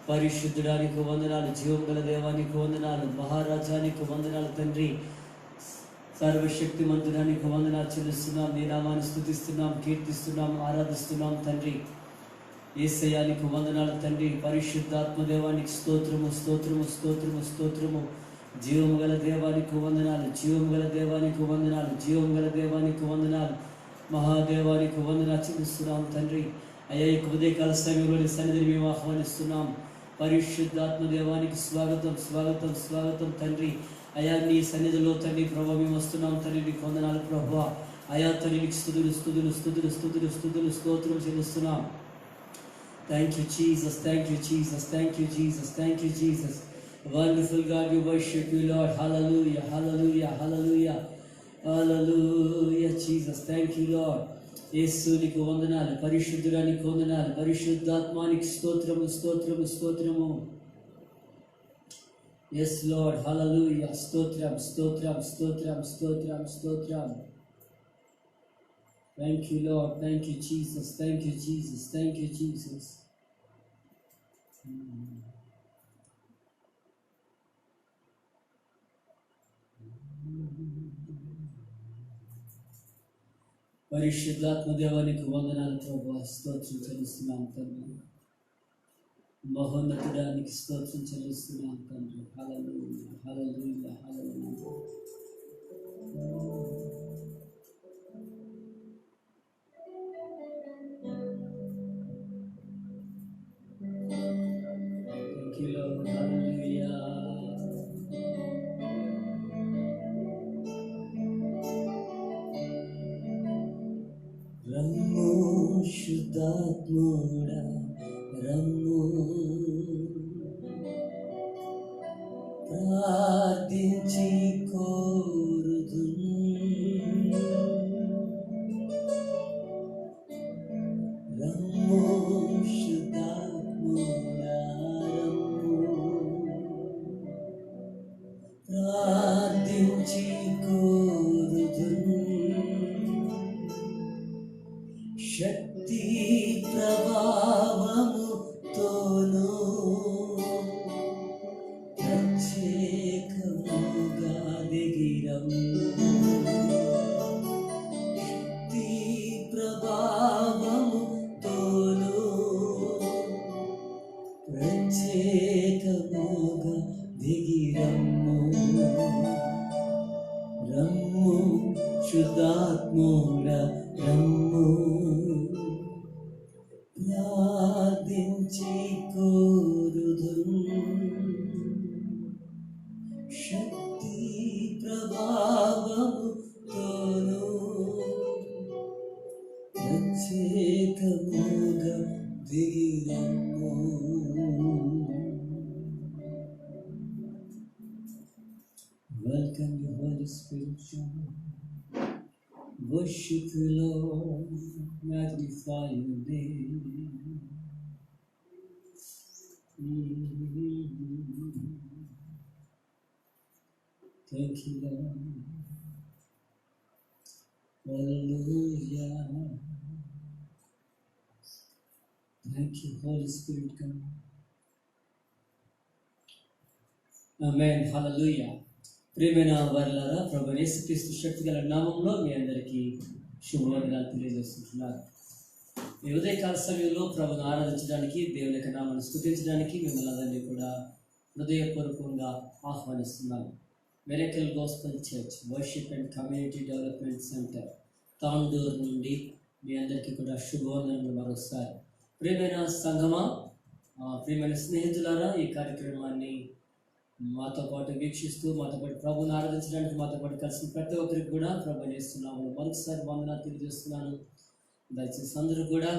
పరిశుద్ధుడానికి వందనాలు, జీవం గల దేవానికి వందనాలు, మహారాజానికి వందనాలు తండ్రి. సర్వశక్తి మంతుడానికి వందనాలు చెల్లిస్తున్నాం. నీ నామాన్ని స్తుతిస్తున్నాం, కీర్తిస్తున్నాం, ఆరాధిస్తున్నాం తండ్రి. యేసయ్యానికి వందనాలు తండ్రి. పరిశుద్ధాత్మ దేవానికి స్తోత్రము, స్తోత్రము, స్తోత్రము, స్తోత్రము. జీవం గల దేవానికి వందనాలు, జీవం గల దేవానికి వందనాలు, జీవం గల దేవానికి వందనాలు, మహాదేవానికి వందనాలు చెల్లిస్తున్నాం తండ్రి. అయ్యా, ఈ ఉదయకాల సమయంలోని సన్నిధిని మేము ఆహ్వానిస్తున్నాం. పరిశుద్ధాత్మ దేవానికి స్వాగతం, స్వాగతం, స్వాగతం తండ్రి. అయా, నీ సన్నిధిలో తండ్రి ప్రభావ మేము వస్తున్నాం తండ్రి. నీకు వందనాలు ప్రభావ. అయా తండ్రి, నీకు స్తుతులు, స్తుతులు, స్తుతులు, స్తుతులు, స్తుతులు, స్తోత్రం చెల్లిస్తున్నాం. Thank you Jesus, thank you Jesus, thank you Jesus, thank you Jesus. Wonderful God, we worship you Lord. Hallelujah, hallelujah, hallelujah, hallelujah Jesus. Thank you Lord. యేసునికి వందనాలు, పరిశుద్ధుడానికి వందనాలు, పరిశుద్ధాత్మానికి స్తోత్రము, స్తోత్రము, స్తోత్రము. ఎస్ లార్డ్, హల్లెలూయా, స్తోత్రం, స్తోత్రం, స్తోత్రం, స్తోత్రం, స్తోత్రం. Thank you lord, thank you Jesus, thank you Jesus, thank you Jesus. పరిశుద్ధాత్మ దేవానికి వందనాలు ప్రభువా, స్తోత్రం చెల్లిస్తున్నాం తండ్రి. మహోన్నతుడానికి స్తోత్రం చెల్లిస్తున్నాం తండ్రి. హల్లెలూయా, hallelujah, hallelujah. Thank you Lord, హల్లెలూయా. రమ్ము శుద్ధాత్ముడా, రమ్ము ప్రార్థించి కోరుదు. రమ్ము శుద్ధాత్ముడా, రమ్ము ప్రార్థించి కోరుదు. శక్తి ప్రభావముతోను ప్రత్యేకముగా దిగిరము. శక్తి ప్రభావముతోను ప్రత్యేకముగా దిగిరము. రమ్ము శుద్ధాత్ముడా, రమ్ము ప్రార్థించి కోరుదుం. శక్తి ప్రభావముతోను ప్రత్యేకముగా దిగిరమ్ము. Welcome the Holy Spirit. Worship you, Lord, magnify your name. Thank you, Lord. Hallelujah. Thank you, Holy Spirit. Come. Amen. Hallelujah. ప్రియమైన వారలారా, ప్రభువైన యేసుక్రీస్తు శక్తి గల నామంలో మీ అందరికీ శుభవందనాలు తెలియజేస్తున్నాను. ఈ ఉదయకాల సమయంలో ప్రభువును ఆరాధించడానికి, దేవుని యొక్క నామాన్ని స్తుతించడానికి మిమ్మల్ని అందరినీ కూడా హృదయపూర్వకంగా ఆహ్వానిస్తున్నాను. Miracle gospel church worship and community development centre Tandur నుండి మీ అందరికీ కూడా శుభవందనలు మరోసారి. ప్రియమైన సంగమా, ప్రియమైన స్నేహితులారా, ఈ కార్యక్రమాన్ని మాతో పాటు వీక్షిస్తూ మాతో పాటు ప్రభువుని ఆరాధించడానికి మాతో పాటు కలిసిన ప్రతి ఒక్కరికి కూడా ప్రభు చేస్తున్నాము. మరొకసారి వందనాలు తెలియజేస్తున్నాను. దయచేసి అందరూ కూడా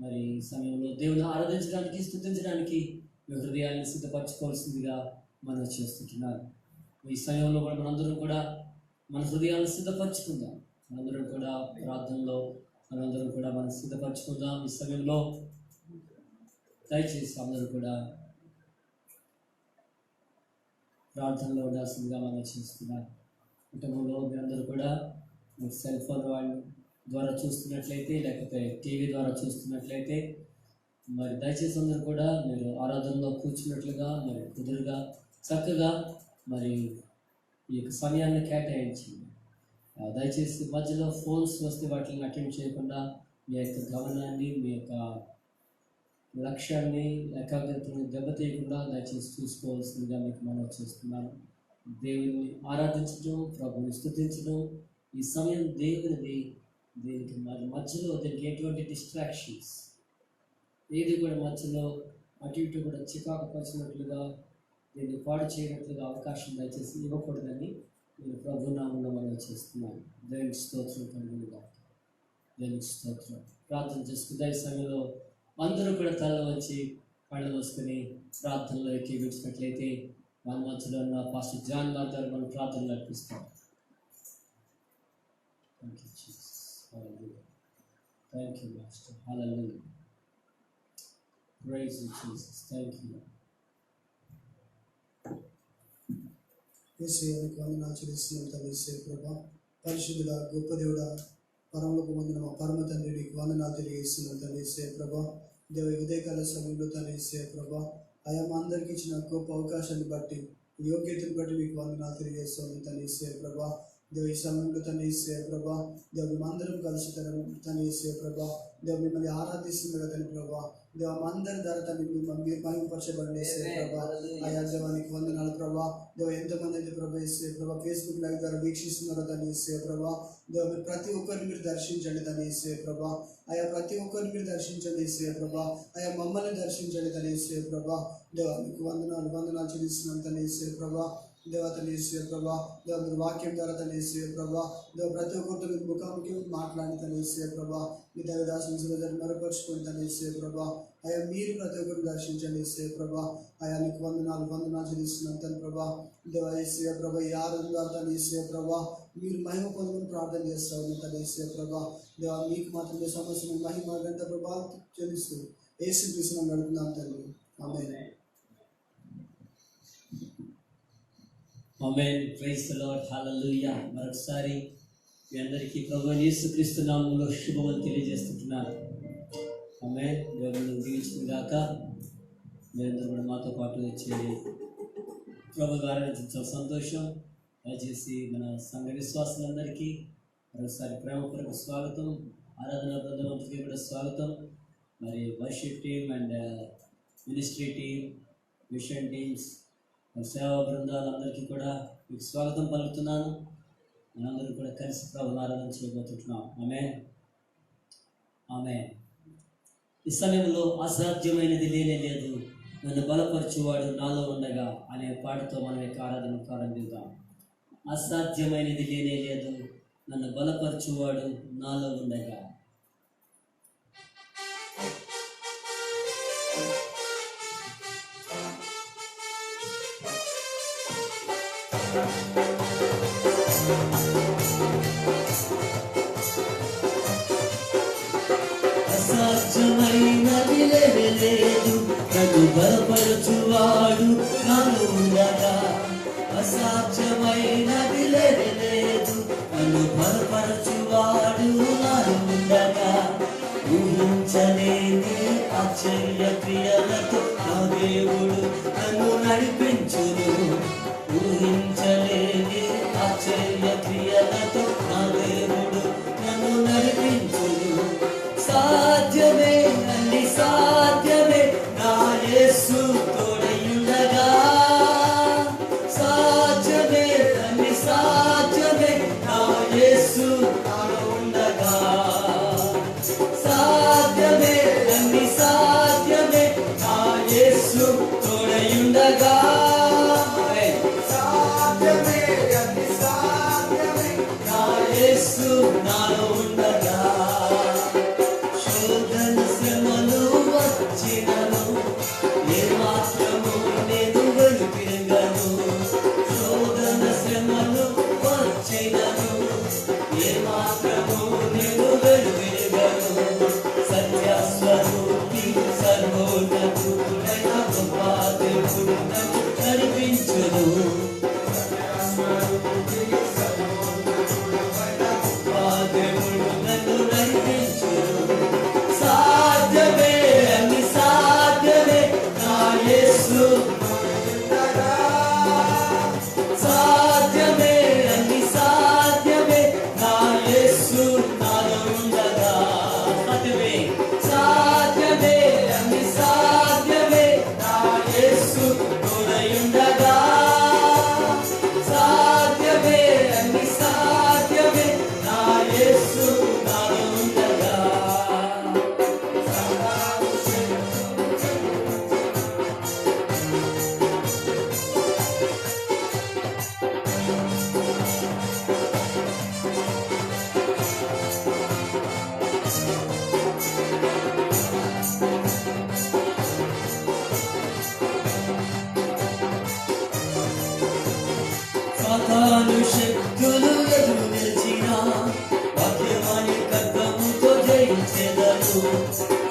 మరి ఈ సమయంలో దేవుని ఆరాధించడానికి, స్తుతించడానికి మీ హృదయాన్ని సిద్ధపరచుకోవాల్సిందిగా మనం చేస్తుంటున్నారు. ఈ సమయంలో కూడా మనందరం కూడా మన హృదయాన్ని సిద్ధపరచుకుందాం. మనందరం కూడా ప్రార్థనలో మనందరం కూడా మనం సిద్ధపరచుకుందాం. ఈ సమయంలో దయచేసి అందరూ కూడా ప్రార్థనలో ఉండాల్సిందిగా మనం చేస్తున్నారు. కుటుంబంలో మీరందరూ కూడా మీరు సెల్ ఫోన్ వాళ్ళ ద్వారా చూస్తున్నట్లయితే, లేకపోతే టీవీ ద్వారా చూస్తున్నట్లయితే మరి దయచేసి అందరూ కూడా మీరు ఆరాధనలో కూర్చున్నట్లుగా మరి కుదురుగా చక్కగా మరి ఈ యొక్క సమయాన్ని కేటాయించింది. దయచేసి మధ్యలో ఫోన్స్ వస్తే వాటిని అటెండ్ చేయకుండా మీ యొక్క గమనాన్ని, మీ యొక్క లక్ష్యాన్ని, ఏకాగ్రతను దెబ్బతీయకుండా దయచేసి చూసుకోవాల్సిందిగా మీకు మనం చేస్తున్నాను. దేవుని ఆరాధించడం, ప్రభుని స్తుతించడం ఈ సమయం దేవునిది. దీనికి మరి మధ్యలో దీనికి ఎటువంటి డిస్ట్రాక్షన్స్ ఏది కూడా మధ్యలో అటు ఇటు కూడా చికాకు పరిచినట్లుగా దీన్ని పాడు చేయనట్లుగా అవకాశం దయచేసి ఇవ్వకూడదని నేను ప్రభునామంలో మనం చేస్తున్నాను. దేవునికి స్తోత్రం కలుగునుగా. దేవునికి స్తోత్రం. ప్రార్థన చేసుకుంటే ఈ సమయంలో అందరూ కూడా తల వచ్చి కళ్ళు మూసుకొని ప్రార్థనలో ఎక్కివించినట్లయితే మన మధ్యలో ఉన్న పాస్టర్ జాన్ గారు మనం ప్రార్థనలు అర్పిస్తాం. Thank you Jesus. Hallelujah. Thank you master. Hallelujah. Praise you Jesus. Thank you. యేసునికి వందనాలు చెల్లిస్తున్నాం తండ్రి. యేసు ప్రభా, పరిశుద్ధుడా, గొప్ప దేవుడా, పరమలోకి పొందిన మా పరమ తండ్రి నీకు వందనాలు తెలియజేస్తున్నాం తండ్రి. యేసు ప్రభా, దేవ ఉదయకాల సమయంలో తండ్రి. యేసు ప్రభా, ఆయా మా అందరికి ఇచ్చిన గొప్ప అవకాశాన్ని బట్టి, యోగ్యతను బట్టి మీకు వందనాలు తెలియజేస్తున్నాం తండ్రి. యేసు ప్రభా, దేవ ఈ సమయంలో తండ్రి. యేసు ప్రభా, దేవ మేమందరం కలిసి తండ్రి. యేసు ప్రభా, దేవ మిమ్మల్ని ఆరాధిస్తున్నారు తండ్రి. ప్రభా, దేవ మా అందరి ద్వారా తండ్రి మీరు మహిమపరచబడి యేసు ప్రభా. ఆయా దేవానికి వందనాలు ప్రభా. దేవ ఎంతమంది అయితే ప్రభా యేసు ప్రభా ఫేస్బుక్ లైవ్ ద్వారా వీక్షిస్తున్నారో తండ్రి. యేసు ప్రభా, దేవ మీరు ప్రతి ఒక్కరిని మీరు దర్శించండి తండ్రి. యేసు ప్రభా, ఆయా ప్రతి ఒక్కరిని మీరు దర్శించండి యేసు ప్రభా. ఆయా మమ్మల్ని దర్శించండి తండ్రి. యేసు ప్రభా, దేవ మీకు వందనాలు చెల్లిస్తున్నాం తండ్రి. యేసు ప్రభా, దేవ తండ్రి. యేసు ప్రభా, దేవ మీరు వాక్యం ద్వారా తండ్రి. యేసు ప్రభా, దేవ ప్రతి ఒక్కరితో మీరు ముఖాముఖి మాట్లాడి తండ్రి. యేసు ప్రభా, మీ దైవదాసుని మరపరుచుకొని తండ్రి. యేసు ప్రభా, అయ్యా మీరు ప్రతి ఒక్కరు దర్శించండి. యేసు ప్రభా, అయా నీకు వందనాలు చెల్లిస్తున్నాం తండ్రి. ప్రభా, దేవ యేసు ప్రభా, ఈ ఆరాధన తండ్రి. యేసు ప్రభా, మీరు మహిమ పొందుకొని ప్రార్థన చేస్తా ఉన్నాం తండ్రి. యేసు ప్రభా, దేవ మీకు మాత్రమే సమస్యను మహిమ గంట ప్రభా చెల్లిస్తూ యేసు కృష్ణ నడుపుతున్నాం తండ్రి. Amen. Amen. Praise the Lord. Hallelujah. మరొకసారి మీ అందరికీ ప్రభువైన యేసుక్రీస్తు నామములో శుభములు తెలియజేస్తున్నాను. ఆమేన్. దేవుని దీవించును గాక. మీరందరూ కూడా మాతో పాటు వచ్చి ప్రభు ఆరాధించడం సంతోషం. దయచేసి మన సంఘ విశ్వాసులందరికీ మరొకసారి ప్రేమపూర్వక స్వాగతం. ఆరాధన బృందమంతకి కూడా స్వాగతం. మరి worship team and ministry team, mission teams, సేవా బృందాలందరికీ కూడా మీకు స్వాగతం పలుకుతున్నాను. మనందరూ కూడా కలిసి ప్రభుని ఆరాధన చేయబోతున్నాం. ఆమేన్. ఆమేన్. ఈ సమయంలో అసాధ్యమైనది లేనే లేదు, నన్ను బలపరచువాడు నాలో ఉండగా అనే పాటతో మనం యొక్క ఆరాధన ప్రారంభిద్దాం. అసాధ్యమైనది లేనే లేదు, నన్ను బలపరచువాడు నాలో ఉండగా. అసాధ్యమైనది లేనే లేదు, నన్ను బలపరచువాడు నాలో ఉండగా. అసాధ్యమైనది లేనే లేదు, నన్ను బలపరచువాడు నాలో ఉండగా. ఊహించలేని ఆశ్చర్య క్రియలతో నా దేవుడు నన్ను నడిపించును. ఊహించలేని ఆశ్చర్య క్రియలతో నా దేవుడు నన్ను నడిపించును. సాధ్యమే అన్ని సాధ్యమే నా యేసు తోడయుండగా. సాధ్యమే అన్ని సాధ్యమే నా యేసు నాలో ఉండగా. సాధ్యమే అన్ని సాధ్యమే నా యేసు తోడయుండగా. సాధ్యమే అన్ని సాధ్యమే నా యేసు నాలో ఉండగా. శోధన శ్రమలు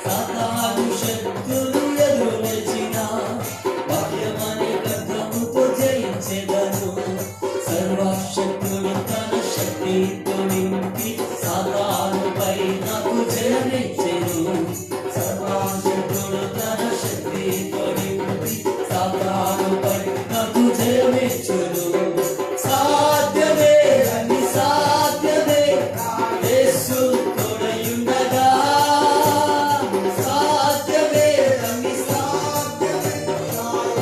సాతాను శక్తులు ఎదురు నిలిచిన వాక్యమనే ఖడ్గముతో జయించెదను. సర్వశక్తులు తన శక్తితో నింపి సాతానుపై నాకు జయమిచ్చెను. సర్వశక్తులు తన శక్తితో నింపి సాతానుపై నాకు జయమిచ్చెను. సాధ్యమే అన్ని సాధ్యమే యేసు తోడయుండగా. సాధ్యమే అన్ని సాధ్యమే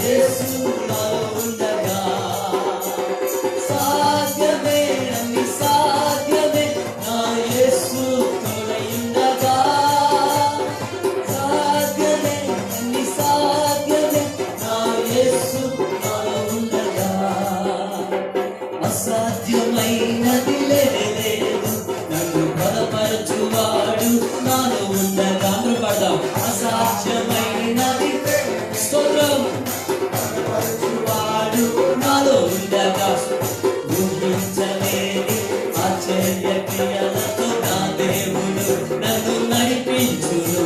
యేసు నాలో ఉండగా. సాధ్యమే అన్ని సాధ్యమే నా యేసు తోడయుండగా. సాధ్యమే అన్ని సాధ్యమే నా యేసు నాలో ఉండగా. అసాధ్యమైనది లేదు, నన్ను బలపరచువాడు నాలో ఉండగా. అందరూ పాడదాం. అసాధ్యమైనది స్తోత్రం బలపరచువాడు నాలో ఉండగా. ఊహించలేని ఆశ్చర్య క్రియలతో నా దేవుడు నన్ను నడిపించును.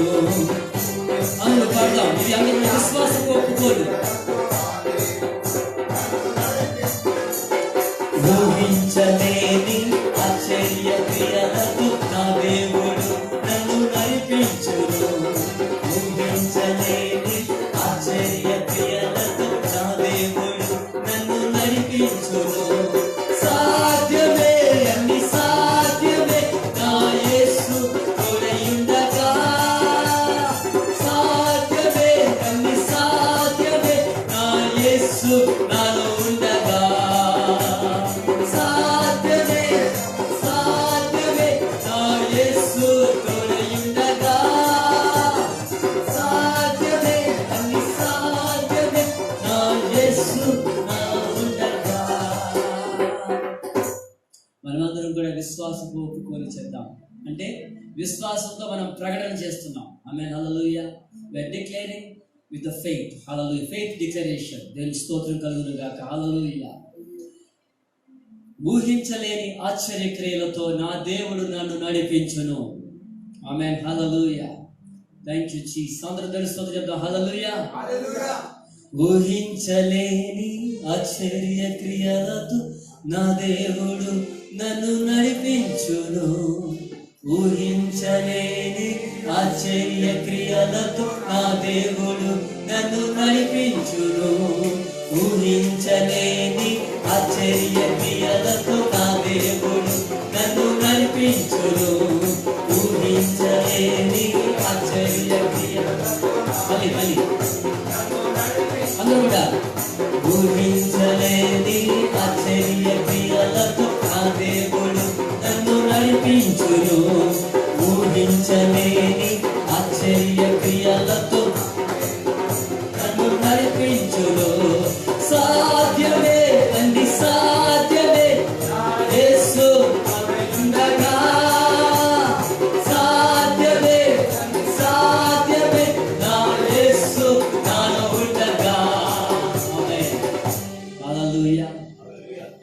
అందరూ పాడదాం. ఇది అందరూ విశ్వాసం ఒప్పుకోదు. ఊహించలేని ఆశ్చర్య క్రియలతో నా దేవుడు నన్ను నడిపించును. ఊహించలేని ఆశ్చర్య క్రియలతో నా దేవుడు నన్ను నడిపించును. సాధ్యమే అన్ని సాధ్యమే నా యేసు తోడయుండగా. సాధ్యమే అన్ని సాధ్యమే నా యేసు నాలో ఉండగా. సాధ్యమే సాధ్యమే నా యేసు తోడయుండగా. సాధ్యమే అన్ని సాధ్యమే నా యేసు నాలో ఉండగా. మనమందరం కూడా విశ్వాసంతో ఒప్పుకొని చేద్దాం. అంటే విశ్వాసంతో మనం ప్రకటన చేస్తున్నాం. Amen, hallelujah. We are declaring with the faith. Hallelujah. Faith declaration. దేవుని స్తోత్రం కలుగును గాక. హల్లెలూయా. ఊహించలేని ఆశ్చర్య క్రియలతో నా దేవుడు నన్ను నడిపించును. Amen, hallelujah. Thank you Jesus. అందరూ దేవుని స్తోత్రం చెప్దాం. హల్లెలూయా. ఊహించలేని ఆశ్చర్య క్రియలతో నా దేవుడు నన్ను నడిపించును. ఊహించలేని ఆశ్చర్య క్రియలతో నా దేవుడు నన్ను నడిపించును. ఊహించలేని ఆశ్చర్య క్రియలతో నా దేవుడు నన్ను నడిపించును. ఊహించలేని ఆశ్చర్య క్రియలతో మళ్ళీ అందరూ కూడా ఊహించలేని ఆశ్చర్య క్రియలతో నా దేవుడు నన్ను నడిపించును. ఊహించలేని ఆశ్చర్య క్రియలతో నన్ను నడిపించును. సాధ్యమే అన్ని సాధ్యమే యేసు ఉండగా. సాధ్యమే అన్ని సాధ్యమే నా యేసు నాలో ఉండగా. ఆమేన్, హల్లెలూయా.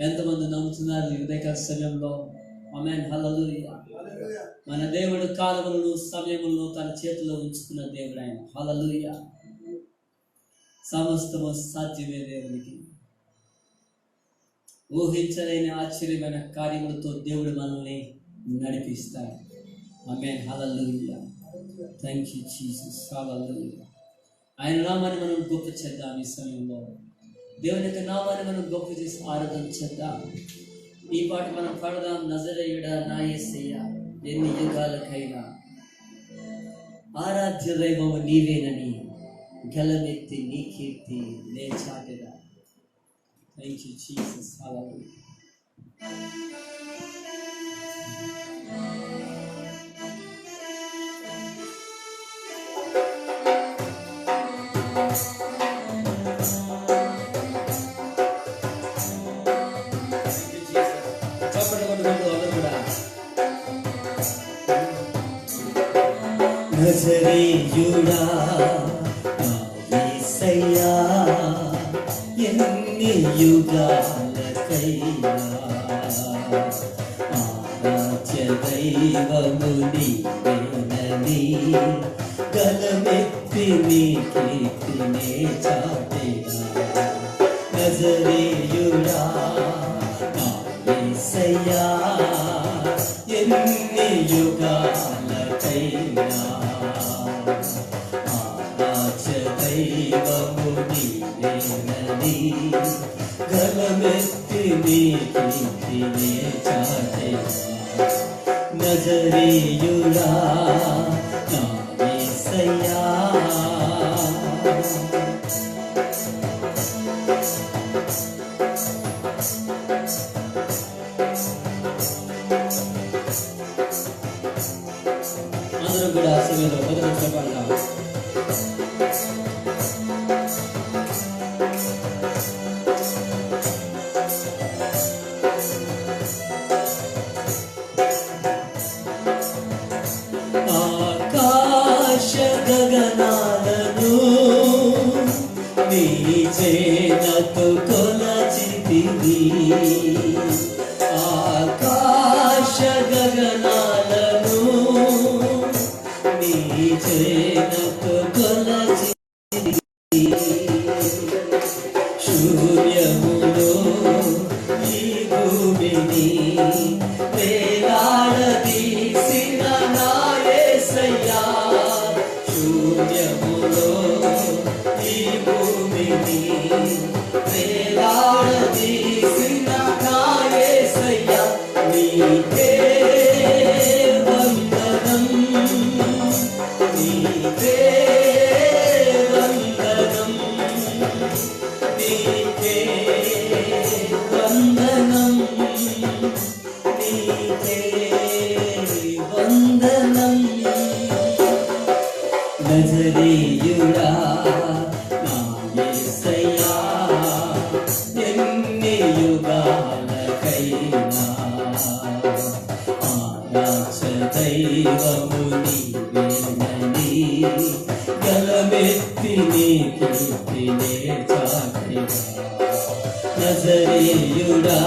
ఎంతమంది నమ్ముతున్నారు ఈ ఉదయకాల సమయంలో? ఆమేన్, హల్లెలూయా. మన దేవుడు కాలములను సమయములను తన చేతిలో ఉంచుకున్న దేవుడు ఆయన. హల్లెలూయా. సమస్తము సాధ్యమే దేవునికి. ఊహించలేని ఆశ్చర్యమైన కార్యములతో దేవుడు మనల్ని నడిపిస్తాడు. Amen, hallelujah. Thank you Jesus. Hallelujah. ఆయన నామాన్ని మనం గొప్ప చేద్దాం. ఈ సమయంలో దేవుని యొక్క నామాన్ని మనం గొప్ప చేసి ఆరాధన చేద్దాం. ఈ పాట మనం పాడదాం. నజరేయుడా నా యేసయ్య, ఎన్ని యుగాలకైనా ఆరాధ్య దైవము నీవేనని గలమెత్తి నీ కీర్తి నే చాటెదా. Thank you Jesus. హల్లెలూయా. నజరేయుడా నా యేసయ్యా, ఎన్ని యుగాలకైనా ఆరాధ్య దైవము నీవేనని నీవేనని గలమెత్తి నీ కీర్తినే చాటెగా నజరేయుడా నా యేసయ్యా ఎన్ని యుగాలకైనా ఆరాధ్య దైవము నీవేనని గలమెత్తి నీ కీర్తినే చాటెగా నజరేయుడా నా యేసయ్యా అందరం కూడా ఆ సమయంలో మొదటి చెప్పాలి. ఆకాశ గగనాలను నీ చేనతో కొలచితివి ఆకాశ గగనాలను నీ చేనతో కొలచితివి శూన్యములో ఈ భూమిని వేలాడదీసిన నా యేసయ్యా శూన్యములో ఈ భూమిని వేలాడదీసిన నా యేసయ్యా నీకే వందనం నీకే వందనం నీకే వందనం నీకే వందనం నజరేయుడా నా యేసయ్యా ఎన్ని యుగాలకైనా ఆరాధ్య దైవము నీవేనని గలమెత్తి నీ కీర్తినే చాటెగా నజరేయుడా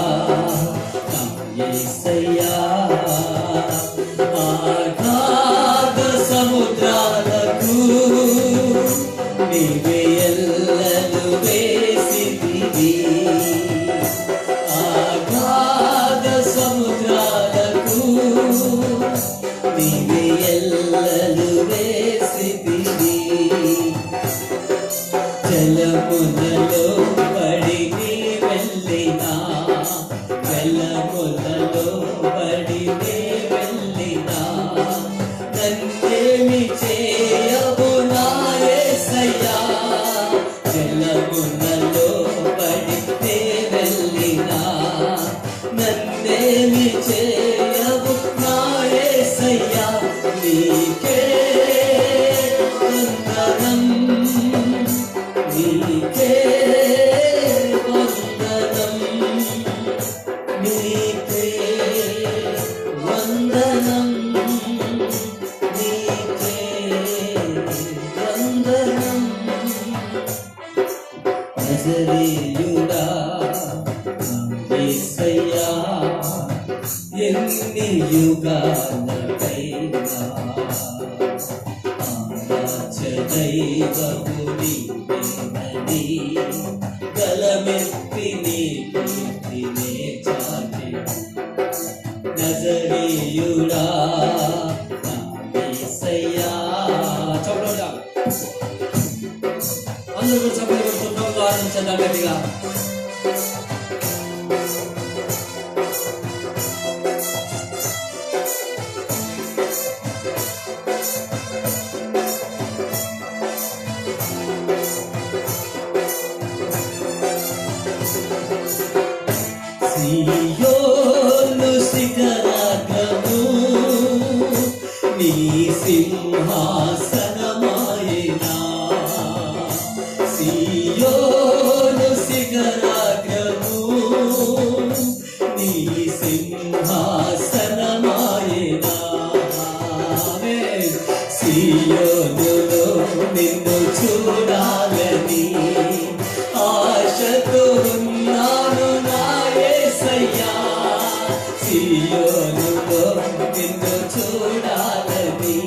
నా యేసయ్యా ఆగాధ సముద్రాలకు నీవే ఎల్లలు వేసితివి ఆగాధ సముద్రాలకు నీవే ఎల్లలు వేసితివి జలములలో పడి నీ వెళ్ళినా వెల్లములలో పడి నీ వెళ్ళినా నన్నేమి చేయవు నా యేసయ్యా జలములలో పడి నీ వెళ్ళినా నన్నేమి చేయవు నా యేసయ్యా నీకే వందనం నీకే వందనం నీకే వందనం నీకే వందనం నజరేయుడా నా యేసయ్యా ఎన్ని యుగాలకైనా ఆరాధ్య దైవము నీవేనని గలమెత్తి నీ కీర్తినే చాటెగా నజరేయుడా నా యేసయ్యా చప్పట్లు అందరూ చప్పట్లు కొడుతూ ఆనందించండి గట్టిగా సియోను శిఖరాగ్రము నీ సింహాసనమాయెనా సియోను శిఖరాగ్రము నీ సింహాసనమాయెనా సియోనులో నిన్ను చూడాలని ఆశతో ఉన్నాను నా యేసయ్యా సియోనులో నిన్ను చూడాలని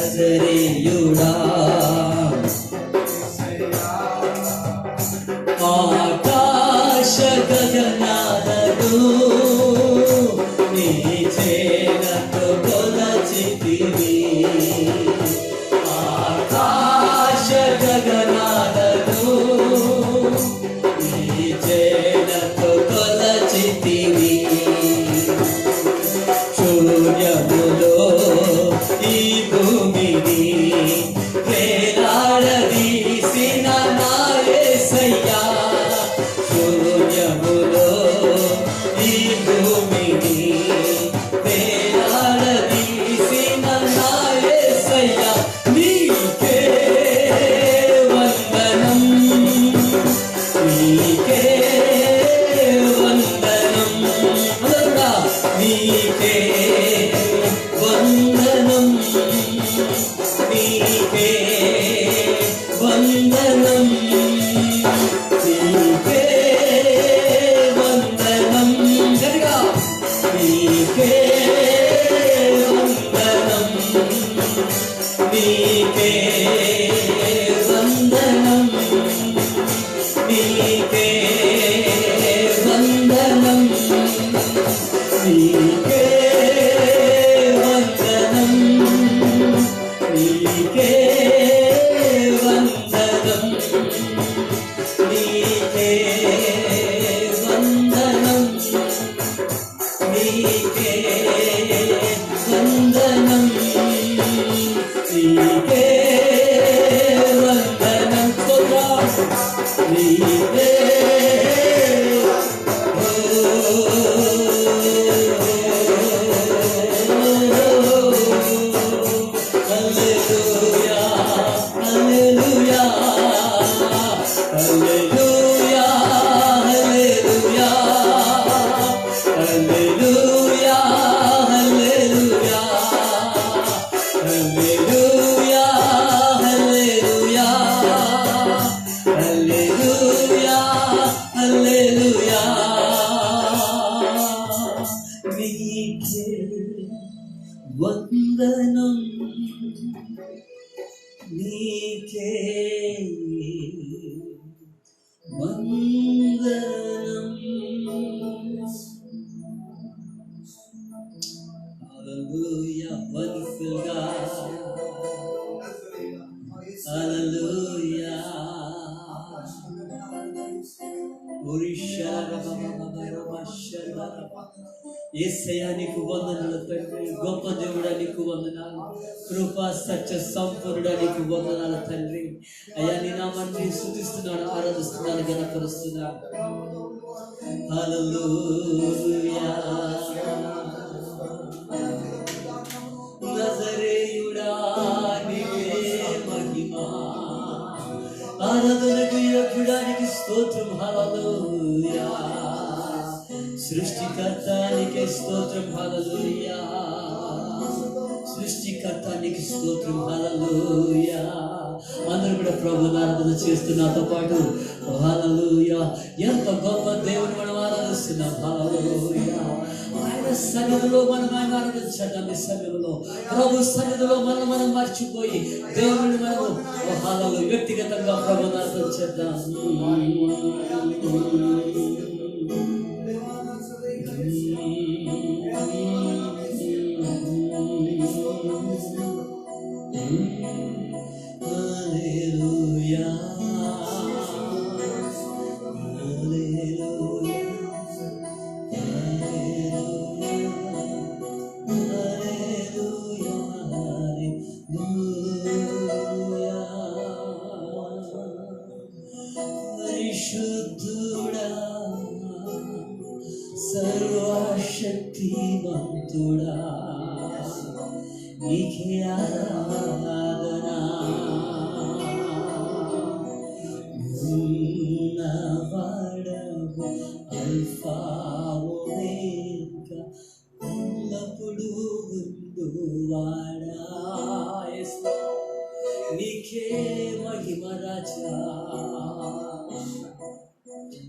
నజరేయుడా ఆకాశ గగనాలను నీ చేనతో కొలచితివి ఆకాశ గగనాలను నీ చేనతో కొలచితివి శూన్యములో ఈ భూమిని వేలాడదీసిన నా యేసయ్యా శూన్యములో ఈ భూమిని వేలాడదీసిన నా యేసయ్యా నీకే వందనం నీకే వందనం అదొకటా నీకే వందనం నీకే వందనం నీకే వందనం గట్టిగా నీకే వందనం నీకే వందనం నీకే వందనం నీకే వందనం నీకే వందనం నీకే వందనం నీకే వందనం నీకే వందనం నీకే వందనం నీకే వందనం హల్లెలూయా వండర్ఫుల్ గాడ్ హల్లెలూయా యేసయ్యా నీకు వందనాలు తండ్రి గొప్ప దేవుడా నీకు వందనాలు కృపా సత్య సంపూర్ణుడా నీకు వందనాలు తండ్రి అయ్యా నీ నామాన్ని స్తుతిస్తున్నాను ఆరాధిస్తున్నాను గణపరుస్తున్నాను హల్లెలూయా నజరేయుడా నీకే మహిమ ఆరాధనకు యోగ్యుడానికి స్తోత్రం హల్లెలూయా సృష్టికర్తానికి స్తోత్రం హల్లెలూయా సృష్టికర్తానికి స్తోత్రం హల్లెలూయా అందరూ కూడా ప్రభువుని ఆరాధన చేస్తూ నాతో పాటు హల్లెలూయా ఎంత గొప్ప దేవుని మనం ఆరాధిస్తున్నాం హల్లెలూయా ఆయన సన్నిధిలో మనం ఆయన ఆరాధించడం ఈ సమయంలో ప్రభు సన్నిధిలో మనం మర్చిపోయి దేవుని మనము హల్లెలూయా వ్యక్తిగతంగా ప్రభువుని ఆరాధించేద్దాం Hallelujah, hallelujah, పరిశుద్ధుడా సర్వశక్తిమంతుడా నీకే ఆరాధనా ఉన్నవాడవు అల్ఫా ఒమేగా ఎల్లప్పుడూ ఉండువాడా నీకే మహిమ రాజా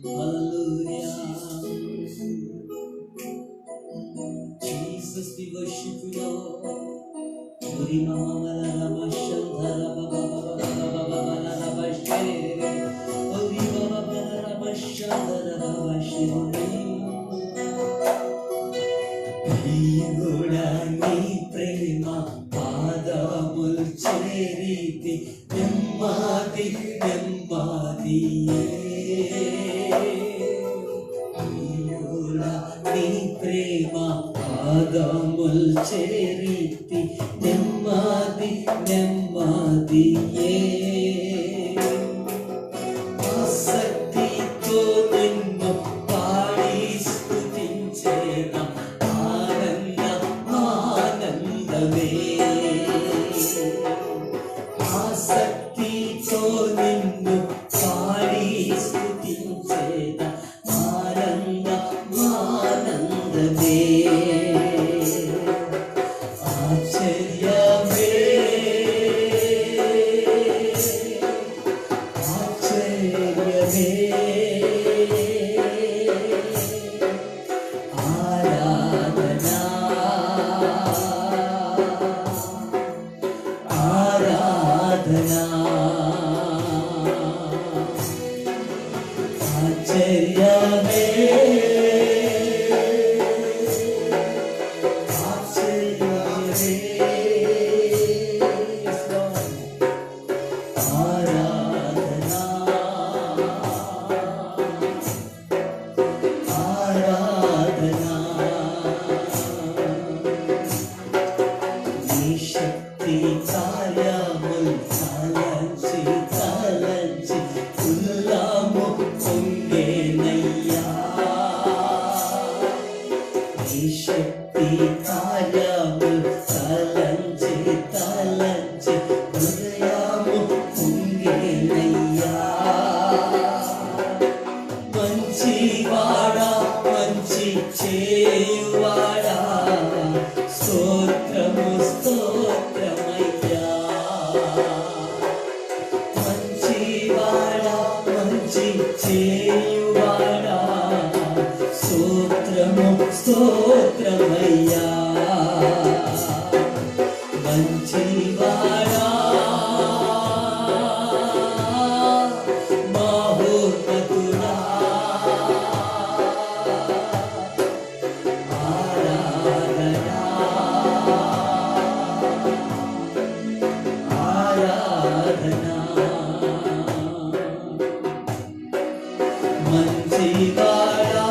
హల్లెలూయా Jesus we worship you Lord ప్రియుడా నీ ప్రేమ పాదములు చేరితి నెమ్మది నెమ్మదియే. ప్రియుడా నీ ప్రేమ పాదములు చేరితి నెమ్మది నెమ్మదియే. ఆసక్తితో నిన్ను పాడి స్తుతించేదా ఆనందమే. ఆసక్తితో నిన్ను పాడి స్తుతించేదా ఆనందమే. ఆశ్చర్యమే ఆశ్చర్యమే. ఆరాధనా ఆరాధనా ఆశ్చర్యమే ఆశ్చర్యమే. ఆరాధనా ఆరాధనా. నీ శక్తి కార్యములు తలంచి తలంచి ఉల్లాము పొంగేనయ్యా. నీ శక్తి కార్యములు తలంచి తలంచి హృదయము పొంగేనయ్యా. మంచివాడా మంచి చేయువాడా స్తోత్రము స్తోత్రమయ్యా. మంచివాడా మంచి చేయువాడా స్తోత్రము స్తోత్రమయ్యా. మంచివాడా మహోన్నతుడా ఆరాధనా ఆరాధనా. మంచివాడా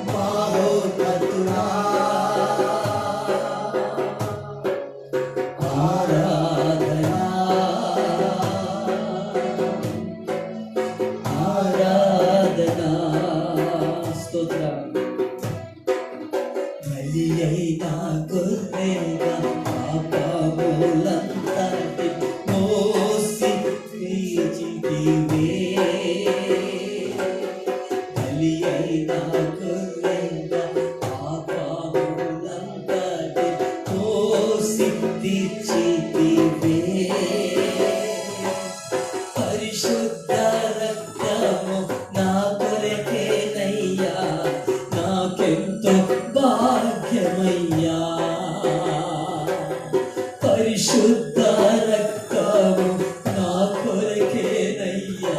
మహోన్నతుడా ఆరాధనా ఆరాధనా. స్తోత్రం. బలి అయిన గొర్రెగా పాపములంతటి మోసి తీర్చితివే. బలి అయిన గొర్రెగా పాపములంతటి మోసి తీర్చితివే. పరిశుద్ధ రక్తము నా కొరకేనయ్యా. నాకెంతో భాగ్యమయ్యా. పరిశుద్ధ రక్తము నా కొరకేనయ్యా.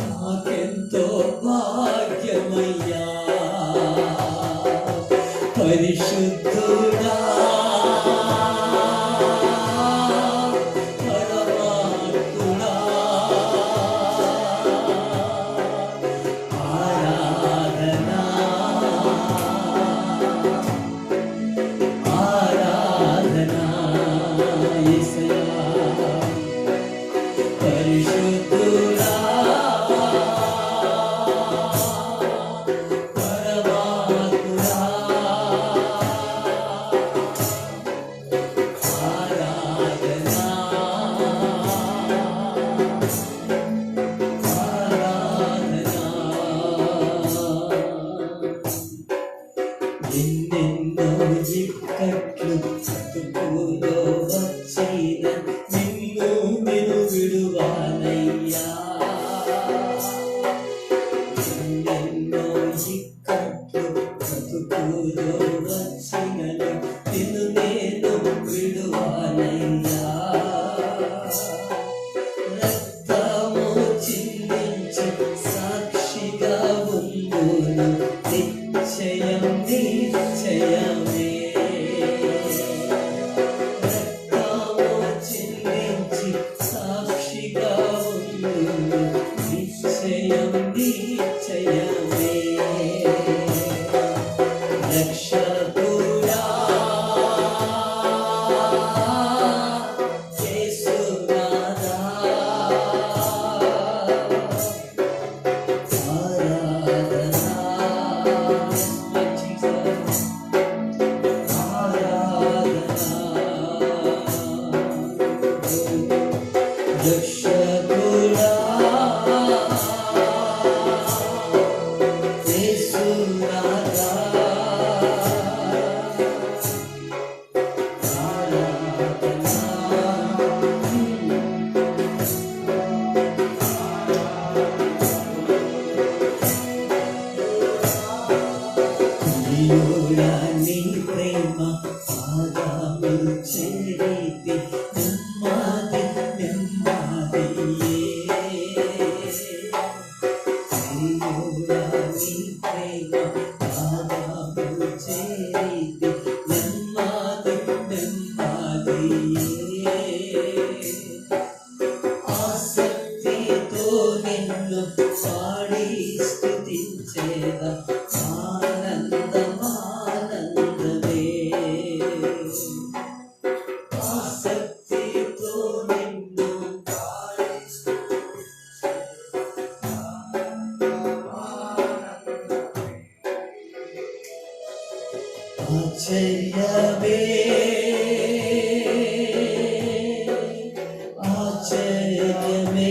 నాకెంతో భాగ్యమయ్యా. పరిశుద్ధుడా పరమాత్ముడా ఆరాధనా ఆరాధనా. యేసయ్యా పరిశుద్ధుడా పరమాత్ముడా ఆరాధనా ఆరాధనా. ఎన్నెన్నో ఇక్కట్లు బ్రతుకులో వచ్చిన నిన్ను నేను విడువానయ్యా. ఎన్నెన్నో ఇక్కట్లు బ్రతుకులో వచ్చిన చేరీతి నెమ్మది నెమ్మదియే ప్రియుడా నీ ప్రేమ పాదము చేరీతి నెమ్మది నెమ్మదియే ఆసక్తితో నిన్ను పాడి స్తుతించేదా ఆనందమానందమే ఆసక్తితో నిన్ను పాడి ఆశ్చర్యమే ఆశ్చర్యమే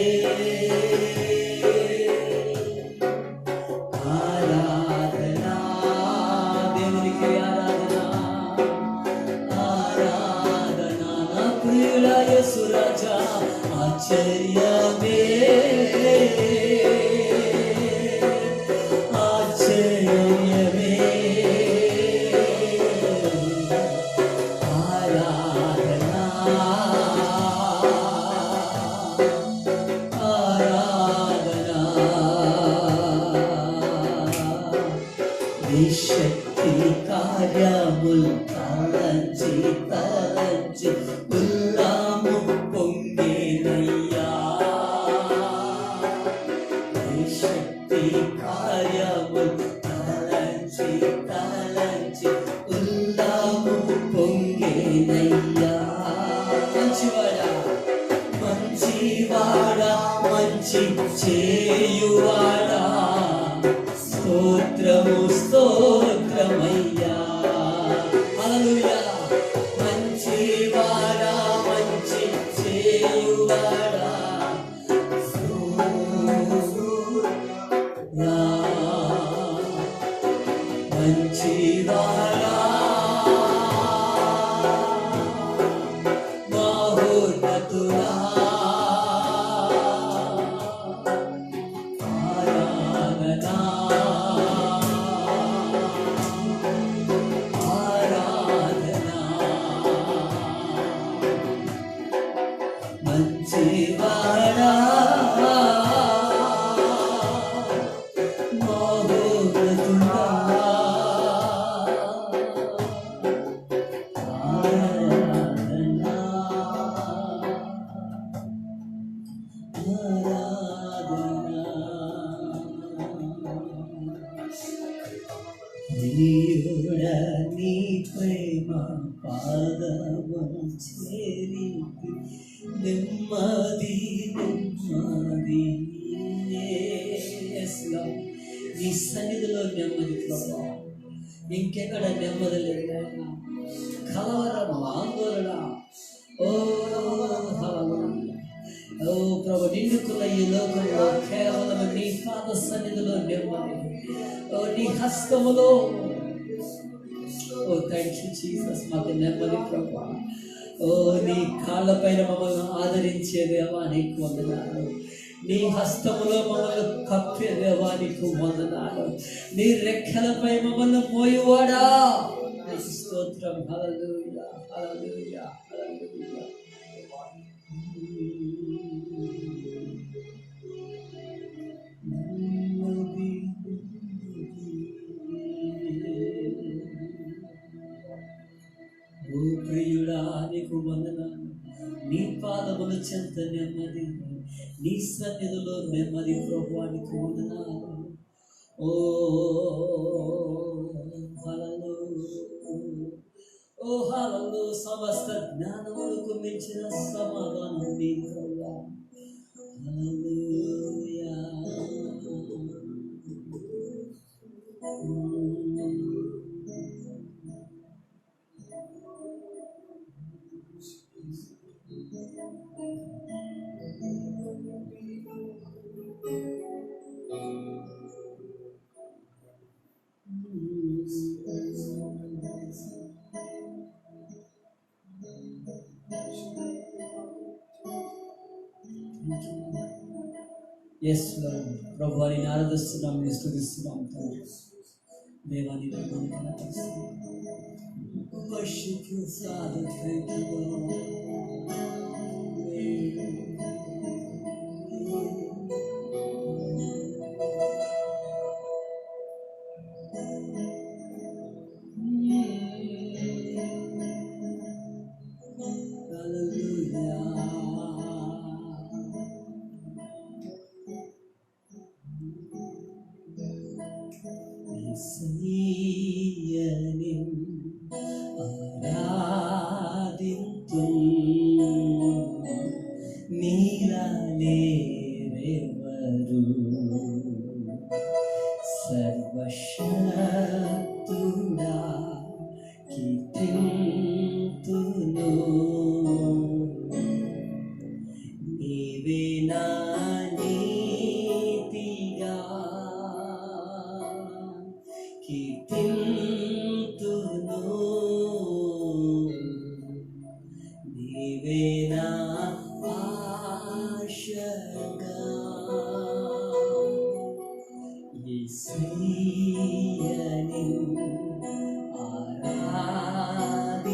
ఆరాధనా దేవునికి ఆరాధన ఆరాధనా నా ప్రియుల యేసు రాజా ఆశ్చర్యమే ఆశ్చర్యమే ఆరాధనా ఆరాధనా నీ శక్తి కార్యముల్ తలంచి తలంచి ఉల్లాము పొంగేనయ్యా నీ శక్తి కార్యముల్ తలంచి తలంచి ఉల్లాము పొంగేనయ్యా మంచివాడా మంచివాడా మంచి చేయువాడా స్తోత్రము స్తోత్రమయ్యా హల్లెలూయా మంచివాడా మంచి చేయువాడా స్తోత్రమయ్యా మంచివాడా మహోన్నతుడా ఆరాధనా ఆరాధనా మంచివాడా మహోన్నతుడా ఆరాధనా ప్రియుడా నీ ప్రేమ పాదము చేరీతి నెమ్మది నెమ్మది నీ సన్నిధిలో నెమ్మది ప్రభా ఇంకెక్కడ నెమ్మది లేదు నాయనా కలవరం ఆందోళన ఓ హల్లెలూయా ఓ ప్రభు నిండుకున్న ఈ లోకంలో కేవలం నీ పాద సన్నిధిలో నెమ్మది ఓ నీ హస్తములో ఓ థ్యాంక్ యూ జీసస్ మాకు నెమ్మది ప్రభు ఓ నీ కాళ్ళపైన మమ్మల్ని ఆదరించే దేవా నీకు వందనాలు నీ హస్తములో మమ్మల్ని కప్పే దేవా నీకు వందనాలు నీ రెక్కలపై మమ్మల్ని మోయువాడా నీకు స్తోత్రం హల్లెలూయా హల్లెలూయా హల్లెలూయా ఓ ప్రియుడా నీకు వందనాలు నీ పాదముల చెంత నెమ్మది నీ సన్నిధిలో నెమ్మది ప్రభువా నీకు వందనాలు ఓ హల్లెలూయా ఓ హల్లెలూయా సమస్త జ్ఞానములకు మించిన సమాధానం నీ ప్రభువా హల్లెలూయా ఎస్ ప్రభు వారిని ఆరాధిస్తున్నాం స్తుతిస్తున్నాం దేవాన్ని Worship you, Father. Thank you, సర్వశక్తుడా కీర్తింతును నీవే నా నీతిగా కీర్తింతును నీవే నా ఆశగా యేసయ్యని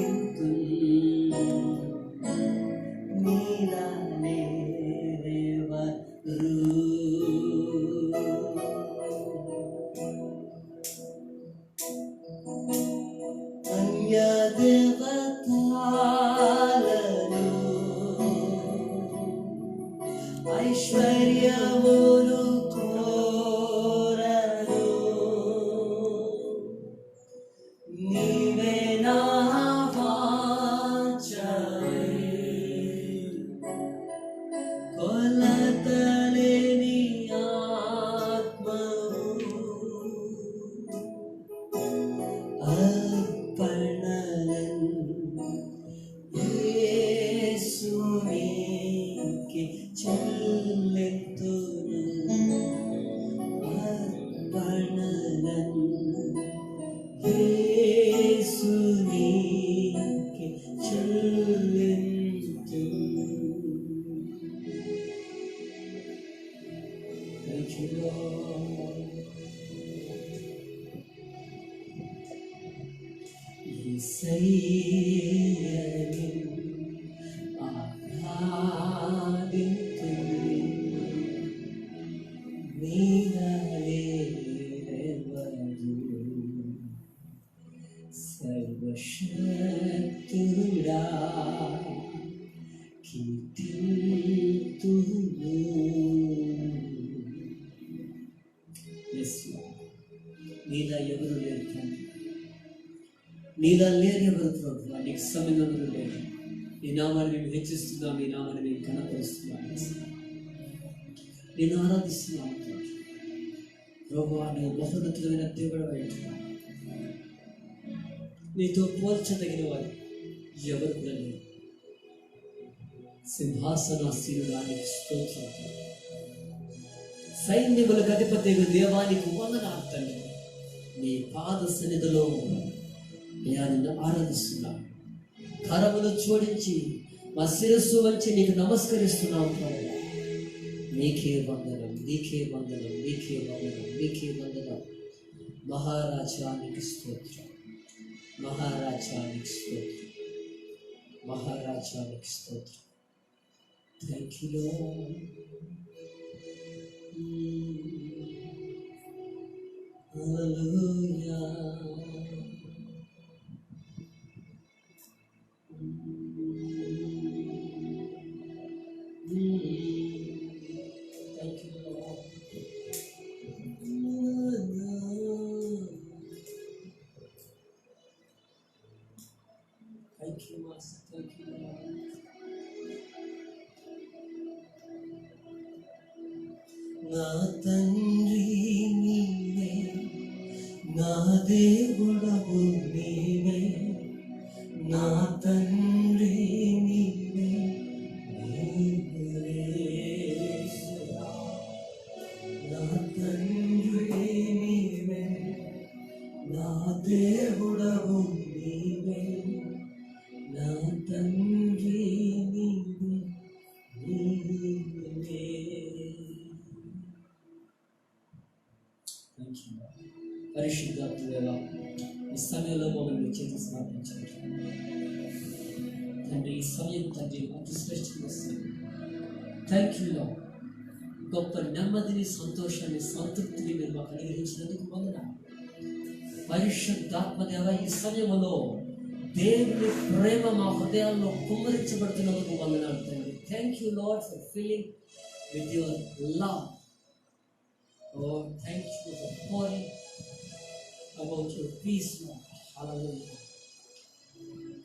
ఆరాధింతును నీలానే ఎవరు అన్య దేవతలను ఐశ్వర్యమును కోరను నీవే నా వాంఛయే కొలతలేని ఆత్మవు అర్పణలను యేసునికి చెల్లింతును అర్పణలను యేసునికి చెల్లింతును. Thank you, Lord. యేసయ్యని ఆరాధింతును నీలానే ఎవరు సర్వశక్తుడా కీర్తింతును. Yes, Lord. నీలా ఎవరు లేరు తండ్రి, నీలా లేరు ఎవరు ప్రభు, నీకు సమయం ఎవరు లేరు. నీ నామాన్ని మేము హెచ్చిస్తున్నాం, నీ నామాన్ని మేము కనపరుస్తున్నాం, నేను ఆరాధిస్తున్నాను ప్రభు. నువ్వు బహున్నతమైన దేవుడు అంటున్నావు, నీతో పోల్చదగిన వారు ఎవరు కూడా లేరు. సింహాసనాసీనుడానికి స్తోత్రం, సైన్యములకు అధిపతి దేవానికి వందనాలు తండ్రి. నీ పాద సన్నిధిలో నేను ఆరాధిస్తున్నాను, కరములు జోడించి మా శిరస్సు వంచి నీకు నమస్కరిస్తున్నావు ప్రభు. నీకే వందనం, నీకే వందనం, నీకే వందనం, నీకే వందనం. మహారాజానికి స్తోత్రం, మహారాజానికి స్తోత్రం, మహారాజానికి స్తోత్రం. Thank you Lord. Hallelujah. Thank you, Lord. Thank you, Master. Thank you, Lord. నా తండ్రి నీవే, నా దేవుడవు నీవే, నా తండ్రి నీవే, నీవే నా తండ్రి నీవే, నా దేవుడవు నీవే, నా తండ్రి నీవే, నీవే. పరిశుద్ధాత్మ దేవా, ఈ సమయంలో మమ్మల్ని చేతి సమర్పించారు. తండ్రి. ఈ సమయం తండ్రి అతి శ్రేష్టంగా వస్తుంది. Thank you lord. గొప్ప నెమ్మదిని, సంతోషాన్ని, సంతృప్తిని మీరు మాకు అనుగ్రహించినందుకు వందనాలు. పరిశుద్ధాత్మదేవ, ఈ సమయంలో దేవుని ప్రేమ మా హృదయాల్లో కుమ్మరించబడుతున్నందుకు వందనాలు తండ్రి. Thank you lord for feeling with your love. Oh, thank you for pouring about your peace, Lord. Hallelujah.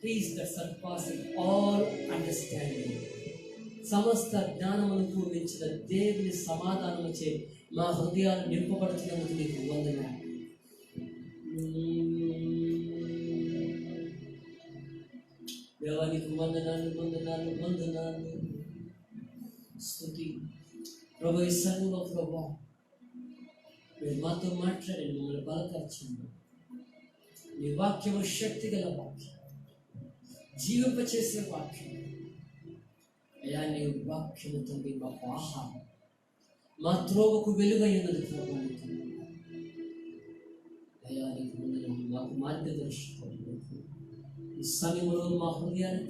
Peace that surpasses all understanding. సమస్త జ్ఞానమునకు మించిన దేవుని సమాధానము చే మా హృదయాలు నింపబడుతున్నందుకు నీకు వందనాలు. దేవానికి వందనాలు, వందనాలు, వందనాలు. స్తుతి ప్రభు. ఈ సమయంలో ప్రభు మీరు మాతో మాట్లాడండి, మమ్మల్ని బలపరచండి. నీ వాక్యము శక్తి గల వాక్యం, జీవింపచేసే వాక్యం అయ్యా. నీ వాక్యము తండ్రి మాకు ఆహారం, మా త్రోవకు వెలుగైనది ప్రభు. అయ్యా నీకు వందనాలు. మాకు మార్గదర్శకం ఈ సమయంలో మా హృదయాన్ని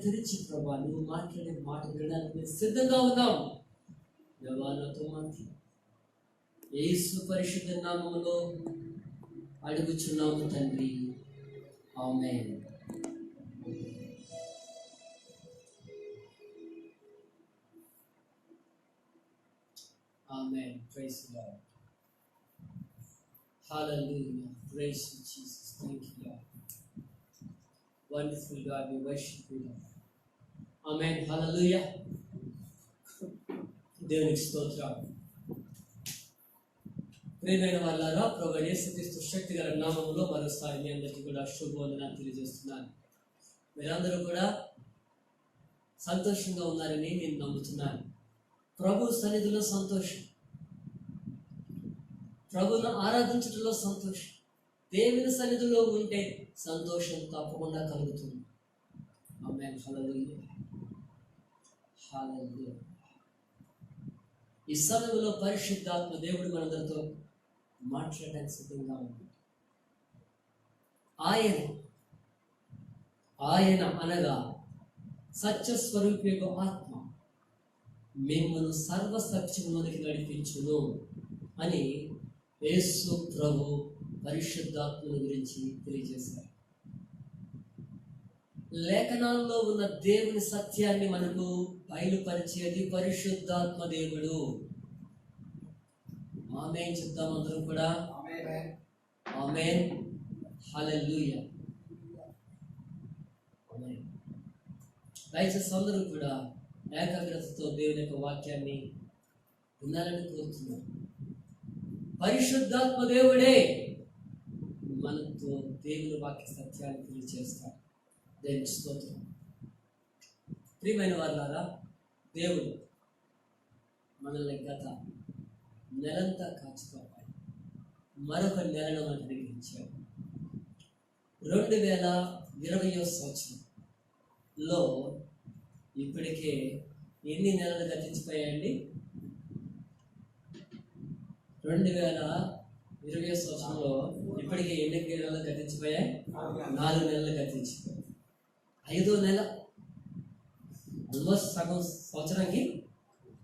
తెరిచి ప్రభా నువ్వు మాట్లాడే మాట వినడానికి మేము సిద్ధంగా ఉన్నాం. దేవాలతో మాట్లాడు. యేసు పరిశుద్ధ నామములో అడుగుచున్నాము తండ్రి. Amen. Amen. Praise the Lord. Hallelujah. Praise you Jesus. Thank you Lord. Wonderful God, we worship you Lord. Amen. Hallelujah. దేవునికి స్తోత్రం. ప్రియమైన వాళ్ళారా, ప్రభువైన యేసుక్రీస్తు శక్తి గల నామములో మరోసారి మీ అందరికీ కూడా శుభవందనాలు తెలియజేస్తున్నాను. మీరందరూ కూడా సంతోషంగా ఉన్నారని నేను నమ్ముతున్నాను. ప్రభు సన్నిధిలో సంతోషం, ప్రభువును ఆరాధించడంలో సంతోషం, దేవుని సన్నిధిలో ఉంటే సంతోషం తప్పకుండా కలుగుతుంది. ఆమేన్. హల్లెలూయా. హల్లెలూయా. ఈ సమయంలో పరిశుద్ధాత్మ దేవుడు మనందరితో మాట్లాడడానికి సిద్ధంగా ఉంది. ఆయన అనగా సత్యస్వరూపి ఆత్మ మిమ్మల్ని సర్వసత్యంలోనికి నడిపించును అని యేసు ప్రభు పరిశుద్ధాత్మను గురించి తెలియజేశారు. లేఖనాల్లో ఉన్న దేవుని సత్యాన్ని మనకు బయలుపరిచేది పరిశుద్ధాత్మ దేవుడు. ఆమేన్ చెప్తాం అందరం కూడా. ఆమేన్. హల్లెలూయా. ఆమేన్. దయచేసి అందరూ కూడా ఏకాగ్రతతో దేవుని యొక్క వాక్యాన్ని వినాలని కోరుతున్నాను. పరిశుద్ధాత్మ దేవుడే మనతో దేవుని వాక్య సత్యాన్ని తెలియజేస్తారు. దేవుని స్తోత్రం. ప్రియమైన వారులారా, దేవుడు మనల్ని గత నెలంతా కాచుకోవాలి, మరొక నెలను మనకు అనుగ్రహించాడు. 2020వ సంవత్సరంలో ఇప్పటికే ఎన్ని నెలలు గతించిపోయాయండి? 2020 సంవత్సరంలో ఇప్పటికే ఎన్ని నెలలు గతించిపోయాయి? 4 నెలలు గతించిపోయాయి. 5వ నెల ఆల్మోస్ట్ సగం సంవత్సరానికి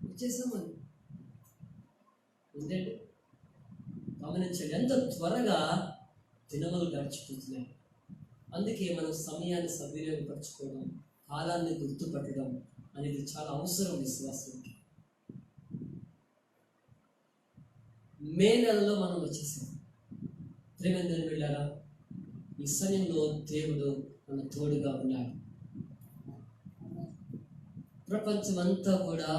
వచ్చేసామని. ఏంటంటే గమనించండి ఎంత త్వరగా దినములు గడిచిపోతున్నాయి. అందుకే మనం సమయాన్ని సద్వినియోగపరచుకోవడం, కాలాన్ని గుర్తుపట్టడం అనేది చాలా అవసరం విశ్వాసానికి. మే నెలలో మనం వచ్చేసాం. ప్రేమందరూ వెళ్ళారా? ఈ సమయంలో దేవుడు మన తోడుగా ఉన్నాడు. ప్రపంచం అంతా కూడా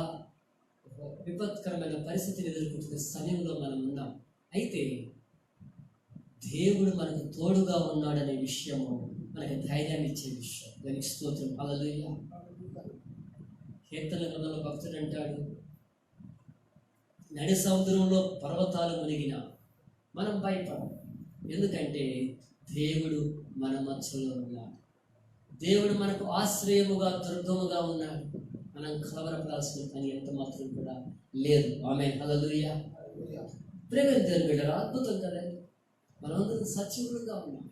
విపత్కరమైన పరిస్థితిని ఎదుర్కొంటున్న సమయంలో మనం ఉన్నాం. అయితే దేవుడు మనకు తోడుగా ఉన్నాడనే విషయము మనకి ధైర్యాన్ని ఇచ్చే విషయం. దానికి స్తోత్రం. హల్లెలూయా. కీర్తన గ్రంథంలో భక్తుడు అంటాడు, నడి సముద్రంలో పర్వతాలు మునిగిన మనం భయపడం. ఎందుకంటే దేవుడు మన మధ్యలో ఉన్నాడు. దేవుడు మనకు ఆశ్రయముగా, దుర్గముగా ఉన్నాడు. మనం కలవరపడాల్సిన పని ఎంత మాత్రం కూడా లేదు. ఆమేన్. హల్లెలూయా. ప్రేమ దేవుని బిడ్డలారా, అద్భుతం కదండి. మనమందరం సజీవులుగా ఉన్నాం.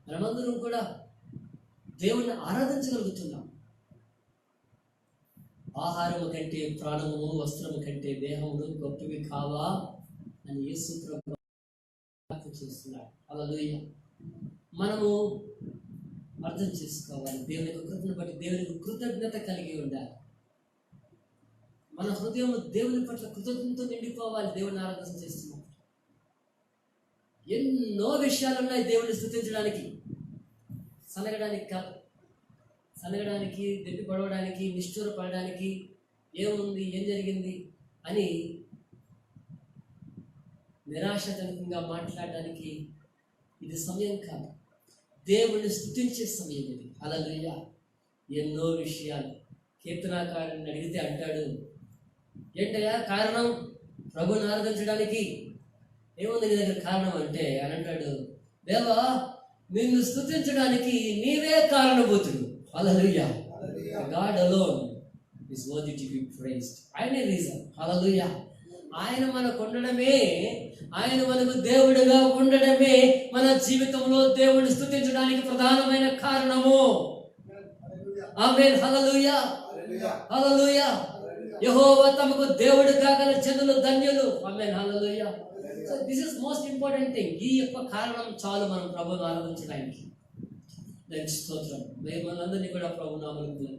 మనమందరం కూడా దేవుణ్ణి ఆరాధించగలుగుతున్నాం. ఆహారము కంటే ప్రాణము, వస్త్రము కంటే దేహములు గొప్పవి కావా అని యేసు ప్రభువు చేస్తున్నాడు. హల్లెలూయా. మనము అర్థం చేసుకోవాలి, దేవుని యొక్క కృపను బట్టి దేవునికి కృతజ్ఞత కలిగి ఉండాలి. మన హృదయం దేవుని పట్ల కృతజ్ఞతతో నిండిపోవాలి. దేవుని ఆరాధన చేస్తున్నాం. ఎన్నో విషయాలు ఉన్నాయి దేవుని స్తుతించడానికి. సనగడానికి కాదు, సనగడానికి, దెప్పి పడవడానికి, నిష్ఠూర పడడానికి, ఏముంది, ఏం జరిగింది అని నిరాశజనకంగా మాట్లాడడానికి ఇది సమయం కాదు. దేవుణ్ణి స్తుతించే సమయం ఇది. హల్లెలూయా. ఎన్నో విషయాలు కీర్తనాకారుని అడిగితే అంటాడు, ఏంటయ్యా కారణం ప్రభుని ఆరాధించడానికి? ఏముంది నీ దగ్గర కారణం అంటే అని అంటాడు, దేవా నిన్ను స్తుతించడానికి నీవే కారణభూతుడు. హల్లెలూయా. God alone is worthy to be praised. ఆయనే రీజన్. హల్లెలూయా. ఆయన మనకు ఉండడమే, ఆయన మనకు దేవుడిగా ఉండడమే మన జీవితంలో దేవుడిని స్తుతించడానికి ప్రధానమైన కారణము. ఆమేన్. హల్లెలూయా. హల్లెలూయా. యెహోవా తమకు దేవుడు కాగల జనులు ధన్యులు. Amen. Hallelujah. So this is most important thing. ఈ యొక్క కారణం చాలు మనం ప్రభువుని ఆరాధించడానికి. దానికి స్తోత్రం. నేను మనందరినీ కూడా ప్రభు నామములో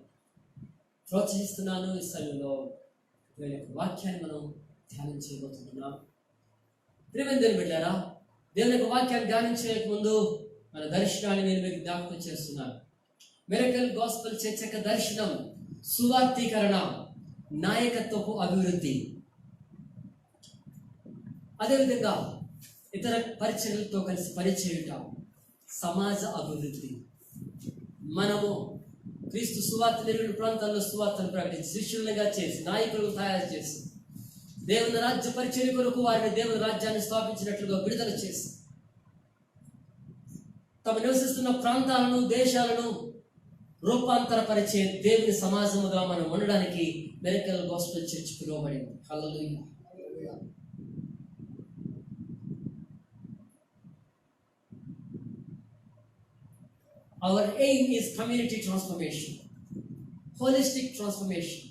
ప్రోత్సహిస్తున్నాను. ఈ సమయంలో వాక్యాన్ని మనం ధ్యానం చేయబోతున్నాం. ప్రియమైన దేవుని బిడ్డలారా, దేవుని యొక్క వాక్యాన్ని ధ్యానం చేయక ముందు మన దర్శనాన్ని నేను మీకు జ్ఞాపకం చేస్తున్నాను. మిరకల్ గాస్పెల్ చర్చ్ యొక్క దర్శనం సువార్తీకరణ, నాయకత్వపు అభివృద్ధి, అదేవిధంగా ఇతర పరిచర్యలతో కలిసి పనిచేయటం, సమాజ అభివృద్ధి. మనము క్రీస్తు సువార్త నెరవేరిన ప్రాంతాల్లో సువార్తను ప్రకటించి శిష్యులుగా చేసి నాయకులను తయారు చేసి దేవుని రాజ్య పరిచర్య కొరకు వారిని దేవుని రాజ్యాన్ని స్థాపించినట్లుగా విడుదల చేసి తమ నివసిస్తున్న ప్రాంతాలను, దేశాలను రూపాంతరపరిచే దేవుని సమాజముగా మనం ఉండడానికి మిరకల్ గాస్పెల్ చర్చ్ పిలువబడింది. Hallelujah. Our aim is community transformation, holistic transformation.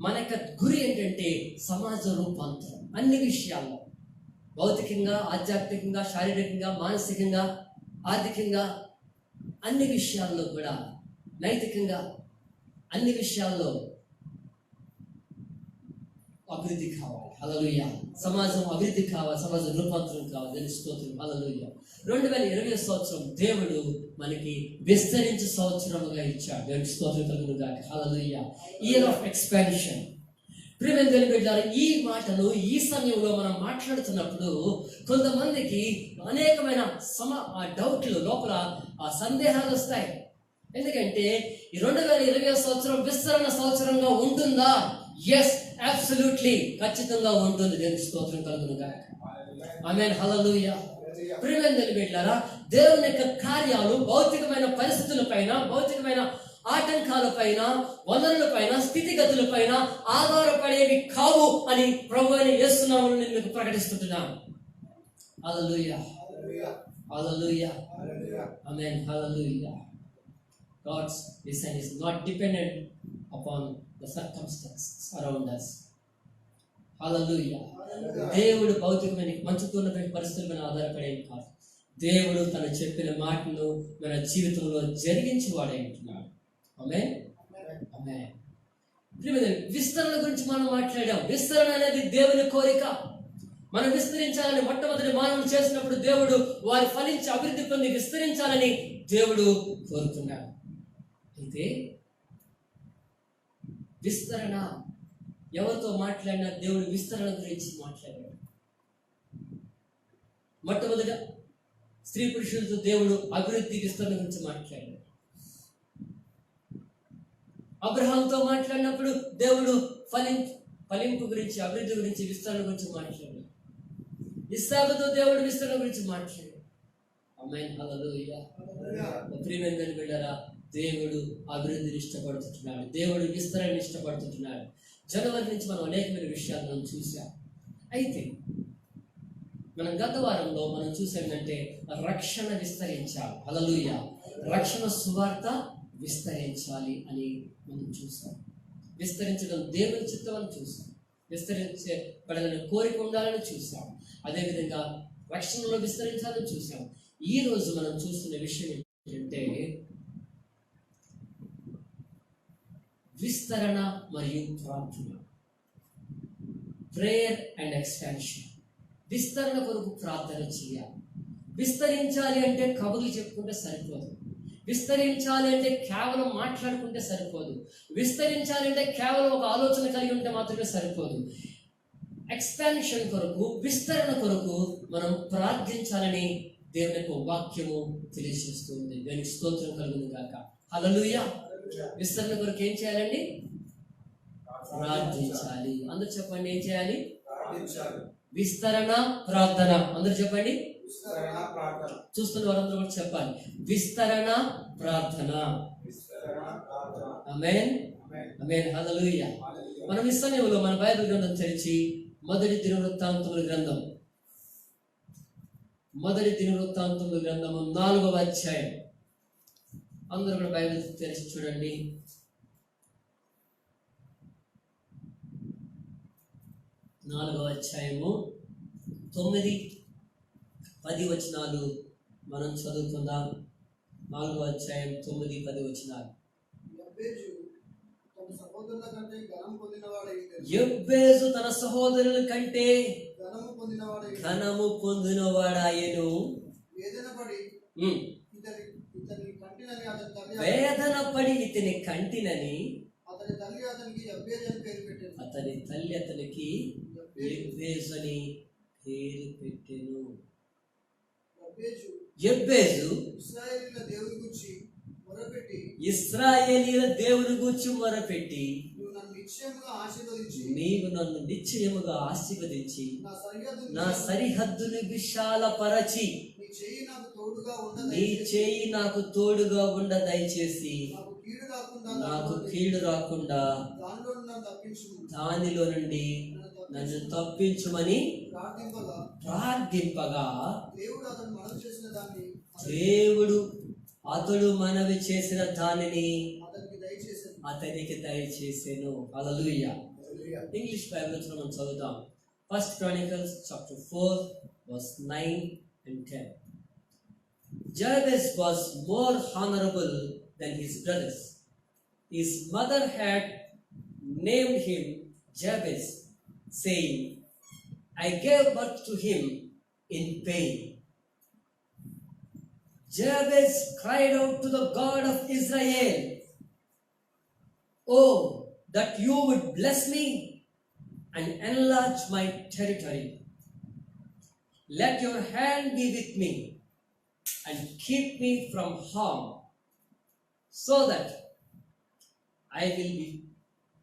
మన యొక్క గురి ఏంటంటే సమాజ రూపాంతరం. అన్ని విషయాల్లో, భౌతికంగా, ఆధ్యాత్మికంగా, శారీరకంగా, మానసికంగా, ఆర్థికంగా, అన్ని విషయాల్లో కూడా, నైతికంగా అన్ని విషయాల్లో అభివృద్ధి కావాలి. హల్లెలూయా. సమాజం అభివృద్ధి కావాలి, సమాజం రూపాంతరం కావాలి. దాని స్తోత్రం. హల్లెలూయా. 2020 సంవత్సరం దేవుడు మనకి విస్తరించే సంవత్సరముగా ఇచ్చాడు. దాని స్తోత్రం కలుగును గాక. హల్లెలూయా. Year of expansion. ప్రియమైన దేవుని బిడ్డలారా, ఈ మాటలు ఈ సమయంలో మనం మాట్లాడుతున్నప్పుడు కొంతమందికి అనేకమైన డౌట్లు, లోపల సందేహాలు వస్తాయి. ఎందుకంటే ఈ 2020 సంవత్సరం విస్తరణ సంవత్సరంగా ఉంటుందా? ఎస్, అబ్సల్యూట్లీ, ఖచ్చితంగా ఉంటుంది. దేవుని స్తోత్రం కలుగును గాక. ఆమేన్. హల్లెలూయా. ప్రియమైన దేవుని బిడ్డలారా, దేవుని యొక్క కార్యాలు భౌతికమైన పరిస్థితులపైన, భౌతికమైన ఆటంకాలపైన, వనరులపైన, స్థితిగతులపైన ఆధారపడేవి కావు అని ప్రభువైన యేసు నామములో నేను మీకు ప్రకటిస్తున్నాను. హల్లెలూయా. హల్లెలూయా. ఆమేన్. హల్లెలూయా. God's design is not dependent upon the circumstances around us. Hallelujah. దేవుడు భౌతికమైన మంచుతున్నటువంటి పరిస్థితుల మీద ఆధారపడేది కాదు. దేవుడు తను చెప్పిన మాటను మన జీవితంలో జరిగించి వాడే ఉంటున్నాడు. ఆమేన్. ఆమేన్. విస్తరణ గురించి మనం మాట్లాడాం. విస్తరణ అనేది దేవుని కోరిక. మనం విస్తరించాలని మొట్టమొదటి మానవులు చేసినప్పుడు దేవుడు వారు ఫలించి అభివృద్ధి పొంది విస్తరించాలని దేవుడు కోరుతున్నాడు. అయితే విస్తరణ ఎవరితో మాట్లాడినా దేవుడు విస్తరణ గురించి మాట్లాడాడు. మొట్టమొదట స్త్రీ పురుషులతో దేవుడు అభివృద్ధి, విస్తరణ గురించి మాట్లాడాడు. అబ్రహాంతో మాట్లాడినప్పుడు దేవుడు ఫలింపు గురించి, అభివృద్ధి గురించి, విస్తరణ గురించి మాట్లాడాడు. ఇస్సాకుతో దేవుడు విస్తరణ గురించి మాట్లాడాడు. ఆమేన్. హల్లెలూయా. ప్రియమైన దేవుని బిడ్డలారా, దేవుడు అభివృద్ధిని ఇష్టపడుతున్నాడు. దేవుడు విస్తరణని ఇష్టపడుతున్నాడు. జనవరి నుంచి మనం అనేకమైన విషయాలు మనం చూసాం. అయితే మనం గత వారంలో మనం చూసేందంటే రక్షణ విస్తరించాలి. హల్లెలూయా. రక్షణ సువార్త విస్తరించాలి అని మనం చూసాం. విస్తరించడం దేవుని చిత్తం అని చూసాం. విస్తరించే పడాలని కోరిక ఉండాలని చూసాం. అదేవిధంగా రక్షణలో విస్తరించాలని చూసాం. ఈ రోజు మనం చూస్తున్న విషయం ఏంటంటే విస్తరణ మరియు ప్రార్థన, ప్రేయర్ అండ్ ఎక్స్పాన్షన్. విస్తరణ కొరకు ప్రార్థన చేయాలి. విస్తరించాలి అంటే కబుర్లు చెప్పుకుంటే సరిపోదు. విస్తరించాలి అంటే కేవలం మాట్లాడుకుంటే సరిపోదు. విస్తరించాలి అంటే కేవలం ఒక ఆలోచన కలిగి ఉంటే మాత్రమే సరిపోదు. ఎక్స్పాన్షన్ కొరకు, విస్తరణ కొరకు మనం ప్రార్థించాలని దేవుని యొక్క వాక్యము తెలియజేస్తుంది. దేవునికి స్తోత్రం కలుగును గాక. హల్లెలూయా. విస్తరణ కొరకు ఏం చేయాలండి? ప్రార్థించాలి. అందరూ చెప్పండి, ఏం చేయాలి? విస్తరణ, ప్రార్థన. అందరూ చెప్పండి. చూస్తున్న వారందరూ కూడా చెప్పాలి, విస్తరణ, ప్రార్థన. ఆమేన్, ఆమేన్, హల్లెలూయా. మనం ఈ సమయంలో మన బైబిల్ గ్రంథం తెరిచి మొదటి దినవృత్తాంతముల గ్రంథం, మొదటి దినవృత్తాంతముల గ్రంథము 4వ అధ్యాయం. అందరూ కూడా బైబిల్ తెరిచి చూడండి. 4వ అధ్యాయము 9-10 వచనాలు మనం చదువుకుందాం. 4వ అధ్యాయం 9-10 వచనాలు. యెబ్బేజు తన సహోదరుల కంటే ఘనము పొందినవాడాయెను. వేదన పడి ఇతని కంటినని అతని తల్లి అతనికి యెబ్బేజు అని పేరు పెట్టెను. యెబ్బేజు ఇశ్రాయేలీయుల దేవుని గూర్చి మొరపెట్టి, నీవు నన్ను నిశ్చయముగా ఆశీర్వదించి నా సరిహద్దును విశాలపరచి నీ చేయి నాకు తోడుగా ఉండ దయచేసి నాకు కీడు రాకుండా దానిలో నుండి నన్ను తప్పించుమని ప్రార్థింపగా దేవుడు అతడు మనవి చేసిన దానిని అతనికి దయచేసెను. హల్లెలూయా. ఇంగ్లీష్ బైబిల్ మనం చదువుదాం. 1 Chronicles chapter 4 verse 9 and 10. Jabez was more honorable than his brothers. His mother had named him Jabez, saying, I gave birth to him in pain. Jabez cried out to the God of Israel, Oh, that you would bless me and enlarge my territory. Let your hand be with me and keep me from harm, so that I will be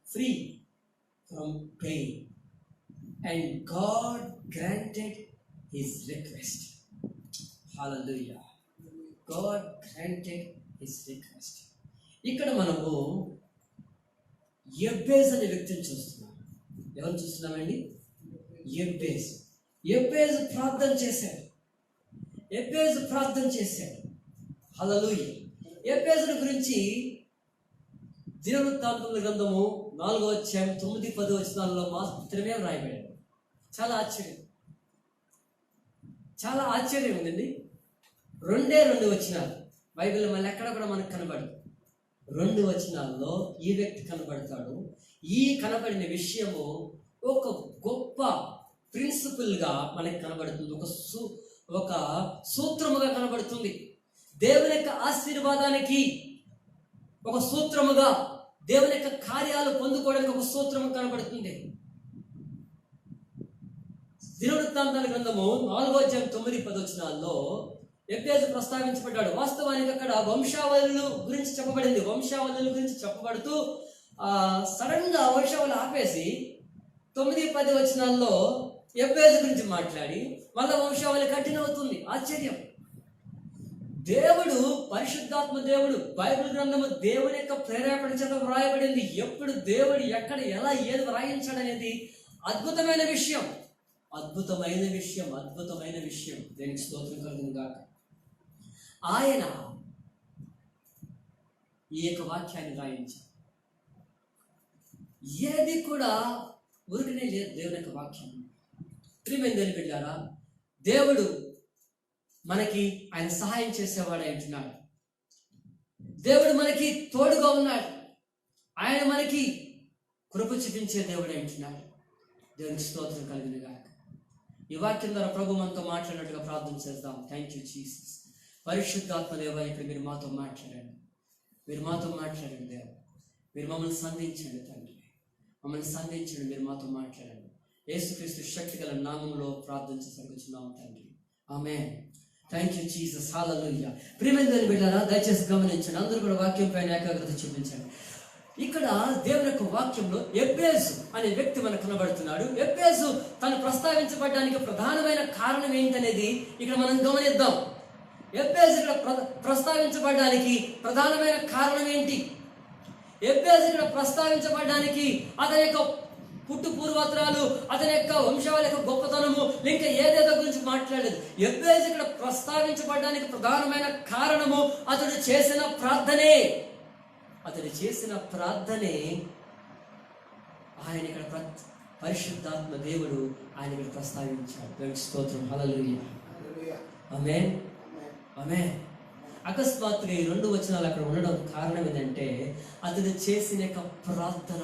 free from pain. And God granted his request. Hallelujah. God granted his request. ఇక్కడ మనము యెబ్బేజు అనే వ్యక్తిని చూస్తున్నాం. ఎవరు చూస్తున్నామండి? యెబ్బేజు. యెబ్బేజు ప్రార్థన చేశాడు. యెబ్బేజు ప్రార్థన చేశాడు. హల్లెలూయా. యెబ్బేజుని గురించి దినవృత్తాంతముల గ్రంథము 4వ అధ్యాయం 9-10 వచనాల్లో మాత్రమే రాయబడింది. చాలా ఆశ్చర్యం ఉందండి. 2 వచనాలు బైబిల్లో మళ్ళీ ఎక్కడ కూడా మనకు కనబడదు. 2 వచనాల్లో ఈ వ్యక్తి కనబడతాడు. ఈ కనబడిన విషయము ఒక గొప్ప ప్రిన్సిపల్ గా మనకి కనబడుతుంది. ఒక సూత్రముగా కనబడుతుంది. దేవుని యొక్క ఆశీర్వాదానికి ఒక సూత్రముగా, దేవుని యొక్క కార్యాలు పొందుకోవడానికి ఒక సూత్రము కనబడుతుంది. దినవృత్తాంతాల గ్రంథము 4వ అధ్యాయం 9-10 వచనాల్లో యెబ్బేజు ప్రస్తావించబడ్డాడు. వాస్తవానికి అక్కడ వంశావళుల గురించి చెప్పబడింది. వంశావళుల గురించి చెప్పబడుతూ సడన్ గా వంశావళి ఆపేసి 9-10 వచనాల్లో యెబ్బేజు గురించి మాట్లాడి మళ్ళా వంశావళి కంటిన్యూ అవుతుంది. ఆశ్చర్యం. దేవుడు, పరిశుద్ధాత్మ దేవుడు, బైబిల్ గ్రంథము దేవుని యొక్క ప్రేరేపణ చేత వ్రాయబడింది. ఎప్పుడు దేవుడు ఎక్కడ ఎలా ఏది వ్రాయించాడనేది అద్భుతమైన విషయం. అద్భుతమైన విషయం. దేనికి స్తోత్రం కలుగును గాక. ఆయన ఈ యొక్క వాక్యాన్ని రాయించారు. ఏది కూడా ఊరికనే లేదు దేవుని యొక్క వాక్యం. ప్రియమైన దేవుని బిడ్డలారా, దేవుడు మనకి ఆయన సహాయం చేసేవాడు అంటున్నాడు. దేవుడు మనకి తోడుగా ఉన్నాడు. ఆయన మనకి కృప చూపించే దేవుడు అంటున్నాడు. దేవునికి స్తోత్రం కలిగిన గాక. ఈ వాక్యం ద్వారా ప్రభు మనతో మాట్లాడినట్టుగా ప్రార్థన చేద్దాం. Thank you Jesus. పరిశుద్ధాత్మ దేవ, ఇప్పుడు మీరు మాతో మాట్లాడండి. దేవ, మీరు మమ్మల్ని సంధించండి తండ్రి. మీరు మాతో మాట్లాడండి. యేసుక్రీస్తు శక్తి గల నామంలో ప్రార్థన చేస్తున్నాం తండ్రి. Amen. Thank you Jesus. Hallelujah. ప్రియమైన దేవుని బిడ్డలారా, దయచేసి గమనించండి. అందరూ కూడా వాక్యం పైన ఏకాగ్రత చూపించండి. ఇక్కడ దేవుని యొక్క వాక్యంలో ఎబ్బేజు అనే వ్యక్తి మనకు కనబడుతున్నాడు. ఎబ్బేజు తను ప్రస్తావించబడడానికి ప్రధానమైన కారణం ఏంటనేది ఇక్కడ మనం గమనిద్దాం. ఎబ్బేజు ఇక్కడ ప్రస్తావించబడడానికి ప్రధానమైన కారణం ఏంటి? ఎబ్బేజు ఇక్కడ ప్రస్తావించబడడానికి అతని యొక్క పుట్టు పూర్వత్రాలు, అతని యొక్క వంశాల యొక్క గొప్పతనము, ఇంకా ఏదేదో గురించి మాట్లాడలేదు. ఎబ్బేజు ఇక్కడ ప్రస్తావించబడడానికి ప్రధానమైన కారణము అతడు చేసిన ప్రార్థనే. ఆయన ఇక్కడ పరిశుద్ధాత్మ దేవుడు ఆయన ఇక్కడ ప్రస్తావించాడు. దేవునికి స్తోత్రం. హల్లెలూయా. ఆమేన్. అకస్మాత్తుగా ఈ 2 వచనాలు అక్కడ ఉండడం కారణం ఏంటంటే అతడు చేసిన యొక్క ప్రార్థన.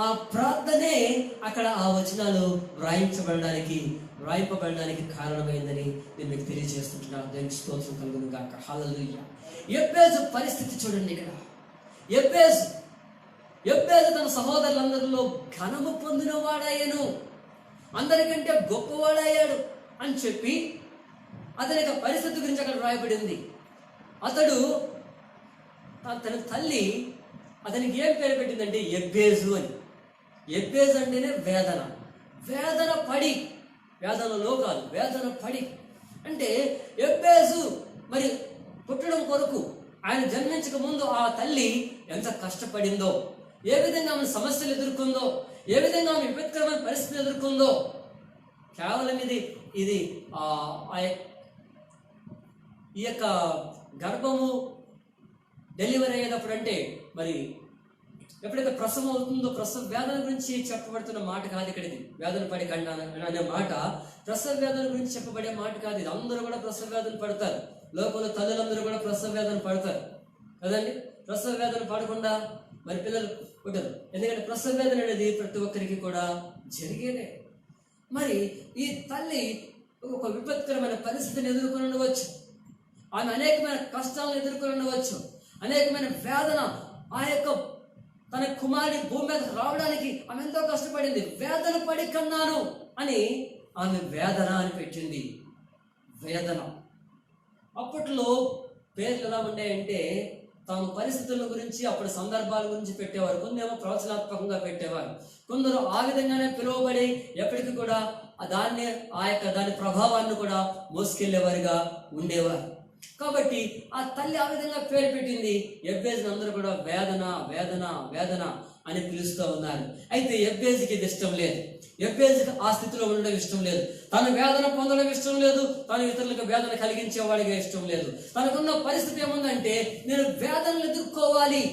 ఆ ప్రార్థనే అక్కడ ఆ వచనాలు వ్రాయింపబడడానికి కారణమైందని నేను మీకు తెలియజేస్తుంటున్నాను. దేవునికి స్తోత్రం కలుగును గాక. హల్లెలూయా. ఎబ్బేజు పరిస్థితి చూడండి. ఇక్కడ ఎబ్బేజు తన సహోదరులందరిలో ఘనము పొందిన వాడాయను, అందరికంటే గొప్పవాడయ్యాడు అని చెప్పి అతని యొక్క పరిస్థితి గురించి అక్కడ రాయబడింది. అతడు తన తల్లి అతనికి ఏం పేరు పెట్టిందంటే ఎబ్బేజు అని. ఎబ్బేజు అంటేనే వేదన పడి అంటే ఎబ్బేజు మరి పుట్టడం కొరకు ఆయన జన్మించక ముందు ఆ తల్లి ఎంత కష్టపడిందో, ఏ విధంగా ఆమె సమస్యలు ఎదుర్కొందో, ఏ విధంగా ఆమె విపత్కరమైన పరిస్థితులు ఎదుర్కొందో. కేవలం ఇది ఈ యొక్క గర్భము డెలివరీ అయ్యేటప్పుడు అంటే మరి ఎప్పుడైతే ప్రసవం అవుతుందో ప్రసవ వేదన గురించి చెప్పబడుతున్న మాట కాదు ఇక్కడ. ఇది వేదన పడి కండ అనే మాట ప్రసవ వేదన గురించి చెప్పబడే మాట కాదు. ఇది అందరూ కూడా ప్రసవ వేదన పడతారు. లోపల తల్లులందరూ కూడా ప్రసవ వేదన పడతారు కదండి. ప్రసవ వేదన పడకుండా మరి పిల్లలు ఉంటారు. ఎందుకంటే ప్రసవ వేదన అనేది ప్రతి ఒక్కరికి కూడా జరిగేదే. మరి ఈ తల్లి ఒక విపత్కరమైన పరిస్థితిని ఎదుర్కొని ఉండవచ్చు. ఆమె అనేకమైన కష్టాలను ఎదుర్కొని ఉండవచ్చు. అనేకమైన వేదన. ఆ యొక్క తన కుమారుడి భూమి మీద రావడానికి ఆమె ఎంతో కష్టపడింది. వేదన పడి కన్నాను అని ఆమె వేదన అని పెట్టింది. వేదన. అప్పట్లో పేర్లు ఎలా ఉన్నాయంటే తాము పరిస్థితుల గురించి అప్పుడు సందర్భాల గురించి పెట్టేవారు. కొందరేమో ప్రవచనాత్మకంగా పెట్టేవారు. కొందరు ఆ విధంగానే పిలువబడి ఎప్పటికీ కూడా దాని ప్రభావాన్ని కూడా మోసుకెళ్లేవారుగా ఉండేవారు. కాబట్టి ఆ తల్లి ఆ విధంగా పేరు పెట్టింది. ఎబ్బేజుని అందరూ కూడా వేదన అని పిలుస్తూ ఉన్నారు. అయితే ఎబ్బేజుకి ఇది ఇష్టం లేదు. ఎబ్బేజుకి ఆ స్థితిలో ఉండడం ఇష్టం లేదు. తన వేదన పొందడం ఇష్టం లేదు. తన ఇతరులకు వేదన కలిగించేవాడిగా ఇష్టం లేదు. తనకున్న పరిస్థితి ఏముందంటే నేను వేదనలు ఎదుర్కోవాలి,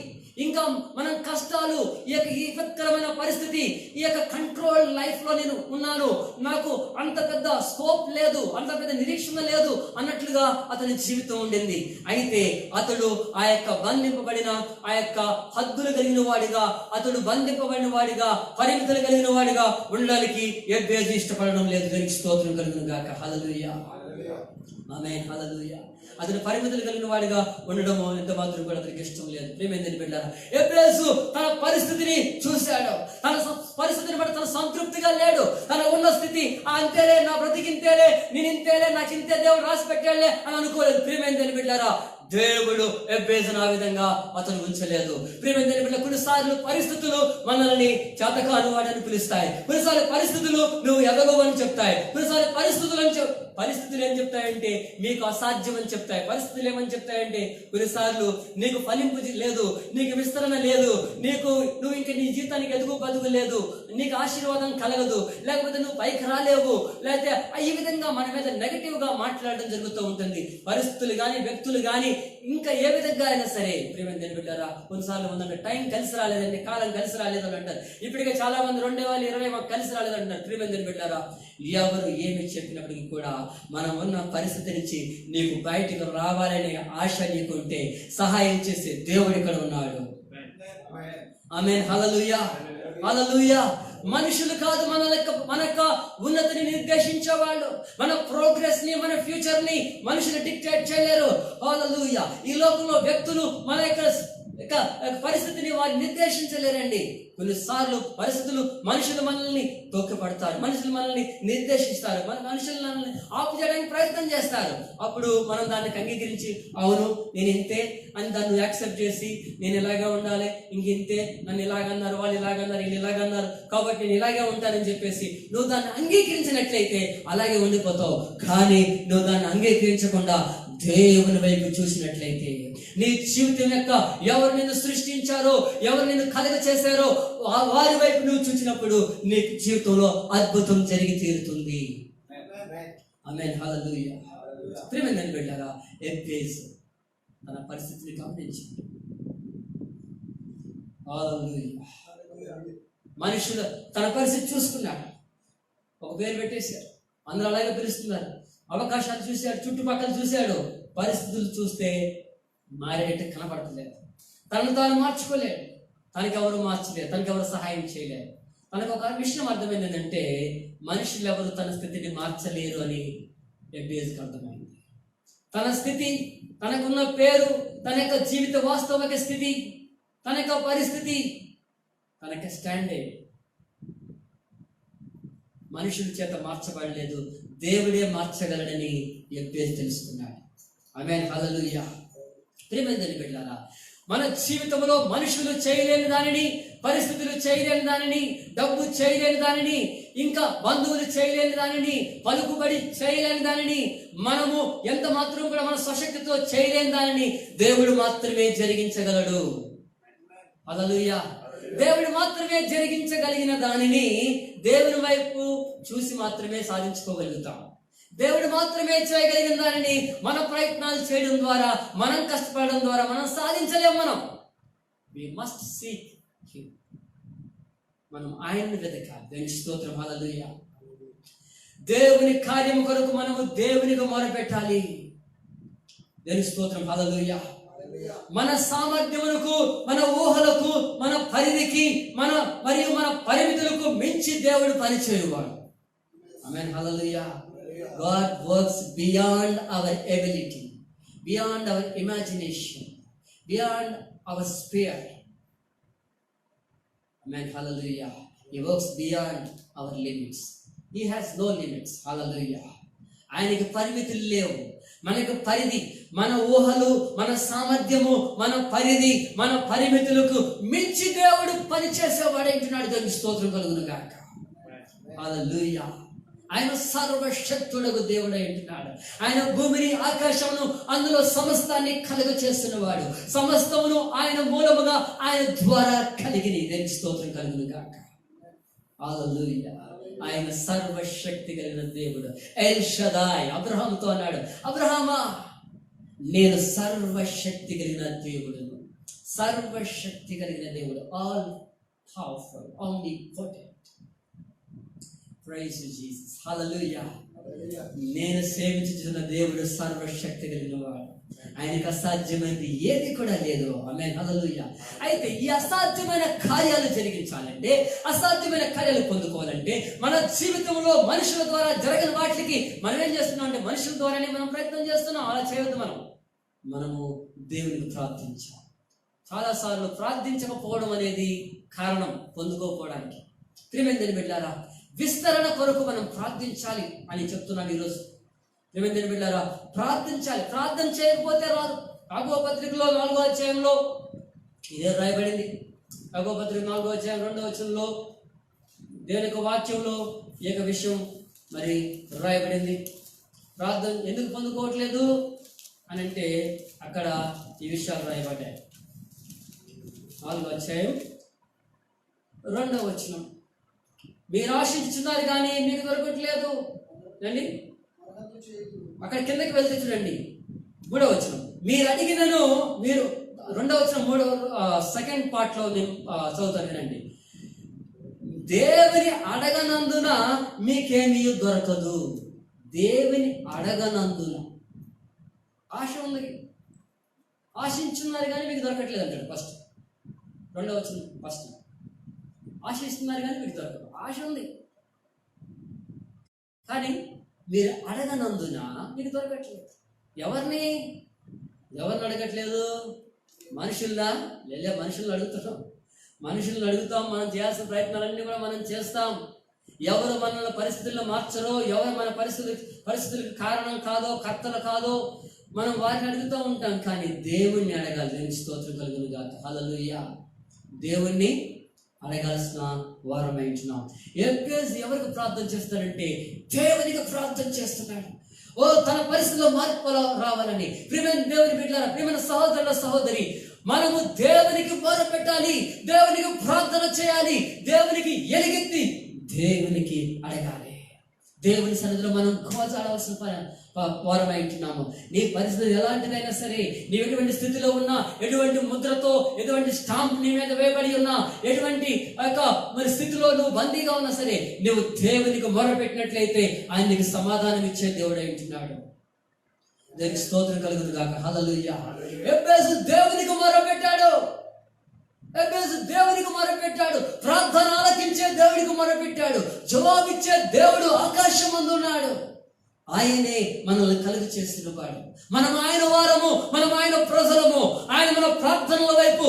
ఇంకా మనం కష్టాలు, ఈ విపత్కరమైన పరిస్థితి, ఈ కంట్రోల్ లైఫ్ లో నేను ఉన్నాను, నాకు అంత పెద్ద స్కోప్ లేదు, అంత పెద్ద నిరీక్షణ లేదు అన్నట్లుగా అతని జీవితం ఉండింది. అయితే అతడు ఆ బంధింపబడిన ఆ హద్దులు కలిగిన వాడిగా, అతడు బంధింపబడిన వాడిగా, పరిమితులు కలిగిన వాడిగా ఉండడానికి ఎబ్బేజు ఇష్టపడడం లేదు. దానికి స్తోత్రం కలుగును గాక. హల్లెలూయా. ఆమేన్. హల్లెలూయా. అతను పరిమితులు కలిగిన వాడిగా ఉండడము ఎంత మాత్రం కూడా అతనికి ఇష్టం లేదు. ప్రియమైన బిడ్డలారా, ఎబ్బేజు తన పరిస్థితిని చూశాడు. తన పరిస్థితిని బట్టి తన సంతృప్తిగా లేడు. తన ఉన్న స్థితి అంతేలే, నా బ్రతికింతేలే, నేను ఇంతేలే, నాకు ఇంతే దేవుడు రాసి పెట్టాడులే అని అనుకోలేదు. ప్రియమైన బిడ్డలారా, దేవుడు ఎబ్బేజును ఆ విధంగా అతను ఉంచలేదు. ప్రియమైన బిడ్డ, కొన్నిసార్లు పరిస్థితులు మనల్ని చేతకాని వాడని పిలుస్తాయి. కొన్నిసార్లు పరిస్థితులు నువ్వు ఎదగవని చెప్తాయి. కొన్నిసార్లు పరిస్థితులను పరిస్థితులు ఏం చెప్తాయంటే మీకు అసాధ్యం అని చెప్తాయి. పరిస్థితులు ఏమని చెప్తాయంటే కొన్నిసార్లు నీకు ఫలింపు లేదు, నీకు విస్తరణ లేదు, నువ్వు ఇంకా నీ జీవితానికి ఎదుగు బతుకు లేదు, నీకు ఆశీర్వాదం కలగదు, లేకపోతే నువ్వు పైకి రాలేవు, లేకపోతే ఈ విధంగా మన మీద నెగటివ్ గా మాట్లాడడం జరుగుతూ ఉంటుంది. పరిస్థితులు కానీ వ్యక్తులు కానీ ఇంకా ఏ విధంగా అయినా సరే. ప్రియమైన దేవుని బిడ్డలారా, కొన్నిసార్లు ఉందంటే టైం కలిసి రాలేదండి, కాలం కలిసి రాలేదు అని అంటారు. ఇప్పటికే చాలా మంది 2020 మాకు కలిసి రాలేదు అంటారు. ప్రియమైన దేవుని బిడ్డలారా, ఎవరు ఏమి చెప్పినప్పటికీ కూడా మనం ఉన్న పరిస్థితి నుంచి నీకు బయటకు రావాలనే ఆశ నీకుంటే సహాయం చేసే దేవుడు ఇక్కడ ఉన్నాడు. ఆమేన్. హల్లెలూయా, హల్లెలూయా. మనుషులు కాదు మన ఉన్నతిని నిర్దేశించేవాళ్ళు. మన ప్రోగ్రెస్ ని, మన ఫ్యూచర్ ని మనుషులు డిక్టేట్ చేయలేరు. హల్లెలూయా. ఈ లోకంలో వ్యక్తులు మన యొక్క పరిస్థితిని వారు నిర్దేశించలేరండి. కొన్నిసార్లు పరిస్థితులు మనుషులు మనల్ని తొక్కిపడతారు, మనుషులు మనల్ని నిర్దేశిస్తారు, మనుషులు మనల్ని ఆపు చేయడానికి ప్రయత్నం చేస్తారు. అప్పుడు మనం దానికి అంగీకరించి అవును నేను ఇంతే అని దాన్ని యాక్సెప్ట్ చేసి నేను ఇలాగే ఉండాలి, ఇంతే, నన్ను ఇలాగన్నారు, వాళ్ళు ఇలాగన్నారు, వీళ్ళు ఇలాగన్నారు, కాబట్టి నేను ఇలాగే ఉంటానని చెప్పేసి నువ్వు దాన్ని అంగీకరించినట్లయితే అలాగే ఉండిపోతావు. కానీ నువ్వు దాన్ని అంగీకరించకుండా దేవుని వైపు చూసినట్లయితే, నీ జీవితం యొక్క ఎవరు నిన్ను సృష్టించారో, ఎవరు నిన్ను కలగ చేశారో వారి వైపు నువ్వు చూసినప్పుడు నీ జీవితంలో అద్భుతం జరిగి తీరుతుంది. ఆమేన్. హల్లెలూయా. ప్రియమైన దేవుని బిడ్డలారా, ఎబ్బేసు తన పరిస్థితిని గమనించింది. హల్లెలూయా. మనుషులు తన పరిస్థితి చూసుకున్నాడు, ఒక పేరు పెట్టేశారు, అందరూ అలాగే పిలుస్తున్నారు, అవకాశాలు చూశాడు, చుట్టుపక్కల చూశాడు, పరిస్థితులు చూస్తే మారేట కనపడతలేదు. తనను తాను మార్చుకోలేడు, తనకెవరు మార్చలేరు, తనకెవరు సహాయం చేయలేరు. తనకు ఒక విషయం అర్థమైంది ఏంటంటే మనుషులు ఎవరు తన స్థితిని మార్చలేరు అని ఎబ్బేజుకి అర్థమైంది. తన స్థితి, తనకున్న పేరు, తన యొక్క జీవిత వాస్తవిక స్థితి, తన యొక్క పరిస్థితి, తన యొక్క స్టాండర్డ్ మనుషుల చేత మార్చబడలేదు, దేవుడే మార్చగలడని ఎబ్బేజు తెలుసుకున్నాడు. ఆమేన్. హల్లెలూయా. ప్రియమైన దేవుని బిడ్డలారా, మన జీవితంలో మనుషులు చేయలేని దానిని, పరిస్థితులు చేయలేని దానిని, డబ్బు చేయలేని దానిని, ఇంకా బంధువులు చేయలేని దానిని, పలుకుబడి చేయలేని దానిని, మనము ఎంత మాత్రం కూడా మన స్వశక్తితో చేయలేని దానిని దేవుడు మాత్రమే జరిగించగలడు. హల్లెలూయా. దేవుడు మాత్రమే జరిగించగలిగిన దానిని దేవుని వైపు చూసి మాత్రమే సాధించుకోగలుగుతాం. దేవుడు మాత్రమే చేయగలిగిన దానిని మన ప్రయత్నాలు చేయడం ద్వారా, మనం కష్టపడడం ద్వారా మనం సాధించలేము. we must seek him. మనం ఆయన్ని వెతకాలి. దేవుని స్తోత్రం. హల్లెలూయా. దేవుని కార్యము కొరకు మనము దేవునికి మొరపెట్టాలి. దేవుని స్తోత్రం. హల్లెలూయా. మన సామర్థ్యములకు, మన ఊహలకు, మన పరిధికి, మరియు మన పరిమితులకు మించి దేవుడు పనిచేయువాడు. ఆమేన్. హల్లెలూయా. God works beyond our ability, beyond our imagination, beyond our sphere. Amen. Hallelujah. He works beyond our limits. He has no limits. Hallelujah. ఆయనకి పరిమితులు లేవు. మనకు పరిధి, మన ఊహలు, మన సామర్థ్యము, మన పరిధి, మన పరిమితులకు మించి దేవుడు పనిచేసేవాడు అంటున్నాడు. దేవునికి స్తోత్రం కలుగును గాక. హల్లెలూయా. ఆయన సర్వశక్తుడకు దేవుడు అంటున్నాడు. ఆయన భూమిని, ఆకాశమును, అందులో సమస్తాన్ని కలుగ చేస్తున్నవాడు. సమస్తమును ఆయన మూలముగా, ఆయన ద్వారా కలిగిన. దేవునికి స్తోత్రం కలుగును గాక. హల్లెలూయా. ఆయన సర్వశక్తి కలిగిన దేవుడు. ఎల్ షదాయ్ అబ్రహాముతో అన్నాడు, అబ్రహామా నేను సర్వశక్తి కలిగిన దేవుడును. సర్వశక్తి కలిగిన దేవుడు. All powerful, omnipotent. Praise you, Jesus. Hallelujah. నేను సేవించుతున్న దేవుడు సర్వశక్తి కలిగిన వాడు. ఆయనకు అసాధ్యమైనది ఏది కూడా లేదు. ఆమేన్. హల్లెలూయా. అయితే ఈ అసాధ్యమైన కార్యాలు జరిగించాలంటే, అసాధ్యమైన కార్యాలు పొందుకోవాలంటే, మన జీవితంలో మనుషుల ద్వారా జరగని వాటికి మనం ఏం చేస్తున్నాం అంటే మనుషుల ద్వారానే మనం ప్రయత్నం చేస్తున్నాం. అలా చేయవద్దు. మనము దేవునికి ప్రార్థించాలి. చాలాసార్లు ప్రార్థించకపోవడం అనేది కారణం పొందుకోకపోవడానికి. ప్రియమైన దేవుని బిడ్డలారా, విస్తరణ కొరకు మనం ప్రార్థించాలి అని చెప్తున్నాను ఈరోజు. ప్రియమైన దేవుని బిడ్డలారా, ప్రార్థించాలి. ప్రార్థన చేయకపోతే రాదు. యాకోబు పత్రికలో 4వ అధ్యాయంలో ఇదే రాయబడింది. యాకోబు పత్రిక 4వ అధ్యాయం 2వ వచనంలో దేవుని యొక్క వాక్యంలో ఈ యొక్క విషయం మరి రాయబడింది. ప్రార్థన ఎందుకు పొందుకోవట్లేదు అని అంటే అక్కడ ఈ విషయాలు రాయబడ్డాయి. 4వ అధ్యాయం 2వ వచనం, మీరు ఆశించుతున్నారు కానీ మీకు దొరకట్లేదు అండి. అక్కడ కిందకి వెళ్తే చూడండి 3వ వచనం, మీరు అడిగినను మీరు 2వ వచనం సెకండ్ పార్ట్లో నేను చదువుతాను వినండి. దేవుని అడగనందున మీకేమీ దొరకదు. దేవుని అడగనందున, ఆశ ఉంది, ఆశించున్నారు కానీ మీకు దొరకట్లేదు అంటాడు ఫస్ట్. 2వ వచనం ఫస్ట్, ఆశిస్తున్నారు కానీ మీకు దొరకదు. ఆశ ఉంది కానీ మీరు అడగనందున మీకు దొరకట్లేదు. ఎవరిని అడగట్లేదు? మనుషుల్లా? లేదా మనుషులను అడుగుతున్నాం. మనుషులను అడుగుతాం, మనం చేయాల్సిన ప్రయత్నాలన్నీ కూడా మనం చేస్తాం. ఎవరు మనల్ని పరిస్థితుల్లో మార్చరో, ఎవరు మన పరిస్థితులకు కారణం కాదో, కర్తలు కాదో, మనం వారిని అడుగుతూ ఉంటాం. కానీ దేవుణ్ణి అడగాలి. దేవుని స్తోత్రం కలుగును గాక. హల్లెలూయా. దేవుణ్ణి అడగాల్సిన వారమై ఉంటున్నాం. ఎవరికి ప్రార్థన చేస్తాడంటే దేవునికి ప్రార్థన చేస్తున్నాడు. తన పరిస్థితిలో మార్పు రావాలని. ప్రియమైన దేవుని బిడ్డలారా, ప్రియమైన సహోదరుల సహోదరి, మనము దేవునికి మొరపెట్టాలి, దేవునికి ప్రార్థన చేయాలి, దేవునికి ఎలుగెత్తి దేవునికి అడగాలి. దేవుని సన్నిధిలో మనం గోజాడవలసిన వారమై ఉంటున్నాము. నీ పరిస్థితి ఎలాంటిదైనా సరే, నీవు ఎటువంటి స్థితిలో ఉన్నా, ఎటువంటి ముద్రతో, ఎటువంటి స్టాంప్ నీ మీద వేయబడి ఉన్నా, ఎటువంటి మరి స్థితిలో నువ్వు బందీగా ఉన్నా సరే, నువ్వు దేవునికి మొరపెట్టినట్లయితే ఆయన నీకు సమాధానం ఇచ్చే దేవుడై ఉంటున్నాడు. దేవునికి స్తోత్రం కలుగును గాక. హల్లెలూయా. ఎబ్బేసు దేవునికి మొరపెట్టాడు. దేవునికి మొరపెట్టాడు. ప్రార్థన ఆలకించే దేవునికి మొరపెట్టాడు. జవాబిచ్చే దేవుడు ఆకాశమందు ఉన్నాడు. ఆయనే మనల్ని కలుగు చేస్తున్నవాడు. మనం ఆయన వారము, మనం ఆయన ప్రజలము. ఆయన మన ప్రార్థనల వైపు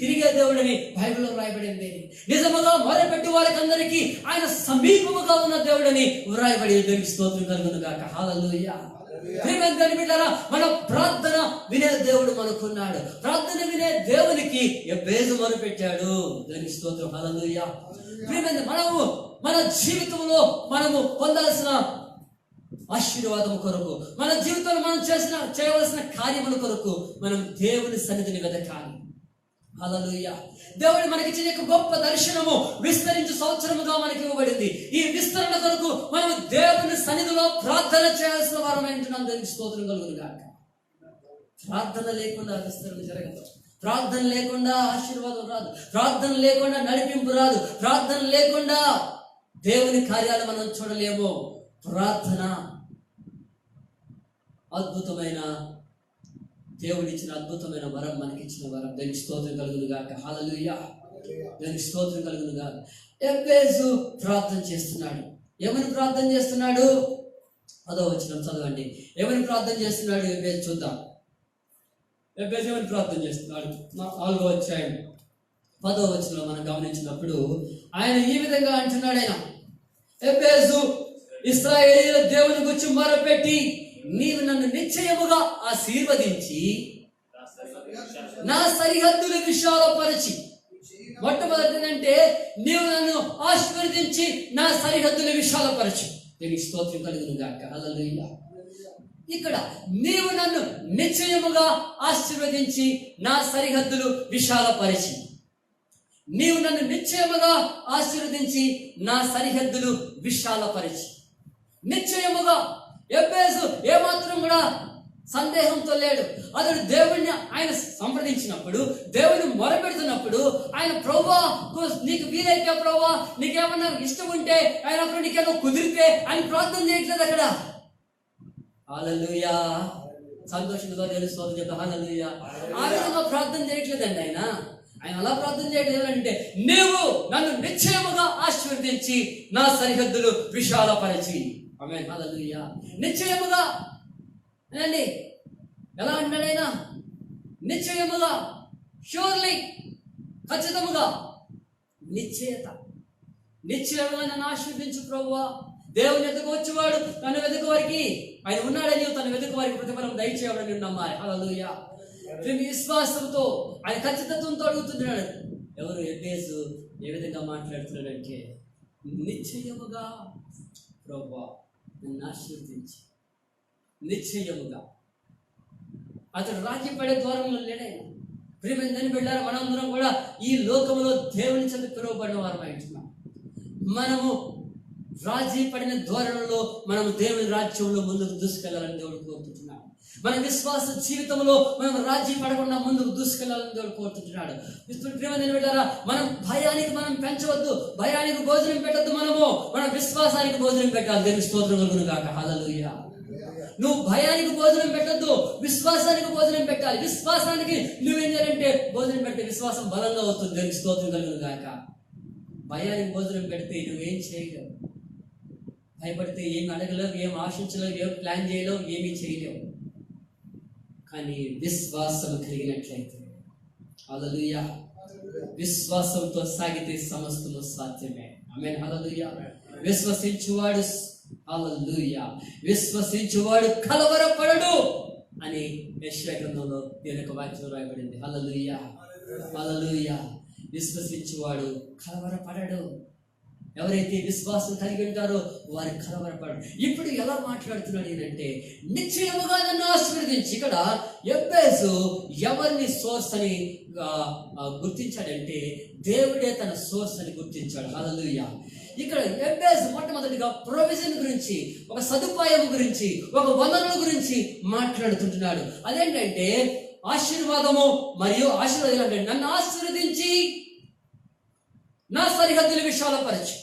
తిరిగే దేవుడని బైబిల్లో వ్రాయబడింది. నిజముగా మొరపెట్టి వారికి అందరికీ ఆయన సమీపముగా ఉన్న దేవుడని వ్రాయబడి. దేవునికి స్తోత్రం కలుగును గాక. హల్లెలూయా. మన ప్రార్థన వినే దేవుడు మనకున్నాడు. ప్రార్థన వినే దేవునికి ఎబ్బేజు మొరపెట్టాడు. దానికి స్తోత్రం. హల్లెలూయా. మనము మన జీవితంలో మనము పొందాల్సిన ఆశీర్వాదం కొరకు, మన జీవితంలో మనం చేయవలసిన కార్యముల కొరకు మనం దేవుని సన్నిధిని వెతకాలి. హల్లెలూయా. దేవుడు మనకిచ్చిన గొప్ప దర్శనము విస్తరించు సంవత్సరముగా మనకి ఇవ్వబడింది. ఈ విస్తరణ కొరకు మనం దేవుని సన్నిధిలో ప్రార్థన చేయాల్సిన వారమై ఉంటున్నాం. దేవునికి స్తోత్రం కలుగును గాక. ప్రార్థన లేకుండా విస్తరణ జరగదు. ప్రార్థన లేకుండా ఆశీర్వాదం రాదు. ప్రార్థన లేకుండా నడిపింపు రాదు. ప్రార్థన లేకుండా దేవుని కార్యాలు మనం చూడలేము. ప్రార్థన అద్భుతమైన దేవుడిచ్చిన అద్భుతమైన వరం, మనకిచ్చిన వరం. దేవునికి స్తోత్రం కలుగును గాక. హల్లెలూయా. దేవునికి స్తోత్రం కలుగును గాక. ఎబ్బేజు ప్రార్థన చేస్తున్నాడు. ఏమని ప్రార్థన చేస్తున్నాడు? 10వ వచనం చదవండి. ఏమని ప్రార్థన చేస్తున్నాడు ఎబ్బేజు చూద్దాం. ఎబ్బేజు ఏమని ప్రార్థన చేస్తున్నాడు? 4వ అధ్యాయం 10వ వచనంలో మనం గమనించినప్పుడు ఆయన ఈ విధంగా అంటున్నాడు. ఆయన ఎబ్బేజు ఇశ్రాయేలీయుల దేవుని గురించి మొరపెట్టి, నీవు నన్ను నిశ్చయముగా ఆశీర్వదించి నా సరిహద్దులు విశాలపరచి. మొట్టమొదటిదంటే నీవు నన్ను ఆశీర్వదించి నా సరిహద్దులు విశాలపరచు. దీనికి స్తోత్రం కలుగును గాక. హల్లెలూయా. ఇక్కడ నీవు నన్ను నిశ్చయముగా ఆశీర్వదించి నా సరిహద్దులు విశాలపరచి. నీవు నన్ను నిశ్చయముగా ఆశీర్వదించి నా సరిహద్దులు విశాలపరచి. నిశ్చయముగా ఎబ్బేజు ఏమాత్రం కూడా సందేహంతో లేడు. అతడు దేవుణ్ణి ఆయన సంప్రదించినప్పుడు, దేవుని మొరపెడుతున్నప్పుడు, ఆయన ప్రభువా నీకు వీలైతే, ప్రభువా నీకేమన్నా ఇష్టం ఉంటే, ఆయన నీకేమో కుదిరితే అని ప్రార్థన చేయట్లేదు అక్కడ. హల్లెలూయా. సంతోషంగా తెలుస్తుంది చెప్తా. హల్లెలూయా. ఆ విధంగా ప్రార్థన చేయట్లేదండి ఆయన. అలా ప్రార్థన చేయట్లేదు అంటే, నీవు నన్ను నిశ్చయముగా ఆశీర్వదించి నా సరిహద్దులు విశాలపరచి. ఆమేన్. హల్లెలూయా. నిశ్చయముగా అండి. ఎలా అంటాడైనా? నిశ్చయముగా, షూర్లీ, ఖచ్చితముగా, నిశ్చయత. నిశ్చయముగా నన్ను ఆశీర్వదించు ప్రభువా. దేవుని ఎదుగు వచ్చేవాడు తన వెతుకు వారికి ఆయన ఉన్నాడని, తన వెతుకు వారికి ప్రతిఫలం దయచేయబడని నమ్మాలి. హల్లెలూయా. విశ్వాసంతో ఆయన ఖచ్చితత్వంతో అడుగుతున్నాడు. ఎవరు? ఎబ్బేజు ఏ విధంగా మాట్లాడుతున్నాడంటే, నిశ్చయముగా ప్రభువా నన్ను ఆశీర్వదించి నిశ్చయముగా. అతడు రాజీ పడే ద్వారంలో లేడైనా. ప్రియమైన బిడ్డలారా, మనందరం కూడా ఈ లోకంలో దేవుని చేత పిలువబడిన వారమై ఉంటున్నాం. మనము రాజీ పడిన ధోరణిలో మనము దేవుని రాజ్యంలో ముందుకు దూసుకెళ్లాలని దేవుడు కోరుకుంటున్నాడు. మన విశ్వాస జీవితంలో మనం రాజీ పడకుండా ముందుకు దూసుకెళ్లాలని దేవుడు కోరుకుంటున్నాడు. ప్రియమైన బిడ్డలారా, మనం భయానికి మనం పెంచవద్దు, భయానికి భోజనం పెట్టద్దు. మన విశ్వాసానికి భోజనం పెట్టాలి. దేవుని స్తోత్రం కలుగును గాక. హల్లెలూయా. నువ్వు భయానికి భోజనం పెట్టద్దు, విశ్వాసానికి భోజనం పెట్టాలి. విశ్వాసానికి నువ్వేం చేయాలంటే భోజనం పెడితే విశ్వాసం బలంగా అవుతుంది. దేవుని స్తోత్రం కలుగును గాక. భయానికి భోజనం పెడితే నువ్వేం చేయలేవు. భయపడితే ఏమి అడగలేవు, ఏం ఆశించలేవు, ఏం ప్లాన్ చేయలేవు, ఏమీ చేయలేవు. కానీ విశ్వాసం కలిగినట్లయితే, హల్లెలూయా, విశ్వాసంతో సాగితే సమస్తము సాధ్యమే. ఆమేన్. హల్లెలూయా. విశ్వసించువాడు, హల్లెలూయా, విశ్వసించువాడు కలవరపడడు అని యెషయా గ్రంథంలో దేవుని యొక్క వాక్యం రాయబడింది. హల్లెలూయా, హల్లెలూయా. విశ్వసించువాడు కలవరపడడు. ఎవరైతే విశ్వాసం కలిగి ఉంటారో వారు కలవరపడరు. ఇప్పుడు ఎలా మాట్లాడుతున్నాడు ఏంటంటే, నిశ్చయముగా నన్ను ఆశీర్వదించి. ఇక్కడ ఎబ్బేసు ఎవరిని సోర్స్ అని గుర్తించాడంటే దేవుడే తన సోర్స్ అని గుర్తించాడు. హల్లెలూయా. ఇక్కడ ఎబ్బేసు మొట్టమొదటిగా ప్రొవిజన్ గురించి, ఒక సదుపాయం గురించి, ఒక వనరుల గురించి మాట్లాడుతుంటున్నాడు. అదేంటంటే ఆశీర్వాదము మరియు ఆశీర్వాదం అంటే, నన్ను ఆశీర్వదించి నా సరిహద్దులు విశాలపరచు.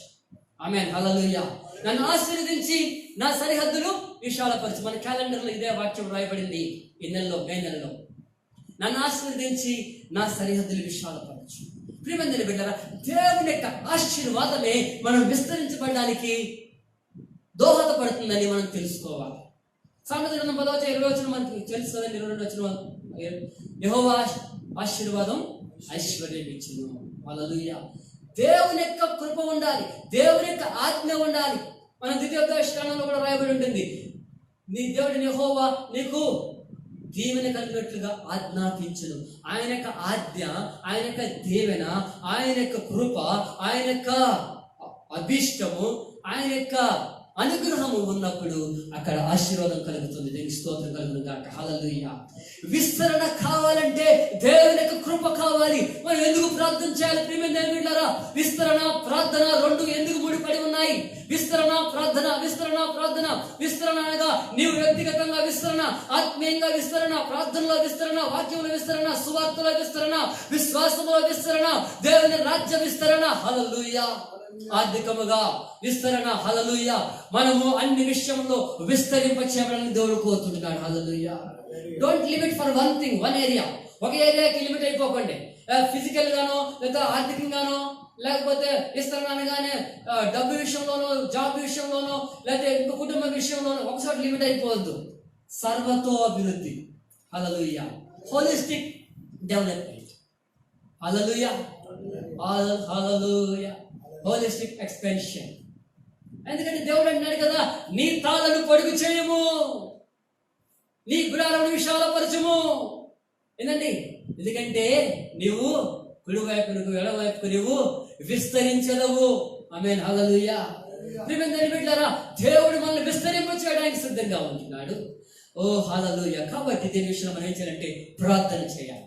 ఆమేన్. హల్లెలూయా. నన్ను ఆశీర్వదించి నా సరిహద్దులు విశాలపరచు. మన క్యాలెండర్లో ఇదే వాక్యం రాయబడింది. ఈ నెలలో, మే నెలలో, నన్ను ఆశీర్వదించి నా సరిహద్దులు విశాలపరచు. ప్రియమైన బిడ్డలారా, దేవుని యొక్క ఆశీర్వాదమే మనం విస్తరించబడడానికి దోహదపడుతుందని మనం తెలుసుకోవాలి. సామెతల గ్రంథం 10:20 మనకి తెలుసు కదండి. 22 యెహోవా ఆశీర్వాదం ఐశ్వర్యం ఇచ్చును. హల్లెలూయా. దేవుని యొక్క కృప ఉండాలి, దేవుని యొక్క ఆజ్ఞ ఉండాలి. మన ద్వితీయోపదేశకాండంలో కూడా రాయబడి ఉంటుంది, నీ దేవుడిని యెహోవా నీకు దీవెన కలిగినట్లుగా ఆజ్ఞాపించును. ఆయన యొక్క ఆజ్ఞ, ఆయన యొక్క దీవెన, ఆయన యొక్క కృప, ఆయన యొక్క అభిష్టము, ఆయన యొక్క అనుగ్రహము ఉన్నప్పుడు అక్కడ ఆశీర్వాదం కలుగుతుంది. దేవునికి స్తోత్రం కలుగును గాక. హల్లెలూయా. విస్తరణ కావాలంటే దేవుని యొక్క కృప కావాలి. మనం ఎందుకు ప్రార్థన చేయాలి? ప్రియమైన దేవుని బిడ్డలారా, విస్తరణ, ప్రార్థన రెండు ఎందుకు ముడిపడి ఉన్నాయి? విస్తరణ, ప్రార్థన, విస్తరణ, ప్రార్థన. విస్తరణ అనగా నీవు వ్యక్తిగతంగా విస్తరణ, ఆత్మీయంగా విస్తరణ, ప్రార్థనలో విస్తరణ, వాక్యంలో విస్తరణ, సువార్తలో విస్తరణ, విశ్వాసంలో విస్తరణ, దేవుని రాజ్య విస్తరణ. హల్లెలూయా. ఆర్థికముగా విస్తరణ. హల్లెలూయా. మనము అన్ని విషయంలో విస్తరింప చేయడానికి దేవుడు కోరుతుంటున్నాడు. Hallelujah. Don't limit for one thing, one area. ఒక ఏరియాకి లిమిట్ అయిపోకండి. ఫిజికల్ గానో లేదా ఆర్థికంగానో, లేకపోతే విస్తరణ అనగానే డబ్బు విషయంలోనో, జాబ్ విషయంలోనో, లేకపోతే ఇంకో కుటుంబ విషయంలోనో ఒకసారి లిమిట్ అయిపోవద్దు. సర్వతో అభివృద్ధి. Hallelujah. Holistic development. Hallelujah. Hallelujah. Holistic expansion. ఎందుకంటే దేవుడు అంటున్నాడు కదా, నీ తాళ్ళను పొడుగు చేయము, నీ గుడారమును విశాలపరచము. ఏంటండి? ఎందుకంటే నీవు కుడివైపునకు ఎడవైపుకు నీవు విస్తరించదవు. ఆమేన్. హల్లెలూయా. ప్రియమైన బిడ్డలారా, దేవుడు మనల్ని విస్తరింప చేయడానికి సిద్ధంగా ఉంటున్నాడు. ఓ హల్లెలూయా. కాబట్టి దీని విషయంలో మనం ఏం చేయాలంటే ప్రార్థన చేయాలి.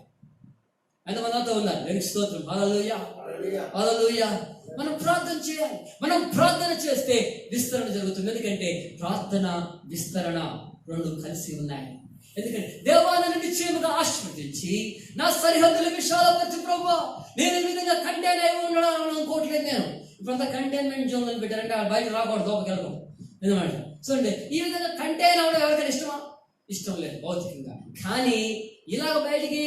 ఎంతమంది ఉన్నారు? దేవునికి స్తోత్రం. హల్లెలూయా, హల్లెలూయా. మనం ప్రార్థన చేయాలి. మనం ప్రార్థన చేస్తే విస్తరణ జరుగుతుంది. ఎందుకంటే ప్రార్థన, విస్తరణ రెండు కలిసి ఉన్నాయి. ఎందుకంటే దేవా నన్ను నిశ్చయముగా ఆశీర్వదించి నా సరిహద్దులు విశాలపరచు ప్రభువా. నేను ఈ విధంగా కంటైన్ అయి ఉండడం అనుకోవట్లేదు. నేను ఇప్పుడంతా కంటైన్మెంట్ జోన్ అని పెట్టారంటే బయట రాకూడదు, లోపలికి ఎందుకంటే చూడండి, ఈ విధంగా కంటైన్ అవడం ఎవరికైనా ఇష్టమా? ఇష్టం లేదు భౌతికంగా. కానీ ఇలాగ బయటికి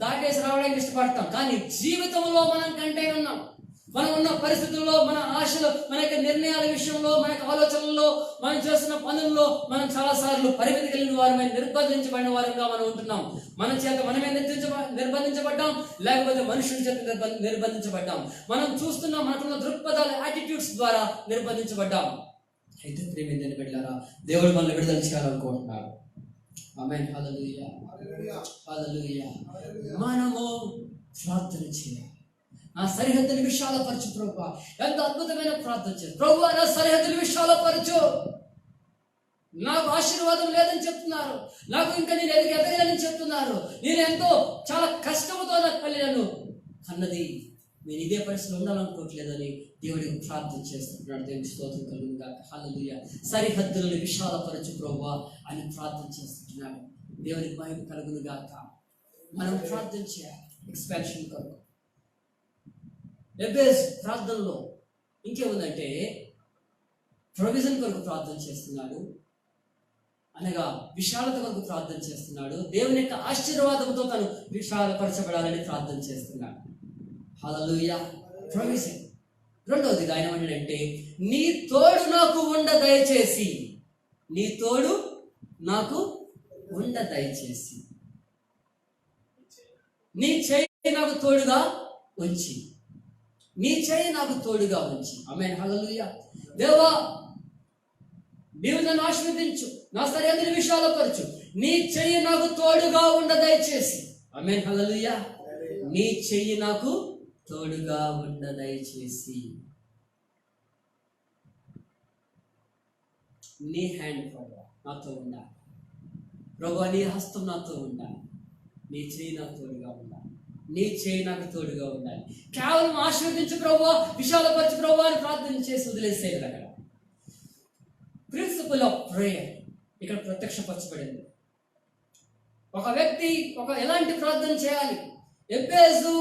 దాటేసి రావడానికి ఇష్టపడతాం. కానీ జీవితంలో మనం కంటైన్ ఉన్నాం. మనం ఉన్న పరిస్థితుల్లో, మన ఆశలు, మన యొక్క నిర్ణయాల విషయంలో, మన యొక్క ఆలోచనల్లో, మనం చేస్తున్న పనుల్లో మనం చాలా సార్లు పరిమితి కలిగిన వారమై నిర్బంధించబడిన వారంగా మనం ఉంటున్నాం. మన చేత మనమే నిర్బంధించబడ్డాం, లేకపోతే మనుషుల చేత నిర్బంధించబడ్డాం. మనం చూస్తున్న మనకున్న దృక్పథాల, యాటిట్యూడ్స్ ద్వారా నిర్బంధించబడ్డాం. అయితే ప్రియమైన బిడ్డలారా, దేవుడు మనల్ని విడుదల చేయాలనుకుంటున్నాడు. ఆమేన్. హల్లెలూయా, హల్లెలూయా. మనము ప్రార్థన చేయాలి. నా సరిహద్దులు విశాలపరచు ప్రభువా. ఎంత అద్భుతమైన ప్రార్థన చేయాలి. ప్రభువా నా సరిహద్దులు విశాలపరచు. నాకు ఆశీర్వాదం లేదని చెప్తున్నారు, నాకు ఇంకా నేను ఎదగలేదని చెప్తున్నారు, నేను ఎంతో చాలా కష్టంతో నా తల్లి నన్ను అన్నది, నేను ఇదే పరిస్థితిలో ఉండాలనుకోవట్లేదని దేవుడికి ప్రార్థన చేస్తున్నాడు. దేవుని స్తోత్రం కలుగును గాక. హల్లెలూయా. సరిహద్దులను విశాలపరచు ప్రభువా అని ప్రార్థన చేస్తున్నాడు. దేవునికి మహిమ కలుగును గాక. మనం ప్రార్థన చేయాలి ఎక్స్పాన్షన్ కొరకు. ఎబేస్ ప్రార్థనలో ఇంకేముందంటే ప్రొవిజన్ కొరకు ప్రార్థన చేస్తున్నాడు, అనగా విశాలత కొరకు ప్రార్థన చేస్తున్నాడు. దేవుని యొక్క ఆశీర్వాదంతో తను విశాలపరచబడాలని ప్రార్థన చేస్తున్నాడు. హల్లెలూయా. ప్రొవిజన్. రెండవది ఆయన ఏమంటాడంటే, నీ తోడు నాకు ఉండ దయచేసి, నీ తోడు నాకు ఉండ దయచేసి, నీ చేయి నాకు తోడుగా ఉంచి, నీ చేయి నాకు తోడుగా ఉంచి. ఆమేన్. హల్లెలూయా. దేవా, నీవు నన్ను ఆశీర్వదించు, నా సరిహద్దులు విశాలపరచు, నీ చెయ్యి నాకు తోడుగా ఉండ దయచేసి. ఆమేన్. హల్లెలూయా. నీ చెయ్యి నాకు తోడుగా ఉండ దయచేసి. నీ హ్యాండ్ ప్రభువా నాతో ఉండాలి, ప్రభువా నీ హస్తం నాతో ఉండాలి, నీ చెయ్యి నాకు తోడుగా ఉండాలి, నీ చెయ్యి నాకు తోడుగా ఉండాలి. కేవలం ఆశీర్వదించు ప్రభువా, విశాలపరచు ప్రభువా అని ప్రార్థన చేసి వదిలేసేది. అక్కడ ప్రిన్సిపల్ ఆఫ్ ప్రేయర్ ఇక్కడ ప్రత్యక్షపరచబడింది. ఒక వ్యక్తి ఎలాంటి ప్రార్థన చేయాలి? ఎబ్బేజు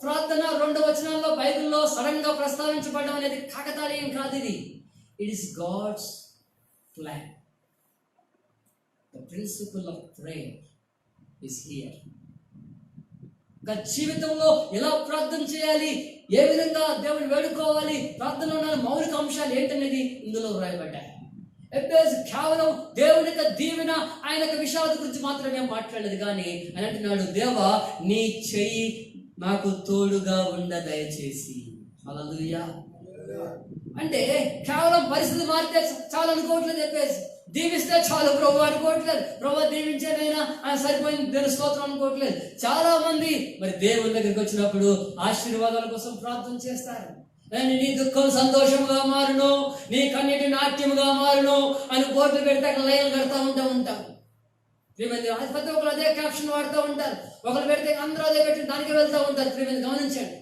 ప్రార్థన 2 వచనాల్లో బైబిల్లో సడన్ గా ప్రస్తావించబడడం అనేది కాకతాళీయం కాదు. ఇది it is God's plan. The principle of prayer is here. జీవితంలో ఎలా ప్రార్థన చేయాలి, ఏ విధంగా దేవుని వేడుకోవాలి, ప్రార్థనలో ఉన్న మౌలిక అంశాలు ఏంటనేది ఇందులో వ్రాయబడ్డాయి. ఎబ్బేజు కేవలం దేవుని యొక్క దీవెన, ఆయన యొక్క విషయాల గురించి మాత్రమే మాట్లాడలేదు. కానీ ఆయన అంటున్నాడు, దేవా నీ చెయ్యి నాకు తోడుగా ఉండ దయచేసి. హల్లెలూయా. అంటే కేవలం పరిస్థితి మారితే చాలు అనుకోవట్లేదు. ఎబ్బేజు దీవిస్తే చాలు ప్రభు అనుకోవట్లేదు. ప్రభు దీవించేనైనా ఆయన సరిపోయింది దేవుని స్తోత్రం అనుకోవట్లేదు. చాలా మంది మరి దేవుని దగ్గరికి వచ్చినప్పుడు ఆశీర్వాదాల కోసం ప్రార్థన చేస్తారు. నీ దుఃఖం సంతోషంగా మారును, నీ కన్నీటి నాట్యముగా మారును అని బోర్డులు పెడితే అక్కడ లైన్లు కడతా ఉంటాం. ప్రతి ఒక్కరు అదే క్యాప్షన్ వాడుతూ ఉంటారు. ఒకరు పెడితే అందరూ అదే పెట్టి దానికి వెళ్తూ ఉంటారు. గమనించండి.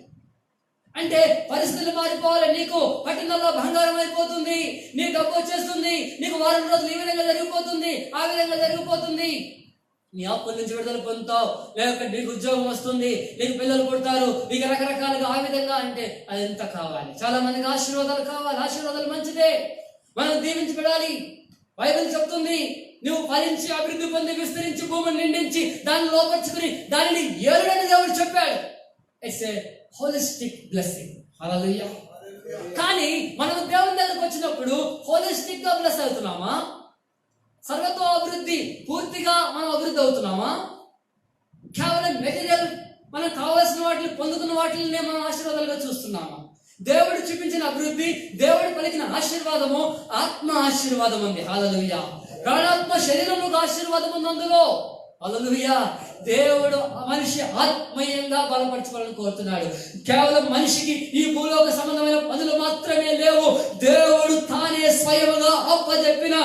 అంటే పరిస్థితులు మారిపోవాలి. నీకు పట్టణంలో బంగారం అయిపోతుంది, నీ డబ్బు వచ్చేస్తుంది, నీకు వారం రోజులు ఈ విధంగా జరిగిపోతుంది, ఆ విధంగా జరిగిపోతుంది. నీ అప్పుల నుంచి విడుదల పొందుతావు, లేక నీకు ఉద్యోగం వస్తుంది, నీకు పిల్లలు పుడతారు, నీకు రకరకాలుగా ఆ విధంగా. అంటే అది ఎంత కావాలి? చాలా మందికి ఆశీర్వాదాలు కావాలి. ఆశీర్వాదాలు మంచిదే, మనం దీవించబడాలి. బైబిల్ చెప్తుంది, నువ్వు ఫలించి అభివృద్ధి పొంది విస్తరించి భూమిని నిండించి దాన్ని లోపరుచుకుని దానిని ఏలుడని దేవుడు చెప్పాడు. It's a holistic blessing. Hallelujah. కానీ మనం దేవుని దగ్గరకు వచ్చినప్పుడు హోలిస్టిక్ గా బ్లెస్ అవుతున్నామా? సర్వతో అభివృద్ధి పూర్తిగా మనం అభివృద్ధి అవుతున్నామా? కేవలం మెటీరియల్ మనం కావాల్సిన వాటిని పొందుతున్న వాటిని మనం ఆశీర్వాదాలుగా చూస్తున్నామా? దేవుడు చూపించిన అభివృద్ధి, దేవుడు పలికిన ఆశీర్వాదము ఆత్మ ఆశీర్వాదం ఉంది. హల్లెలూయా. ప్రాణాత్మ శరీరంలో ఆశీర్వాదం ఉంది అందులో. హల్లెలూయా. దేవుడు మనిషి ఆత్మీయంగా బలపరచుకోవాలని కోరుతున్నాడు. కేవలం మనిషికి ఈ భూలోక సంబంధమైన పనులు మాత్రమే లేవు. దేవుడు తానే స్వయముగా అప్పచెప్పిన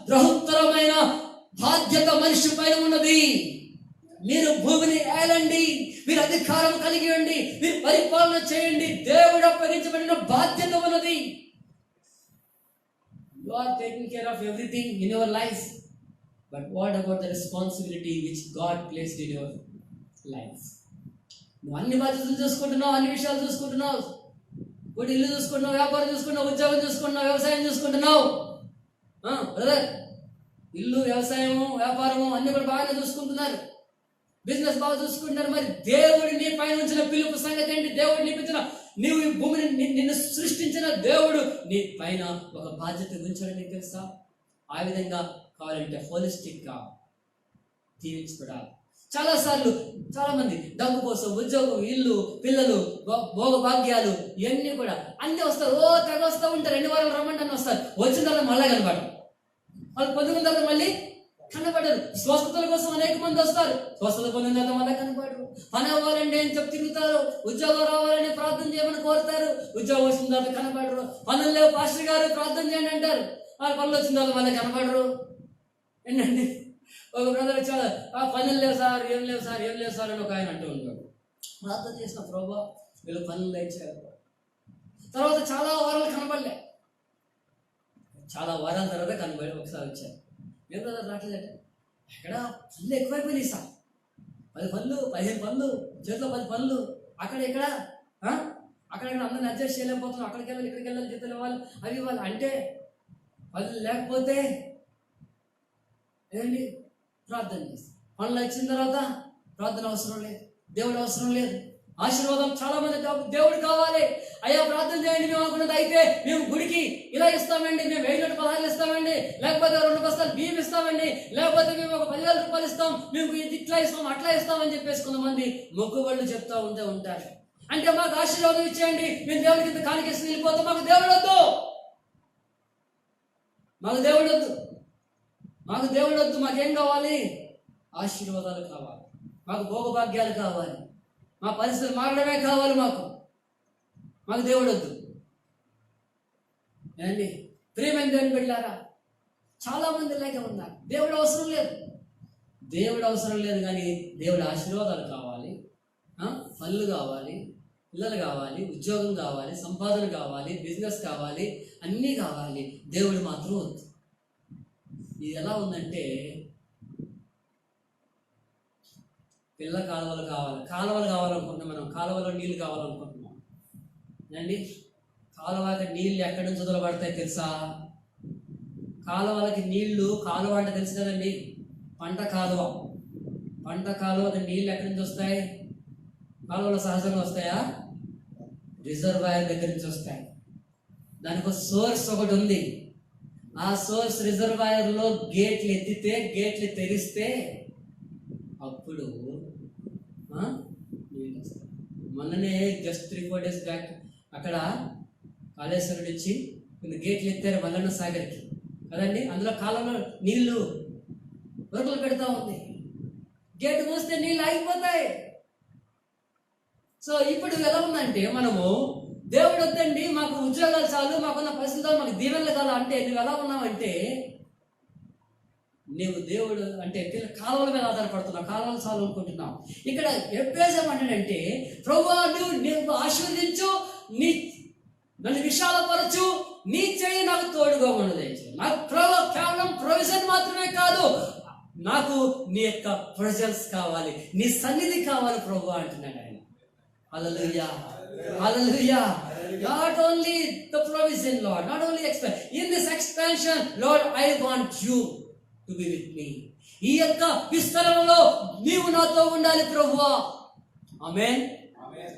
బృహత్తరమైన బాధ్యత మనిషి పైన ఉన్నది. మీరు భూమిని ఏలండి, మీరు అధికారం కలిగి ఉండి, మీరు పరిపాలన చేయండి. దేవుడు అప్పగించబడిన బాధ్యత ఉన్నది. You are taking care of everything in your life. But what about the responsibility which God placed in your life? నువ్వు అన్ని బాధ్యతలు చూసుకుంటున్నావు, అన్ని విషయాలు చూసుకుంటున్నావు. ఇప్పుడు ఇల్లు చూసుకుంటున్నావు, వ్యాపారం చూసుకుంటున్నావు, ఉద్యోగం చూసుకుంటున్నావు, వ్యవసాయం చూసుకుంటున్నావు. బ్రదర్, ఇల్లు, వ్యవసాయము, వ్యాపారము అన్ని కూడా బాగానే చూసుకుంటున్నారు, బిజినెస్ బాగా చూసుకుంటున్నారు. మరి దేవుడు నీ పైన ఉంచిన పిలుపు సంగతి ఏంటి? దేవుడు నిపించిన, నీవు ఈ భూమిని నిన్ను సృష్టించిన దేవుడు నీ పైన ఒక బాధ్యత ఉంచాడు. నీకు తెలుసా? ఆ విధంగా కావాలంటే హోలిస్టిక్ గా జీవించబడాలి. చాలా మంది డబ్బు కోసం, ఉద్యోగం, ఇల్లు, పిల్లలు, భోగ భాగ్యాలు ఇవన్నీ కూడా అన్ని వస్తారు. తెగ వస్తూ ఉంటారు. 2 వారాలు రమ్మంటే అని వస్తారు. వచ్చిన తర్వాత మళ్ళా కనపడరు. వాళ్ళు పొందుకున్న తర్వాత మళ్ళీ కనపడరు. స్వస్థతల కోసం అనేక మంది వస్తారు. స్వస్థత పొందిన తర్వాత మళ్ళీ కనపడరు. పని అవ్వాలండి అని చెప్పి తిరుగుతారు. ఉద్యోగం రావాలని ప్రార్థన చేయమని కోరుతారు. ఉద్యోగం వచ్చిన తర్వాత కనపడరు. పనులు లేవు పాస్టర్ గారు ప్రార్థన చేయండి అంటారు. వాళ్ళ పనులు వచ్చిన తర్వాత మళ్ళీ కనపడరు. ఏంటండి, ఒక బ్రదర్ చాలా పనులు లేవు సార్, ఏం లేవు సార్, ఏం లేవు సార్ అని ఒక ఆయన అంటూ ఉంటాడు. ప్రార్థన చేసిన ప్రభా వీళ్ళు పనులు లేచారు. తర్వాత చాలా వారాలు కనబడలే, చాలా వారాల తర్వాత కనబడి ఒకసారి వచ్చారు. ఏం బ్రదర్ రావట్లేదంటే, ఎక్కడ పనులు ఎక్కువైపోయినాయి సార్, 10 పనులు 15 పనులు చేతిలో 10 పనులు, అక్కడ ఇక్కడ అక్కడక్కడ అందరిని అడ్జస్ట్ చేయలేకపోతున్నాం, అక్కడికి వెళ్ళాలి ఇక్కడికి వెళ్ళాలి, జీతాలు ఇవ్వాలి, అవి ఇవ్వాలి. అంటే పనులు లేకపోతే ఏంటి ప్రార్థన చేస్తాం. పనులు వచ్చిన తర్వాత ప్రార్థన అవసరం లేదు, దేవుడు అవసరం లేదు. ఆశీర్వాదం చాలా మంది దేవుడు కావాలి. అయ్యా ప్రార్థన చేయండి మేము అనుకున్నది అయితే మేము గుడికి ఇలా ఇస్తామండి, మేము 1000 పదహారులు ఇస్తామండి, లేకపోతే 2 బస్తాలు బియ్యం ఇస్తామండి, లేకపోతే మేము ఒక 10,000 రూపాయలు ఇస్తాం, మేము ఇట్లా ఇస్తాం అట్లా ఇస్తామని చెప్పేసి కొంతమంది మొక్కుబళ్ళు చెప్తా ఉంటారు. అంటే మాకు ఆశీర్వాదం ఇచ్చేయండి, మేము దేవుడికి ఇంత కానికేసి వెళ్ళిపోతాం. మాకు దేవుడు వద్దు, మాకు దేవుడు వద్దు, మాకు దేవుడు వద్దు. మాకేం కావాలి? ఆశీర్వాదాలు కావాలి, మాకు భోగభాగ్యాలు కావాలి, మా పరిస్థితులు మారడమే కావాలి. మాకు దేవుడు వద్దు. ఏంటి ప్రియమైన దేవుని బిడ్డలారా, చాలా మంది ఇలాగే ఉన్నారు. దేవుడు అవసరం లేదు, దేవుడు అవసరం లేదు, కానీ దేవుడి ఆశీర్వాదాలు కావాలి, పనులు కావాలి, పిల్లలు కావాలి, ఉద్యోగం కావాలి, సంపాదన కావాలి, బిజినెస్ కావాలి, అన్నీ కావాలి. దేవుడు మాత్రం వద్దు. ఇది ఎలా ఉందంటే, పిల్ల కాలువలు కావాలనుకుంటున్నాం, మనం కాలువలో నీళ్ళు కావాలనుకుంటున్నాం అండి. కాలువకి నీళ్ళు ఎక్కడి నుంచి వదలబడతాయి తెలుసా? కాలువలకి నీళ్లు, కాలువ అంటే తెలుసు కదండి, పంట కాలువకి నీళ్ళు ఎక్కడి నుంచి వస్తాయి? కాలువలో సహజంగా వస్తాయా? రిజర్వాయర్ దగ్గర నుంచి వస్తాయి. దానికి ఒక సోర్స్ ఒకటి ఉంది. ఆ సోర్స్ రిజర్వాయర్లో గేట్లు ఎత్తితే, గేట్లు తెరిస్తే అప్పుడు నీళ్ళు వస్తాయి. మొన్ననే జస్ట్ 3-4 days బ్యాక్ అక్కడ కాళేశ్వరం నుంచి కొన్ని గేట్లు ఎత్తారు మల్లన్న సాగర్కి కదండి. అందులో కాలంలో నీళ్లు వరకలు పెడతా ఉంది. గేటు మూస్తే నీళ్ళు ఆగిపోతాయి. సో ఇప్పుడు ఎలా ఉందంటే, మనము దేవుడు వద్దండి, మాకు ఉద్యోగాలు చాలు, మాకున్న పరిస్థితులు, మాకు దీవెనలు చాలు అంటే నువ్వు ఎలా ఉన్నావంటే, నీవు దేవుడు అంటే కాలువల మీద ఆధారపడుతున్నావు, కాలువలు చాలు అనుకుంటున్నావు. ఇక్కడ ఎప్పేసామంటాడంటే, ప్రభువా నువ్వు ఆశీర్వదించు, నన్ను విశాలపరచు, నీ చెయ్యి నాకు తోడుగా ఉన్నది. నాకు కేవలం ప్రొవిజన్ మాత్రమే కాదు, నాకు నీ యొక్క ప్రెజెన్స్ కావాలి, నీ సన్నిధి కావాలి ప్రభువా అంటున్నాడు ఆయన. హల్లెలూయా, హల్లెలూయా. Not only the provision, Lord, not only in this expansion, Lord, I want you to be with me. ఈ యొక్క విస్తరణలో నీవు నాతో ఉండాలి ప్రభువా. ఆమేన్.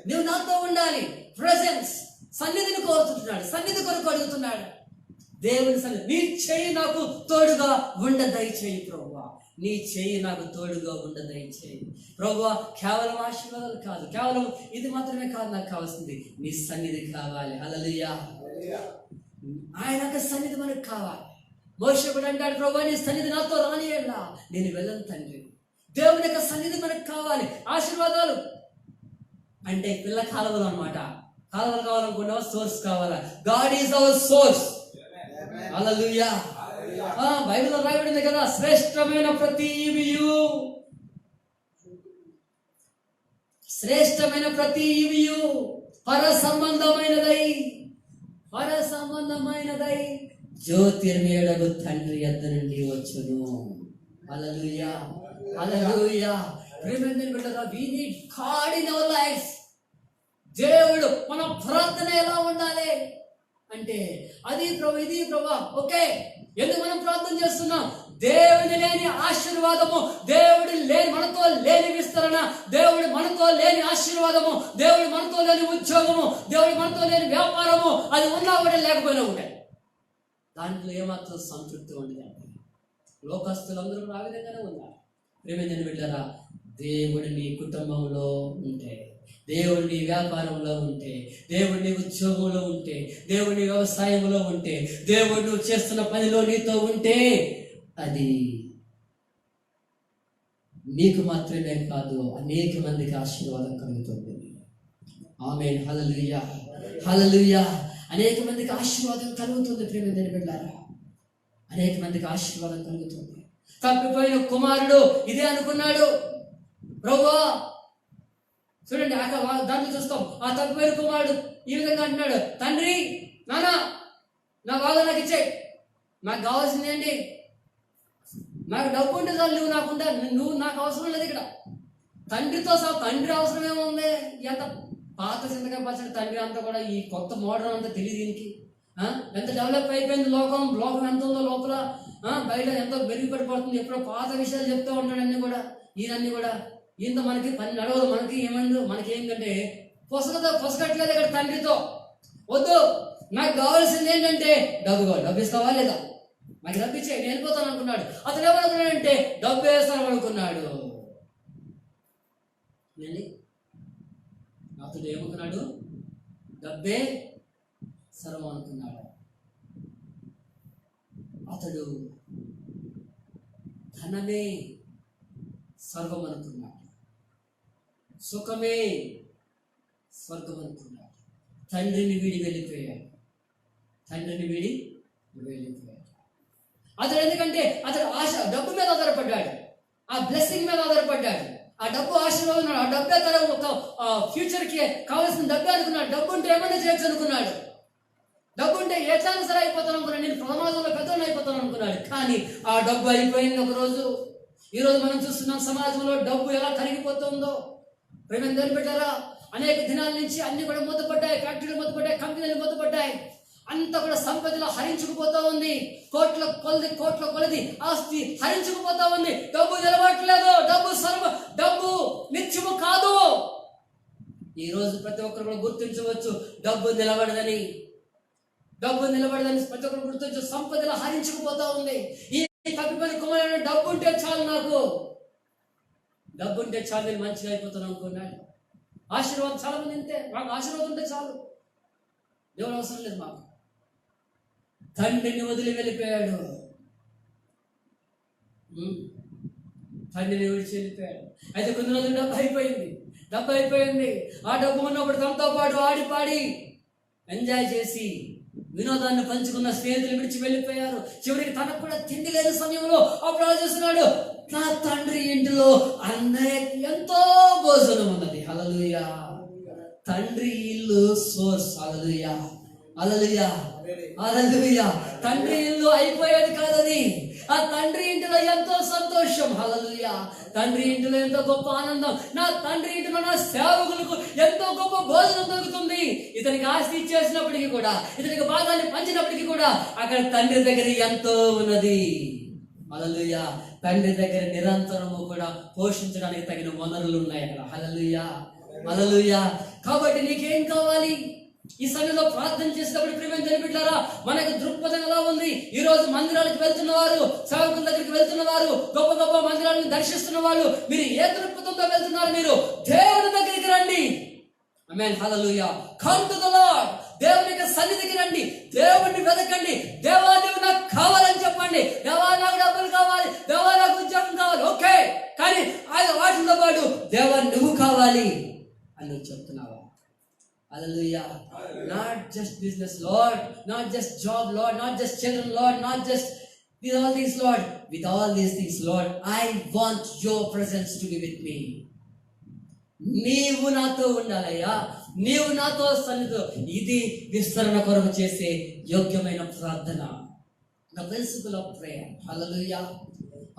నీవు నాతో ఉండాలి. ప్రెజెన్స్, సన్నిధిని కోరుతున్నాడు, సన్నిధి కొరకు అడుగుతున్నాడు. దేవుని సన్నిధి, నీ చెయ్యి నాకు తోడుగా దయచేయి ప్రభువా, నీ చెయ్యి నాకు తోడుగా దయచేయి ప్రభువా. కేవలం ఆశీర్వాదాలు కాదు, కేవలం ఇది మాత్రమే కాదు నాకు కావాల్సింది, నీ సన్నిధి కావాలి. హల్లెలూయా. ఆయన యొక్క సన్నిధి మనకు కావాలి. మోషే కూడా అంటాడు, ప్రభువా నీ సన్నిధి నాతో రానియల్లా, నేను వెళ్ళను తండ్రి. దేవుని యొక్క సన్నిధి మనకు కావాలి. ఆశీర్వాదాలు అంటే పిల్ల కాలువలు అన్నమాట. కాలువలు కావాలనుకున్నావా? సోర్స్ కావాలా? God is our source. Hallelujah. బైబిల్లో రాయబడింది కదా, శ్రేష్టమైన ప్రతి ఈవియు, శ్రేష్టమైన ప్రతి ఈవియు పర సంబంధమైనదై జ్యోతిర్మయుడగు తండ్రి యొద్ద నుండి వచ్చును. హల్లెలూయా, హల్లెలూయా. రిమెంబర్ బిడ్డగా, we need God in our life. దేవుడు, మన ప్రార్థన ఎలా ఉండాలి అంటే, అది ప్రభు, ఇది ప్రభు. ఓకే, ఎందుకు మనం ప్రార్థన చేస్తున్నాం? దేవుని లేని ఆశీర్వాదము, దేవుడు లేని మనతో లేని విస్తరణ, దేవుడు మనతో లేని ఆశీర్వాదము, దేవుడు మనతో లేని ఉద్యోగము, దేవుడు మనతో లేని వ్యాపారము, అది ఉన్నా ఒకటే లేకపోయినా ఒకటే. దాంట్లో ఏమాత్రం సంతృప్తి ఉండదండి. లోకస్తులందరూ ఆ విధంగానే ఉన్నారు. ప్రేమైన బిడ్డలారా, దేవుడు నీ కుటుంబంలో ఉంటే, దేవుడు నీ వ్యాపారంలో ఉంటే, దేవుడు నీ ఉద్యోగంలో ఉంటే, దేవుడు నీ వ్యవసాయంలో ఉంటే, దేవుడు నువ్వు చేస్తున్న పనిలో నీతో ఉంటే, అది నీకు మాత్రమే కాదు, అనేక మందికి ఆశీర్వాదం కలుగుతుంది. ఆమేన్. హల్లెలూయా, హల్లెలూయా. అనేక మందికి ఆశీర్వాదం కలుగుతుంది. ప్రేమ బిడ్డలారా, అనేక మందికి ఆశీర్వాదం కలుగుతుంది. తప్పిపోయిన కుమారుడు ఇదే అనుకున్నాడు. ప్రభువా చూడండి, దాంట్లో చూస్తాం, ఆ తప్పిపోయిన కుమారుడు ఈ విధంగా అంటున్నాడు, తండ్రి నాన్న నా బాగా నాకు ఇచ్చేయి, నాకు కావాల్సింది ఏంటి, నాకు డబ్బు ఉంటే చాలు, నువ్వు నాకు అవసరం లేదు. ఇక్కడ తండ్రితో తండ్రి అవసరం ఏముంది? ఎంత పాత చింతకాయ పచ్చడి తండ్రి అంతా కూడా ఈ కొత్త మోడర్న్ అంతా తెలియదు దీనికి. ఎంత డెవలప్ అయిపోయింది లోకం ఎంత ఉందో లోపల, బయట ఎంతో మెరుగుపడిపోతుంది. ఎప్పుడో పాత విషయాలు చెప్తూ ఉంటాడు అన్ని కూడా. ఈయనన్నీ కూడా ఈయనతో మనకి పని నడవదు. మనకి ఏంటంటే పొసగట్లేదు ఇక్కడ తండ్రితో. వద్దు, నాకు కావాల్సింది ఏంటంటే డబ్బు ఇస్తావా లేదా, నాకు డబ్బు ఇచ్చే నేను వెళ్ళిపోతాను అనుకున్నాడు. అతను ఏమనుకున్నాడంటే డబ్బు వేస్తాను అనుకున్నాడు. అతడు ఏమనుకున్నాడు? డబ్బే సర్వం అనుకున్నాడు. అతడు ధనమే సర్వం అనుకున్నాడు, సుఖమే స్వర్గం అనుకున్నాడు. తండ్రిని వీడి వెళ్ళిపోయాడు. అతడు ఎందుకంటే అతడు ఆశ డబ్బు మీద ఆధారపడ్డాడు, ఆ బ్లెస్సింగ్ మీద ఆధారపడ్డాడు. ఆ డబ్బు ఆశీర్వాదం, ఆ డబ్బే తన ఒక ఫ్యూచర్కి కావాల్సిన డబ్బే అనుకున్నాడు. డబ్బు ఉంటే ఏమైనా చేయొచ్చు అనుకున్నాడు. డబ్బు ఉంటే ఎట్లా సరే అయిపోతాను అనుకున్నాడు. నేను ప్రమాదంలో పెద్దవాళ్ళు అయిపోతాను అనుకున్నాడు. కానీ ఆ డబ్బు అయిపోయింది ఒకరోజు. ఈరోజు మనం చూస్తున్నాం సమాజంలో డబ్బు ఎలా కరిగిపోతుందో. ప్రేమ పెట్టారా? అనేక దినాల నుంచి అన్ని కూడా మూతపడ్డాయి, ఫ్యాక్టరీలు మూతపడ్డాయి, కంపెనీలు మూతపడ్డాయి. అంతా కూడా సంపదలో హరించుకుపోతా ఉంది. కోట్ల కొలది ఆస్తి హరించుకుపోతా ఉంది. డబ్బు నిలబడట్లేదు. డబ్బు నిత్యము కాదు. ఈ రోజు ప్రతి ఒక్కరు కూడా గుర్తించవచ్చు, డబ్బు నిలబడదని ప్రతి ఒక్కరు గుర్తించు. సంపదలో హరించుకుపోతా ఉంది. ఈ తప్పిపోయిన కుమారుడు డబ్బు ఉంటే చాలు, నేను మంచిగా అయిపోతాను అనుకున్నాడు. ఆశీర్వాదం చాలా మంది అంతే, మాకు ఆశీర్వాదం ఉంటే చాలు, దేవుడు అవసరం లేదు మాకు. తండ్రిని వదిలి వెళ్ళిపోయాడు. తండ్రిని విడిచి వెళ్ళిపోయాడు. అయితే కొన్ని రోజులు డబ్బు అయిపోయింది. ఆ డబ్బు ఉన్నప్పుడు తనతో పాటు ఆడిపాడి ఎంజాయ్ చేసి వినోదాన్ని పంచుకున్న స్నేహితులు విడిచి వెళ్ళిపోయారు. చివరికి తనకు కూడా తిండి లేని సమయంలో అప్పుడు ఆలోచిస్తున్నాడు, నా తండ్రి ఇంటిలో అన్నయ్యకి ఎంతో భోజనం ఉన్నది. హల్లెలూయా. తండ్రి ఇల్లు సోర్స్. హల్లెలూయా. తండ్రి ఇల్లు అయిపోయేది కాదని, ఆ తండ్రి ఇంటిలో ఎంతో సంతోషం. హల్లెలూయా. తండ్రి ఇంటిలో ఎంతో గొప్ప ఆనందం. నా తండ్రి ఇంటిలో నా సేవకులకు ఎంతో గొప్ప భోజనం దొరుకుతుంది. ఇతనికి ఆస్తి ఇచ్చేసినప్పటికీ కూడా, ఇతనికి భాగాన్ని పంచినప్పటికీ కూడా అక్కడ తండ్రి దగ్గర ఎంతో ఉన్నది. హల్లెలూయా. తండ్రి దగ్గర నిరంతరము కూడా పోషించడానికి తగిన వనరులు ఉన్నాయి అక్కడ. హల్లెలూయా. కాబట్టి నీకేం కావాలి? ఈ సమయంలో ప్రార్థన చేసేటప్పుడు ప్రియమైన బిడ్డలారా, మనకు దృక్పథం ఎలా ఉంది? ఈ రోజు మందిరాలకు వెళ్తున్న వారు, సేవకుల దగ్గరికి వెళ్తున్న వారు, గొప్ప గొప్ప మందిరాలను దర్శిస్తున్న వాళ్ళు, మీరు ఏ దృక్పథంతో వెళ్తున్నారు? మీరు దేవుని దగ్గరికి రండి. Amen. Hallelujah. Come to the Lord. దేవుని యొక్క సన్నిధికి రండి. దేవుణ్ణి వెతకండి. దేవా నువ్వు నాకు కావాలని చెప్పండి. దేవా నాకు డబ్బులు కావాలి, దేవా నాకు ఉద్యోగం కావాలి. ఓకే, కానీ వాటితో పాటు దేవా నువ్వు కావాలి అని నువ్వు చెప్తున్నావా? Hallelujah. Not just business, Lord. Not just job, Lord. Not just children, Lord. Not just with all these, Lord. With all these things, Lord, I want your presence to be with me. నీవు నాతో ఉండాలయ్యా, నీవు నాతో సన్నిధిలో. ఇది విస్తరణ కొరకు చేసే యోగ్యమైన ప్రార్థన. The principle of prayer. Hallelujah.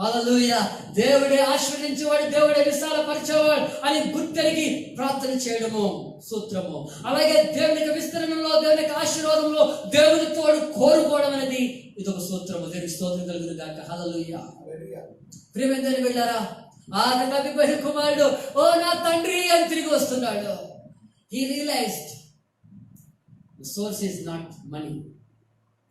హల్లెలూయా. దేవుడే ఆశీర్వదించేవాడు, దేవుడే విశాలపరిచేవాడు అని గుర్తెరిగి ప్రార్థన చేయడము సూత్రము. అలాగే దేవుని యొక్క విస్తరణలో, దేవుని యొక్క ఆశీర్వాదంలో దేవుని తోడు కోరుకోవడం అనేది ఇదొక సూత్రము. దేవుని స్తోత్రం కలుగును గాక. హల్లెలూయా. ప్రియమైన దేవుని బిడ్డలారా, ఆ తప్పిపోయిన కుమారుడు ఓ నా తండ్రి అని తిరిగి వస్తున్నాడు. He realized the source is not money.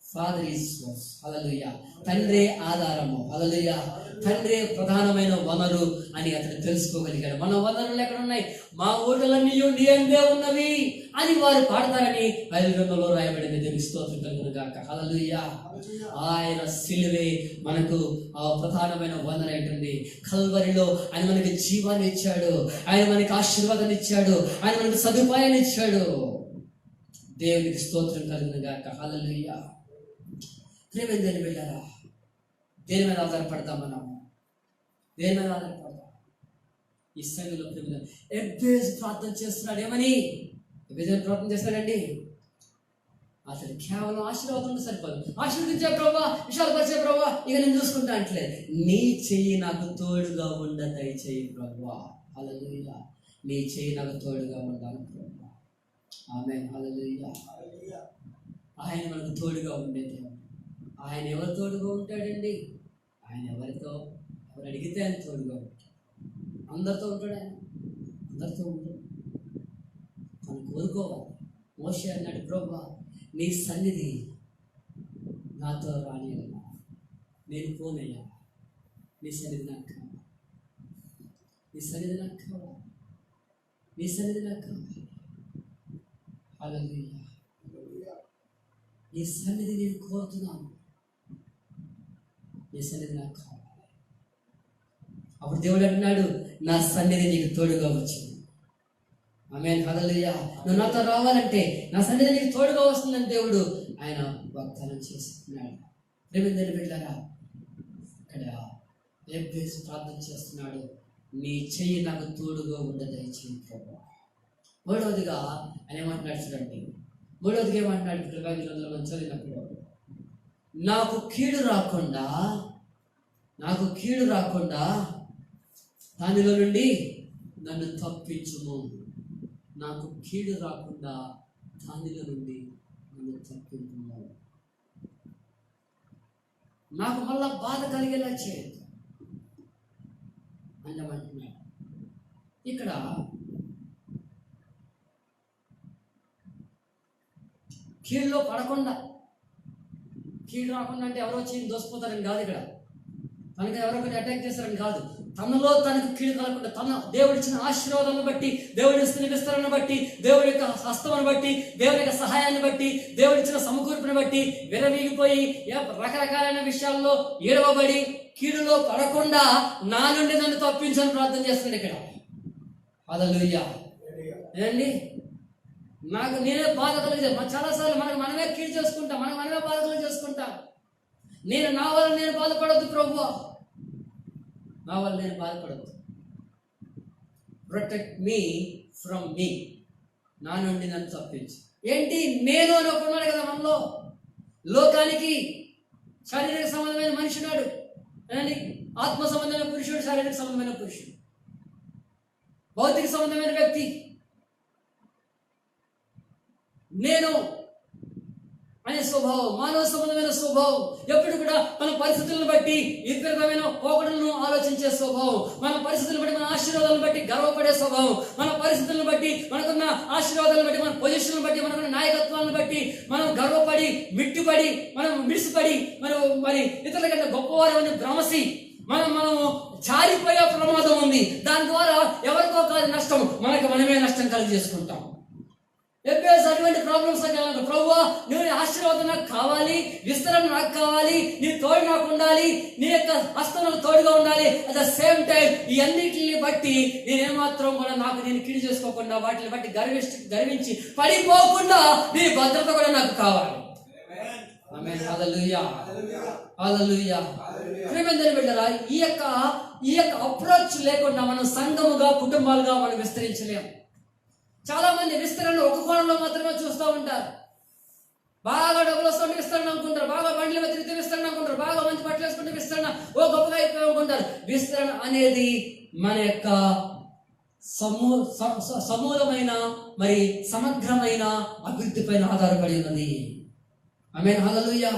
Father is source. హల్లెలూయా. తండ్రే ఆధారము. హల్లెలూయా. తండ్రే ప్రధానమైన వనరు అని అతను తెలుసుకోగలిగాడు. మన వనరులు ఎక్కడ ఉన్నాయి? మా ఊటలన్నీ నీ అందే ఉన్నవి అని వారు పాడతారని బైబిల్లో రాయబడింది. దేవుని స్తోత్రం కలుగును గాక. హల్లెలూయా. ఆయన సిలువే మనకు ఆ ప్రధానమైన వనరు ఉంటుంది. కల్వరిలో ఆయన మనకి జీవాన్ని ఇచ్చాడు, ఆయన మనకి ఆశీర్వాదాన్ని ఇచ్చాడు, ఆయన మనకు సదుపాయాన్ని ఇచ్చాడు. దేవునికి స్తోత్రం కలుగును గాక. హల్లెలూయా. ప్రియమైన దేవుని బిడ్డలారా, దేని మీద ఆధారపడతాం మనము? దేని మీద ఆధారపడతాం? ఈ సమయంలో ఎబ్బేజు ప్రార్థన చేస్తున్నాడు. ఏమని ఎబ్బేజు ప్రార్థన చేస్తాడండి? అతడు కేవలం ఆశీర్వాదం సరిపోదు. ఆశీర్వదించే ప్రభా, విశాలపరిచే ప్రభా, ఇక నేను చూసుకుంటా అంటలేదు. నీ చెయ్యి నాకు తోడుగా ఉండ దయచేయి ప్రభా. హల్లెలూయా. నీ చెయ్యి నాకు తోడుగా ఉండాలి ప్రభా. ఆమేన్. హల్లెలూయా. ఆయన మనకు తోడుగా ఉండేది. ఆయన ఎవరు తోడుగా ఉంటాడండి? ఆయన ఎవరు అడిగితే ఆయన తోడుగా ఉంటాడు. అందరితో ఉంటాడు. ఆయన అందరితో ఉంటాడు. మనం కోరుకోవాలి. మోషే అన్నాడు, ప్రభా నీ సన్నిధి నాతో రానియన్నా, నేను పోనయ్యా, నీ సన్నిధి నాకు కావాలి, నీ సన్నిధి నాకు కావాలి, నీ సన్నిధి నాకు కావాలి. హల్లెలూయా. నీ సన్నిధి నేను కోరుతున్నాను, నీ సన్నిధి నాకు కావాలి. అప్పుడు దేవుడు అంటున్నాడు, నా సన్నిధి నీకు తోడుగా వచ్చింది. ఆమేన్. హల్లెలూయా. నువ్వు నాతో రావాలంటే నా సన్నిధి నీకు తోడుగా వస్తుందని దేవుడు ఆయన వాగ్దానం చేస్తున్నాడు. ప్రేమిందని బిడ్డలారా, ఇక్కడ ఎబ్బేజు ప్రార్థన చేస్తున్నాడు, నీ చెయ్యి నాకు తోడుగా ఉండదయచేయి ప్రభా. మూడవదిగా ఆయన ఏమంటున్నాడు చూడండి. మూడవదిగా ఏమంటున్నాడు? ప్రపంచంలో మనం చదివినప్పుడు, నాకు కీడు రాకుండా దానిలో నుండి నన్ను తప్పించుము. నాకు కీడు రాకుండా దానిలో నుండి నన్ను తప్పించుము. నాకు మళ్ళా బాధ కలిగేలా చేయదు అంటామంటున్నాడు. ఇక్కడ కీడులో పడకుండా, కీడు రాకుండా అంటే ఎవరో వచ్చి దోసిపోతారని కాదు. ఇక్కడ తనకి ఎవరో ఒకటి అటాక్ చేస్తారని కాదు. తనలో తనకు కీడు కలగకుండా, తన దేవుడు ఇచ్చిన ఆశీర్వాదాలను బట్టి, దేవుడి ఇస్తున్న విస్తరణను బట్టి, దేవుడి యొక్క హస్తమును బట్టి, దేవుడి యొక్క సహాయాన్ని బట్టి, దేవుడి ఇచ్చిన సమకూర్పుని బట్టి విరవీగిపోయి రకరకాలైన విషయాల్లో ఏడవబడి కీడులో పడకుండా నా నుండి నన్ను తప్పించని ప్రార్థన చేస్తున్నాడు ఇక్కడ. హల్లెలూయా. ఏనండి, నాకు నేనే బాధ కలిగేది. చాలాసార్లు మనమే కీడు చేసుకుంటాం, మనమే బాధలు చేసుకుంటాం. నా వల్ల నేను బాధపడద్దు ప్రభువా, నా వల్ల నేను బాధపడద్దు. ప్రొటెక్ట్ మీ ఫ్రమ్ మీ, నా నుండి నన్ను తప్పించు. ఏంటి నేను అని ఒకన్నాడు కదా మనలో. లోకానికి శారీరక సంబంధమైన మనిషి ఉన్నాడు, ఆత్మ సంబంధమైన పురుషుడు, శారీరక సంబంధమైన పురుషుడు, భౌతిక సంబంధమైన వ్యక్తి. నేను అనే స్వభావం, మానవ సంబంధమైన స్వభావం, ఎప్పుడు కూడా మన పరిస్థితులను బట్టి విపరీతమైన పోకడలను ఆలోచించే స్వభావం, మన పరిస్థితులను బట్టి మన ఆశీర్వాదాలను బట్టి గర్వపడే స్వభావం, మన పరిస్థితులను బట్టి మనకున్న ఆశీర్వాదాలను బట్టి, మన పొజిషన్లను బట్టి, మనకున్న నాయకత్వాలను బట్టి మనం గర్వపడి మిట్టిపడి మనం మిడిసిపడి మరి ఇతరుల కంటే గొప్పవారు అని భ్రమసి మనము జారిపోయే ప్రమాదం ఉంది. దాని ద్వారా ఎవరికో కాదు నష్టం, మనమే నష్టం కలిగజేసుకుంటాం. ఎబ్బేజు అటువంటి ప్రాబ్లమ్స్ ప్రభువా, నువ్వు ఆశీర్వాదం నాకు కావాలి, విస్తరణ నాకు కావాలి, నీ తోడు నాకు ఉండాలి, నీ యొక్క హస్తం నాకు తోడుగా ఉండాలి. అట్ ద సేమ్ టైం ఈ అన్నిటిని బట్టి నేనేమాత్రం కూడా నేను కీడు చేసుకోకుండా, వాటిని బట్టి గర్వించి పడిపోకుండా నీ భద్రత కూడా నాకు కావాలి. ఆమేన్. హల్లెలూయా. హల్లెలూయా. ప్రియమైన బిడ్డలారా, ఈ యొక్క అప్రోచ్ లేకుండా మనం సంఘముగా, కుటుంబాలుగా మనం విస్తరించలేము. చాలా మంది విస్తరణ ఒక కోణంలో మాత్రమే చూస్తూ ఉంటారు. బాగా డబ్బులు వస్తుంటే విస్తరణ అనుకుంటారు, బాగా బండ్ల మీద తిరిగితే విస్తరణ అనుకుంటారు, బాగా మంచి బట్టలు వేసుకుంటే విస్తరణ గొప్పగా అయిపోయి అనుకుంటారు. విస్తరణ అనేది మన యొక్క సమూలమైన మరి సమగ్రమైన అభివృద్ధి పైన ఆధారపడి ఉన్నది. ఆమేన్. హల్లెలూయా.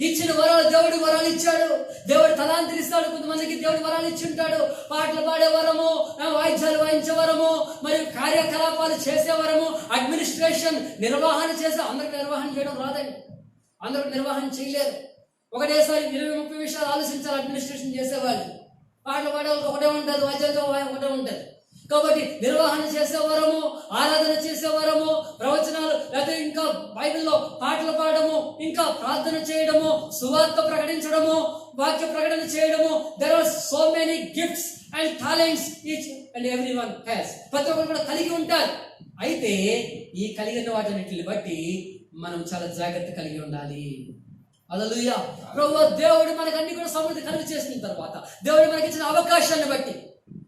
ఇచ్చిన వరాలు, దేవుడు వరాలు ఇచ్చాడు, దేవుడు తలాంతులు ఇస్తాడు. కొంతమందికి దేవుడు వరాలు ఇచ్చి ఉంటాడు. పాటలు పాడే వరము, వాయిద్యాలు వాయించే వరము, మరియు కార్యకలాపాలు చేసే వరము, అడ్మినిస్ట్రేషన్ నిర్వహణ చేసే. అందరికి నిర్వహణ చేయడం రాదండి, అందరికి నిర్వహణ చేయలేరు. ఒకటేసారి 20-30 విషయాలు ఆలోచించాలి అడ్మినిస్ట్రేషన్ చేసేవాళ్ళు. పాటలు పాడేవాళ్ళకి ఒకటే ఉంటుంది, వాయిద్యాలతో ఒకటే ఉంటుంది. కాబట్టి నిర్వహణ చేసే వరము, ఆరాధన చేసే వరము, ప్రవచనాలు, లేకపోతే ఇంకా బైబిల్లో పాటలు పాడము, ఇంకా ప్రార్థన చేయడము, సువార్త ప్రకటించడము, వాక్య ప్రకటన చేయడము. There are so many gifts and talents each and everyone has. ప్రతి ఒక్కరు కూడా కలిగి ఉంటారు. అయితే ఈ కలిగిన వాటిని బట్టి మనం చాలా జాగ్రత్త కలిగి ఉండాలి. హల్లెలూయా. ప్రభువా, దేవుడు మనకు అన్ని కూడా సమృద్ధి కలుగు చేసిన తర్వాత, దేవుడు మనకి ఇచ్చిన అవకాశాన్ని బట్టి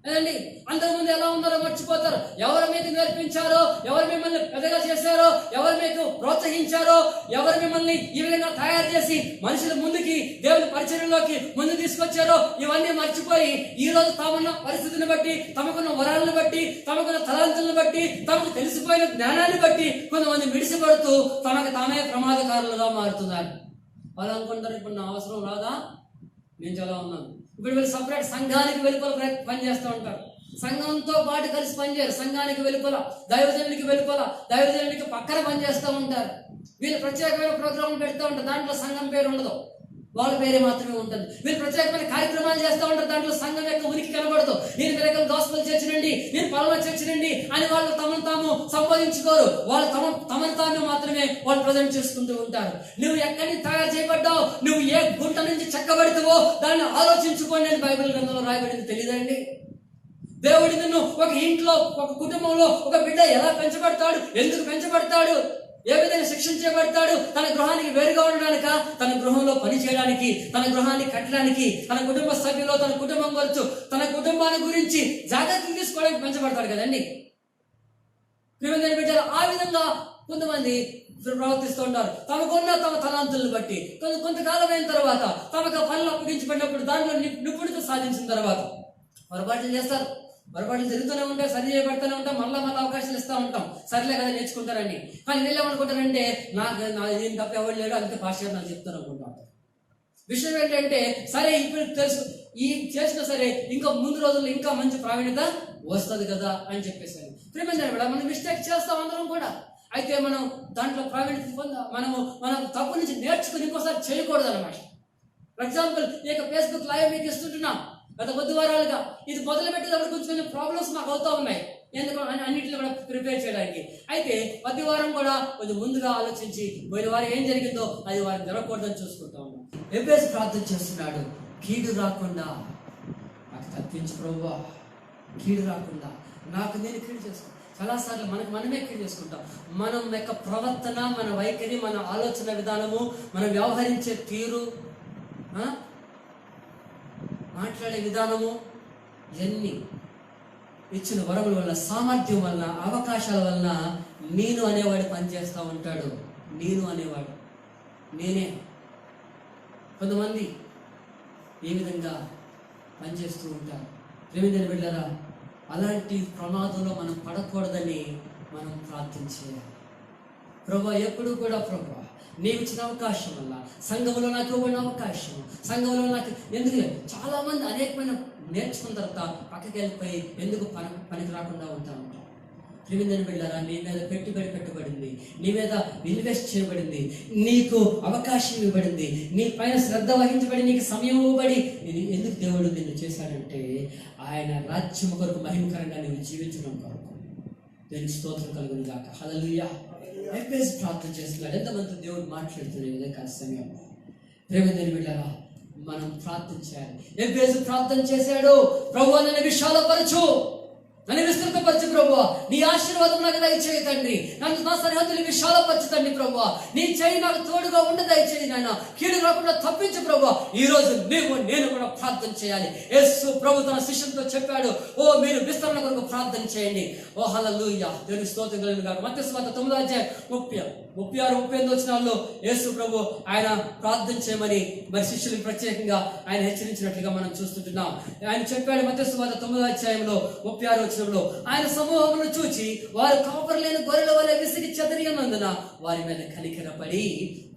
ఏదండి, అంతకుముందు ఎలా ఉన్నారో మర్చిపోతారు. ఎవరు మీకు నేర్పించారో, ఎవరు మిమ్మల్ని పెద్దగా చేశారో, ఎవరు మీకు ప్రోత్సహించారో, ఎవరు మిమ్మల్ని ఈ విధంగా తయారు చేసి మనుషుల ముందుకి, దేవుని పరిచర్యలోకి ముందు తీసుకొచ్చారో, ఇవన్నీ మర్చిపోయి ఈ రోజు తమకున్న పరిస్థితిని బట్టి, తమకున్న వరాలను బట్టి, తమకున్న తలాంతులను బట్టి, తమకు తెలిసిపోయిన జ్ఞానాన్ని బట్టి కొంతమంది మిడిసిపడుతూ తమకు తామే ప్రమాదకారులుగా మారుతున్నారు. వాళ్ళు అనుకుంటారు, ఇప్పుడు నా అవసరం రాదా, నేను చాలా ఉన్నాను. ఇప్పుడు వీళ్ళు సపరేట్ సంఘానికి వెలుపల పనిచేస్తూ ఉంటారు. సంఘంతో పాటు కలిసి పనిచేయరు. సంఘానికి వెలుపల, దైవజనునికి వెలుపల, దైవజనునికి పక్కన పనిచేస్తూ ఉంటారు. వీళ్ళు ప్రత్యేకమైన ప్రోగ్రాంలు పెడుతూ ఉంటారు, దాంట్లో సంఘం పేరు ఉండదు, వాళ్ళ పేరే మాత్రమే ఉంటుంది. వీళ్ళు ప్రత్యేకమైన కార్యక్రమాలు చేస్తూ ఉంటారు, దాంట్లో సంఘం యొక్క ఉనికి కనబడదు. నేను మిరకల్ గాస్పెల్ చర్చ్ నుండి, నేను పలానా చర్చ్ నుండి అని వాళ్ళు తమను తాము సంబోధించుకోరు. వాళ్ళు తమను తాము మాత్రమే వాళ్ళు ప్రజెంట్ చేసుకుంటూ ఉంటారు. నువ్వు ఎక్కడి నుంచి తయారు చేయబడ్డావు, నువ్వు ఏ గుంట నుంచి చెక్కబడుతావో దాన్ని ఆలోచించుకోండి అని బైబిల్ గ్రంథంలో రాయబడింది. తెలియదండి? దేవుడు నిన్ను ఒక ఇంట్లో, ఒక కుటుంబంలో ఒక బిడ్డ ఎలా పెంచబడతాడు, ఎందుకు పెంచబడతాడు, ఏ విధంగా శిక్షించబడతాడు, తన గృహానికి వేరుగా ఉండడానిక, తన గృహంలో పని చేయడానికి, తన గృహాన్ని కట్టడానికి, తన కుటుంబ సభ్యులు, తన కుటుంబం గురించి, తన కుటుంబాన్ని గురించి జాగ్రత్తలు తీసుకోవడానికి పెంచబడతాడు కదండి. బిడ్డలు ఆ విధంగా కొంతమంది ప్రవర్తిస్తూ ఉంటారు. తమకున్న తమ తలాంతులను బట్టి కొంతకాలం అయిన తర్వాత తమకు పనులు అప్పగించబడినప్పుడు దాంట్లో నిపుణత సాధించిన తర్వాత పొరపాట్లు చేస్తారు. పొరపాట్లు జరుగుతూనే ఉంటాయి, సరి చేయబడుతూనే ఉంటాం, మళ్ళీ అవకాశాలు ఇస్తూ ఉంటాం. సరిలే కదా నేర్చుకుంటారండి. కానీ వీళ్ళు ఏమనుకుంటారంటే, నేను తప్ప ఎవరు లేడు, అందుకే పాస్టర్ నాకు చెప్తాను అనుకుంటా. విషయం ఏంటంటే, సరే ఇప్పుడు తెలుసు, ఈ చేసినా సరే ఇంకా ముందు రోజుల్లో ఇంకా మంచి ప్రావీణ్యత వస్తుంది కదా అని చెప్పేసి ప్రేమండి కూడా మనం మిస్టేక్ చేస్తాం అందరం కూడా. అయితే మనం దాంట్లో ప్రావీణ్యత మనం తప్పు నుంచి నేర్చుకుని ఇంకోసారి చేయకూడదు అనమాట. ఫర్ ఎగ్జాంపుల్, ఇక ఫేస్బుక్ లైవ్ మీకు ఇస్తుంటున్నాం గత కొద్ది వారాలుగా. ఇది మొదలు పెట్టేటప్పుడు కొంచెం ప్రాబ్లమ్స్ మాకు అవుతా ఉన్నాయి, ఎందుకు అన్నింటిలో కూడా ప్రిపేర్ చేయడానికి. అయితే ప్రతి వారం కూడా కొంచెం ముందుగా ఆలోచించి పోయిన వారం ఏం జరిగిందో అది వారికి జరగకూడదని చూసుకుంటా ఉన్నాం. ఎబ్బేసు ప్రార్థన చేస్తున్నాడు, కీడు రాకుండా నాకు తప్పించు ప్రభువా, కీడు రాకుండా నాకు నేను కీడు చేసుకుంటాను. చాలాసార్లు మనమే కీడు చేసుకుంటాం. మనం యొక్క ప్రవర్తన, మన వైఖరి, మన ఆలోచన విధానము, మనం వ్యవహరించే తీరు, మాట్లాడే విధానము, ఇవన్నీ ఇచ్చిన వరముల వల్ల, సామర్థ్యం వల్ల, అవకాశాల వల్ల నేను అనేవాడు పనిచేస్తూ ఉంటాడు. నేను అనేవాడు నేనే. కొంతమంది ఏ విధంగా పనిచేస్తూ ఉంటారు. ప్రేమించిన బిడ్డలారా, అలాంటి ప్రమాదంలో మనం పడకూడదని మనం ప్రార్థించేయాలి. ప్రభువా, ఎప్పుడు కూడా ప్రభువా నీవు ఇచ్చిన అవకాశం వల్ల, సంఘంలో నాకు ఇవ్వబడిన అవకాశం, సంఘంలో నాకు ఎందుకు చాలా మంది అనేకమైన నేర్చుకున్న తర్వాత పక్కకి వెళ్ళిపోయి ఎందుకు పనికి రాకుండా ఉంటా ఉంటాం. ప్రేమించిన బిడ్డలారా, నీ మీద పెట్టుబడి పెట్టబడింది, నీ మీద ఇన్వెస్ట్ చేయబడింది, నీకు అవకాశం ఇవ్వబడింది, నీ పైన శ్రద్ధ వహించబడి, నీకు సమయం ఇవ్వబడి, ఎందుకు దేవుడు నిన్ను చేశాడంటే ఆయన రాజ్యం కొరకు మహిమకరంగా నువ్వు జీవించడం కొరకు. దీనికి స్తోత్రం కలుగును గాక. హల్లెలూయా. ఎబ్బేసు ప్రార్థన చేస్తున్నాడు. ఎంతమంది దేవుడు మాట్లాడుతున్నాడు విధంగా సమయంలో. ప్రేమించిన బిడ్డలారా, మనం ప్రార్థన చేయాలి. ఎబ్బేసు ప్రార్థన చేశాడు, ప్రభువా నన్ను విశాలపరచు, నన్ను విస్తృతపరచు ప్రభువా, నీ ఆశీర్వాదం నాకు దయచేయి తండ్రి, నన్ను నా సరిహద్దులు విశాలపరచు తండ్రి ప్రభువా, నీ చేయి నాకు తోడుగా ఉండ దయచేయి నాయన, కీడు రాకుండా తప్పించు ప్రభువా. ఈ రోజు నేను కూడా ప్రార్థన చేయాలి. యేసు ప్రభు తన శిష్యులతో చెప్పాడు, మీరు విస్తరణ కొరకు ప్రార్థన చేయండి. హల్లెలూయా. దేవుని స్తోత్రం కలుగును గాక. మత్తయి సువార్త 9వ అధ్యాయం 36-38 వచనాల్లో యేసు ప్రభు ఆయన ప్రార్థన చేయమని మరి శిష్యులకు ప్రత్యేకంగా ఆయన హెచ్చరించినట్లుగా మనం చూస్తుంటున్నాం. ఆయన చెప్పాడు మత్తయి సువార్త 9వ అధ్యాయంలో 36వ వచనంలో, ఆయన సమూహమును చూచి వారు కాపరు లేని గొర్రెల వలె విసిగి చెదరినందున వారి మీద కనికరపడి,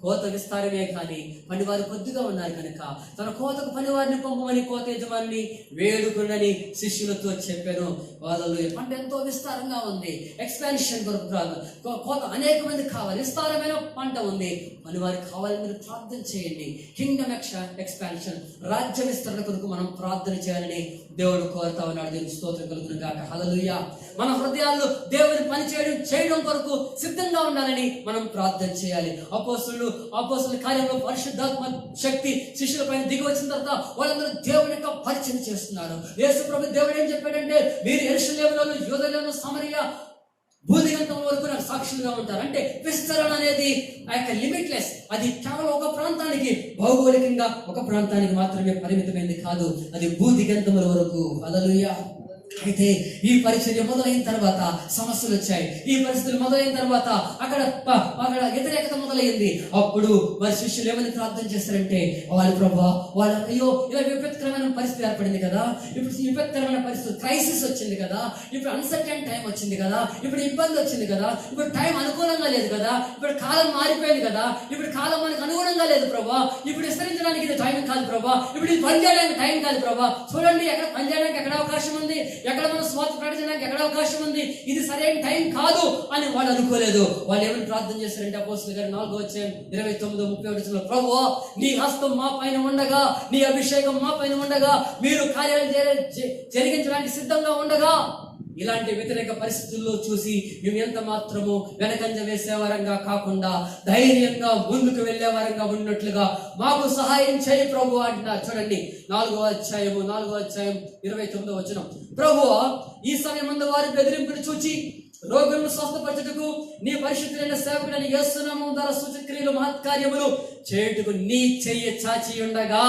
కోత విస్తారమే కానీ పనివారు కొద్దిగా ఉన్నారు కనుక తన కోతకు పనివారిని పంపమని కోత యజమాని వేడుకునని శిష్యులతో చెప్పాను. వాళ్ళలో పంట ఎంతో విస్తారంగా ఉంది, ఎక్స్పాన్షన్ కొరకు కోత అనేక మంది కావాలి, విస్తారమైన పంట ఉంది, పనివారికి కావాలని మీరు ప్రార్థన చేయండి. కింగ్డమ్ ఎక్స్పాన్షన్, రాజ్య విస్తరణ కొరకు మనం ప్రార్థన చేయాలని దేవుడు కోరుతా ఉన్నాడు. దేవుని స్తోత్రం కలుగును గాక. హల్లెలూయా. మన హృదయాల్లో దేవుని పని చేయడం కొరకు సిద్ధంగా ఉండాలని మనం ప్రార్థన చేయాలి. అపోస్తలుల కార్యంలో పరిశుద్ధాత్మ శక్తి శిష్యుల పైన దిగి వచ్చిన తర్వాత వాళ్ళందరూ దేవుని యొక్క పరిచయం చేస్తున్నారు. యేసు ప్రభు దేవుడు ఏం చెప్పాడంటే, మీరు యెరూషలేములోను, యూదయలోను, సమరయ భూదిగంతం వరకు నాకు సాక్షులుగా ఉంటారు. అంటే విస్తరణ అనేది ఆ యొక్క లిమిట్లెస్, అది కేవలం ఒక ప్రాంతానికి, భౌగోళికంగా ఒక ప్రాంతానికి మాత్రమే పరిమితమైంది కాదు, అది భూదిగంతముల వరకు. హల్లెలూయా. అయితే ఈ పరిచర్య మొదలైన తర్వాత సమస్యలు వచ్చాయి. ఈ పరిస్థితులు మొదలైన తర్వాత అక్కడ వ్యతిరేకత మొదలైంది. అప్పుడు వారి శిష్యులు ఏమని ప్రార్థన చేస్తారంటే, వాళ్ళు ప్రభువా, వాళ్ళ అయ్యో ఇలా విపత్కరమైన పరిస్థితి ఏర్పడింది కదా, ఇప్పుడు విపత్కరమైన పరిస్థితి, క్రైసిస్ వచ్చింది కదా, ఇప్పుడు అన్సర్టైన్ టైం వచ్చింది కదా, ఇప్పుడు ఇబ్బంది వచ్చింది కదా, ఇప్పుడు టైం అనుకూలంగా లేదు కదా, ఇప్పుడు కాలం మారిపోయింది కదా, ఇప్పుడు కాలం మనకు అనుగుణంగా లేదు ప్రభా, ఇప్పుడు విస్తరించడానికి ఇది టైం కాదు ప్రభా, ఇప్పుడు ఇది పని చేయడానికి టైం కాదు ప్రభా. చూడండి, ఎక్కడ పని చేయడానికి ఎక్కడ అవకాశం ఉంది, ఎక్కడ మనం స్వార్థ ప్రకటించడానికి ఎక్కడ అవకాశం ఉంది, ఇది సరైన టైం కాదు అని వాళ్ళు అనుకోలేదు. వాళ్ళు ఏమని ప్రార్థన చేశారంటే, అపోస్తలుల గారు 4వ అధ్యాయం 29-31 ప్రభువా, నీ హస్తం మా పైన ఉండగా, నీ అభిషేకం మా పైన ఉండగా, మీరు కార్యాలు జరిగించడానికి సిద్ధంగా ఉండగా, ఇలాంటి వ్యతిరేక పరిస్థితుల్లో చూసి మేము ఎంత మాత్రము వెనకంజ వేసేవారంగా కాకుండా ధైర్యంగా ముందుకు వెళ్లేవారంగా ఉన్నట్లుగా మాకు సహాయం చేయి ప్రభు అంటున్నారు. చూడండి 4వ అధ్యాయం 29 ప్రభువా, ఈ సమయమందు వారి బెదిరింపును చూచి రోగులను స్వస్థపరచుటకు నీ పరిశుద్ధులైన సేవకుడైన యేసు నామమున ద్వారా సూచక్రియలు మహత్కార్యములు చేయుటకు నీ చెయ్యి చాచి ఉండగా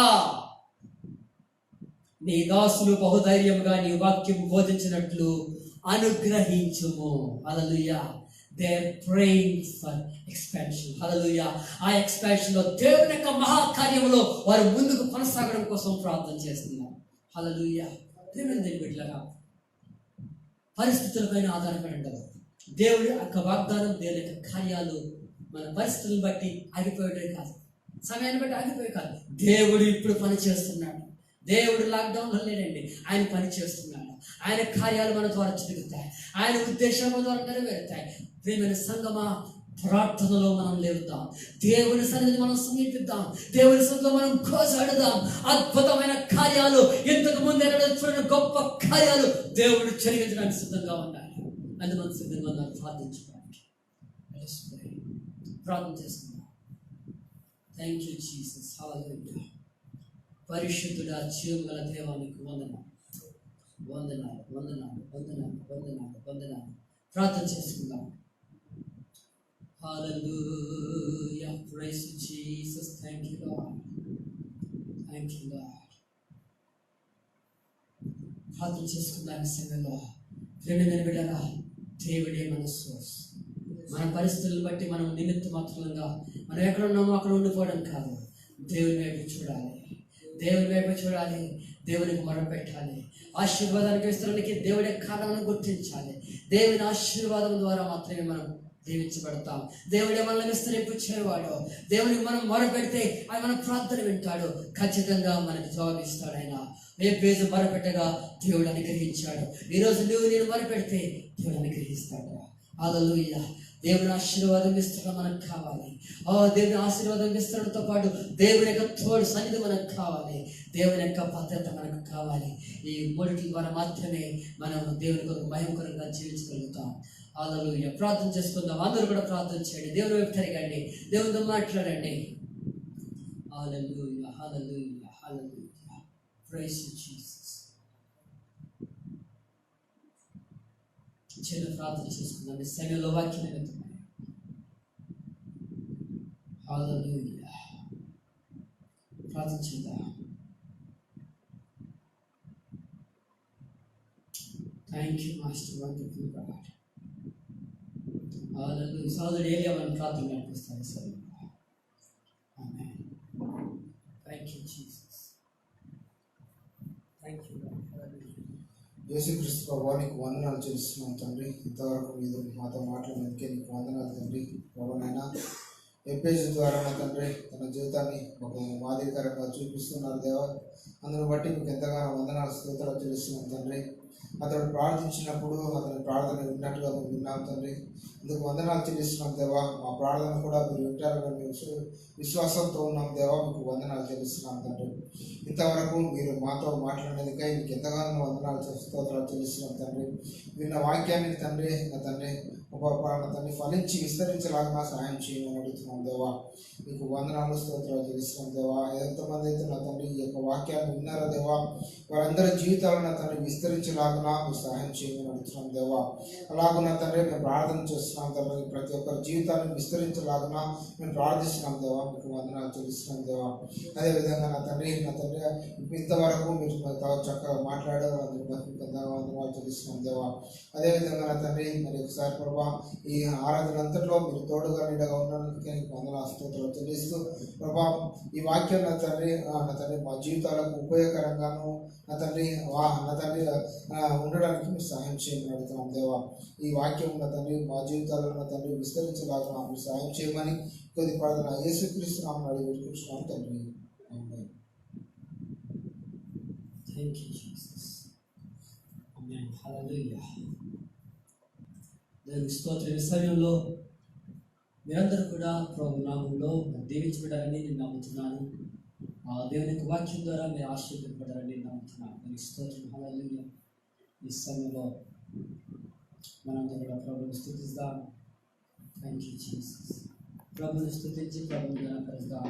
నీ దాసులు బహుధైర్యముగా నీ వాక్యం బోధించినట్లు అనుగ్రహించుము. Hallelujah. They are praying for expansion. Hallelujah. ఆ ఎక్స్పాన్షన్ లో దేవుని యొక్క మహాకార్యములో వారు ముందుకు కొనసాగడం కోసం ప్రార్థన చేస్తున్నారు. హల్లెలూయా. దేవుని బిడ్డలారా, పరిస్థితులపైన ఆధారపడి ఉండదు. దేవుడి యొక్క వాగ్దానం, దేవుని యొక్క కార్యాలు మన పరిస్థితులను బట్టి ఆగిపోయేదే కాదు, సమయాన్ని బట్టి ఆగిపోయే కాదు. దేవుడు ఇప్పుడు పని చేస్తున్నాడు. దేవుడు లాక్డౌన్లో లేడండి, ఆయన పని చేస్తున్నాడు. ఆయన కార్యాలు మన ద్వారా జరుగుతాయి, ఆయన ఉద్దేశాలు మన ద్వారా నెరవేరుతాయి. ప్రియమైన సంగమా, ప్రార్థనలో మనం లేవుతాం, దేవుని సన్నిధిని మనం సమీపిద్దాం, దేవుని సన్నిధిలో మనం కోసాడుదాం. అద్భుతమైన కార్యాలు, ఇంతకు ముందు చూడని గొప్ప కార్యాలు దేవుడు జరిగించడానికి సిద్ధంగా ఉండాలి. అది మనం సిద్ధంగా ఉండాలి ప్రార్థించడానికి. ప్రార్థన చేసుకుందాం. Thank you Jesus. హల్లెలూయా. పరిశుద్ధుడా, జీవగల దేవానికి వందనాలు, వందనాలు, వందనాలు, వందనాలు, వందనాలు, వందనాలు. ప్రార్థన చేసుకుందాం. Hallelujah. Praise you, Jesus. Thank you, Lord. Thank you, Lord. ప్రార్థన చేసుకుందాం. సమయంలో ప్రేమ బిడ్డరా, దేవుడే మన సోర్స్. మన పరిస్థితులను బట్టి మనం నిమిత్త మాత్రంగా మనం ఎక్కడ ఉన్నామో అక్కడ ఉండిపోవడం కాదు. దేవుని వైపు చూడాలి, దేవుని వైపు చూడాలి, దేవునికి మొరపెట్టాలి. ఆశీర్వాదానికి విస్తరణకి దేవుడే కారణాలను గుర్తించాలి. దేవుని ఆశీర్వాదం ద్వారా మాత్రమే మనం దీవించబడతాం. దేవుడే మనల్ని విస్తరింపచేవాడు. దేవునికి మనం మొరపెడితే ఆయన మన ప్రార్థన వింటాడు, ఖచ్చితంగా మనకు జవాబిస్తాడు. ఆయన ఏ పేజు మొరపెట్టగా దేవుడు అనుగ్రహించాడు. ఈరోజు నువ్వు నేను మొరపెడితే దేవుడు అనుగ్రహిస్తాడు. హల్లెలూయా. దేవుని ఆశీర్వాదం విస్తరణ మనకు కావాలి. దేవుని ఆశీర్వాదం విస్తరణతో పాటు దేవుని యొక్క తోడు సన్నిధి మనకు కావాలి. దేవుని యొక్క భద్రత మనకు కావాలి. ఈ మూడిటి ద్వారా మాత్రమే మనం దేవుని కొరకు భయంకరంగా జీవించగలుగుతాం. హల్లెలూయా. ప్రార్థన చేసుకుందాం. అందరూ కూడా ప్రార్థన చేయండి, దేవుని వైపు తిరగండి, దేవునితో మాట్లాడండి. Hallelujah, hallelujah, hallelujah. Praise you Jesus. చిన్న ప్రార్థన చేసుకుందాం. ఈ సమయంలో వాక్యం నిమిత్తమై. హల్లెలూయా. ప్రార్థన చేద్దాం. Thank you master, wonderful God. Hallelujah. సోదరుడు ఏలియా మనం ప్రార్థన నడిపిస్తాను. సరే, amen. Thank you Jesus. Thank you Lord. Hallelujah. యేసుక్రీస్తు ప్రభువా, నీకు వందనాలు చెల్లిస్తున్నాం తండ్రి. ఇంతవరకు మీరు మాతో మాట్లాడినందుకే నీకు వందనాలు తండ్రి. ప్రభువైనా ఎఫెసీ ద్వారా నా తండ్రి తన జీవితాన్ని ఒక మాదిరికరంగా చూపిస్తున్నారు దేవా. అందును బట్టి మీకు ఎంతగానో వందనాలు, స్తోత్రాలు చెల్లిస్తున్నాం తండ్రి. అతడు ప్రార్థించినప్పుడు అతని ప్రార్థన విన్నట్టుగా మేము విన్నాం తండ్రి. అందుకు వందనాలు చెల్లిస్తున్నాం దేవా. మా ప్రార్థన కూడా మీరు వింటారని మేము విశ్వాసంతో ఉన్నాం దేవా. మీకు వందనాలు చెల్లిస్తున్నాం తండ్రి. ఇంతవరకు మీరు మాతో మాట్లాడినందుకై మీకు ఎంతగానో వందనాలు స్తోత్రాలు చెల్లిస్తున్నాం తండ్రి. విన్న వాక్యాన్ని తండ్రి నా తండ్రి తండ్రి ఫలించి విస్తరించలాగా సహాయం చేయమని అడుగుతున్నాం దేవా. మీకు వందనాలు, స్తోత్రాలు చెల్లిస్తున్నాం దేవా. ఎంతమంది అయితే నా తండ్రి ఈ యొక్క వాక్యాన్ని విన్నారో దేవా, వారందరి జీవితాలను నా తండ్రి విస్తరించలాగా విస్తరించలాగునా మీ సహాయం చేయమని అడుగుతున్నాం దేవా. అలాగున్న తండ్రి మేము ప్రార్థన చేస్తున్నాం తండ్రి, ప్రతి ఒక్కరి జీవితాన్ని విస్తరించలాగునా మేము ప్రార్థిస్తున్నాం దేవా. మీకు వందనాలు చెల్లిస్తున్నాం దేవా. అదేవిధంగా నా తండ్రి ఇంతవరకు మీరు చక్కగా మాట్లాడారు, అందుకు వందనాలు చెల్లిస్తున్నాం దేవా. అదేవిధంగా నా తండ్రి మరి ఒకసారి ప్రభా ఈ ఆరాధన అంతట్లో మీరు తోడుగా నీడగా ఉన్నందుకే వందనాలు స్తోత్రాలు చెల్లిస్తూ ప్రభా ఈ వాక్యం నా తండ్రి మా జీవితాలకు ఉపయోగకరంగాను నా తండ్రి ఉండడానికి మీరు సహాయం చేయమని అడుగుతున్నాం దేవా. ఈ వాక్యం నా తండ్రి మా జీవితాల్లో నా తండ్రి విస్తరించలాగా మీరు సహాయం చేయమని కొద్ది ప్రార్థన యేసుక్రీస్తు నామమున అడిగి వేడుకుంటున్నాం తండ్రి. ఆమేన్. Thank you, Jesus. Amen. Hallelujah. దేవుని స్తోత్రం. ఈ సమయంలో మీరందరూ కూడా ప్రభు నామంలో దీవించబడాలని నేను నమ్ముతున్నాను. ఆ దేవుని యొక్క వాక్యం ద్వారా మీరు ఆశీర్వదింపబడాలని నేను నమ్ముతున్నాను. దేవుని స్తోత్రం. హల్లెలూయా. ఈ సమయంలో మనందరూ కూడా ప్రభువుని స్తుతిద్దాం. Thank you Jesus. ప్రభువుని స్తుతించి ప్రభువుని ఘనపరుద్దాం.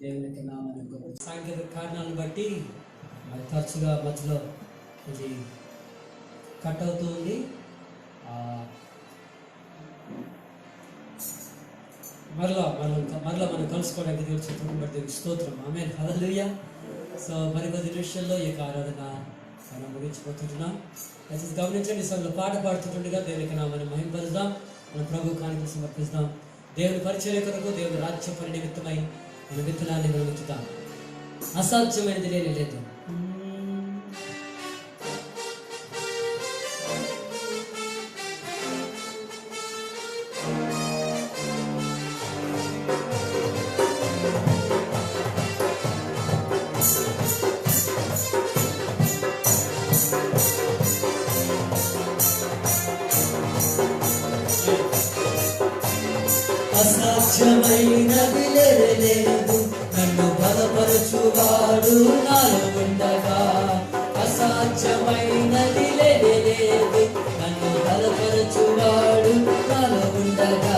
దేవుని యొక్క నామాన్ని గొప్ప సాంకేతిక కారణాలను బట్టి అది తరచుగా మధ్యలో ఇది కట్ అవుతూ ఉంది. మరలా మనం కలుసుకోవడానికి దేవుడు చిత్రం బట్టి స్తోత్రం. ఆమేన్. హల్లెలూయా. సో మరికొద్ది నిమిషాల్లో ఈ యొక్క ఆరాధన మనం ముగించిపోతుంటున్నాం. దయచేసి గమనించండి. సమయంలో పాట పాడుతుండగా దేవునికి నామాన్ని మహింపరుద్దాం. మనం ప్రభు కానుకలు సమర్పిస్తాం. దేవుని పరిచర్య కొరకు, దేవుని రాజ్య పని నిమిత్తమై మన విత్తనాన్ని మనం విత్తుతాం. అసాధ్యమైనది లేని లేదు. అసాధ్యమైనది లేదు, నన్ను బలపరచువాడు నాలో ఉండగా. అసాధ్యమైనది లేదు, నన్ను బలపరచువాడు నాలో ఉండగా.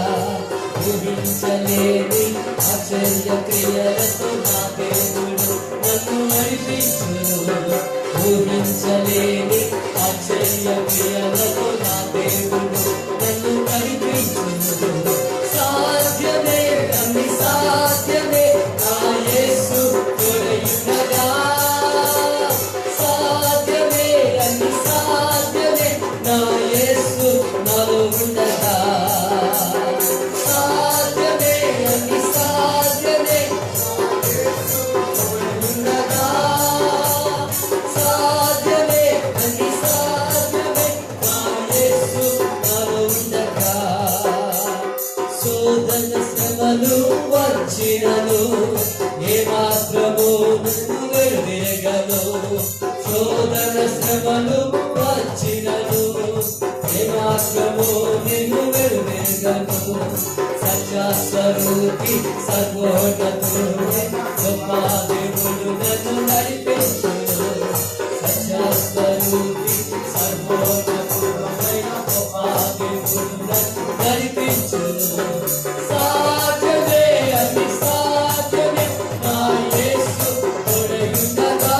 ఊహించలేని ఆశ్చర్య క్రియలతో నా దేవుడు నన్ను నడిపించును. ఊహించలేని ఆశ్చర్య క్రియలతో నా దేవుడు నన్ను నడిపించును. సాధ్యమే అన్ని సాధ్యమే నా యేసు తోడయుండగా. సాధ్యమే అన్ని సాధ్యమే నా యేసు నాలో ఉండగా. సాధ్యమే అన్ని సాధ్యమే ఉండగా. సాధ్యమే అన్ని సాధ్యమే నా యేసు నాలో ఉండగా. శోధన శ్రమలు వచ్చినను ఏ మాత్రము నువ్వు వెనుదిరగను. శోధన శ్రమలు వచ్చినను ఏ మాత్రము నిన్ను వెనుదిరగను. సత్యస్వరూపి సర్వోన్నతుడే గొప్ప దేవుడు నన్ను నడిపించును. సత్యస్వరూపి సర్వోన్నతుడైన గొప్ప దేవుడు నన్ను నడిపించును. సాధ్యమే అన్ని సాధ్యమే నా యేసు తోడయుండగా.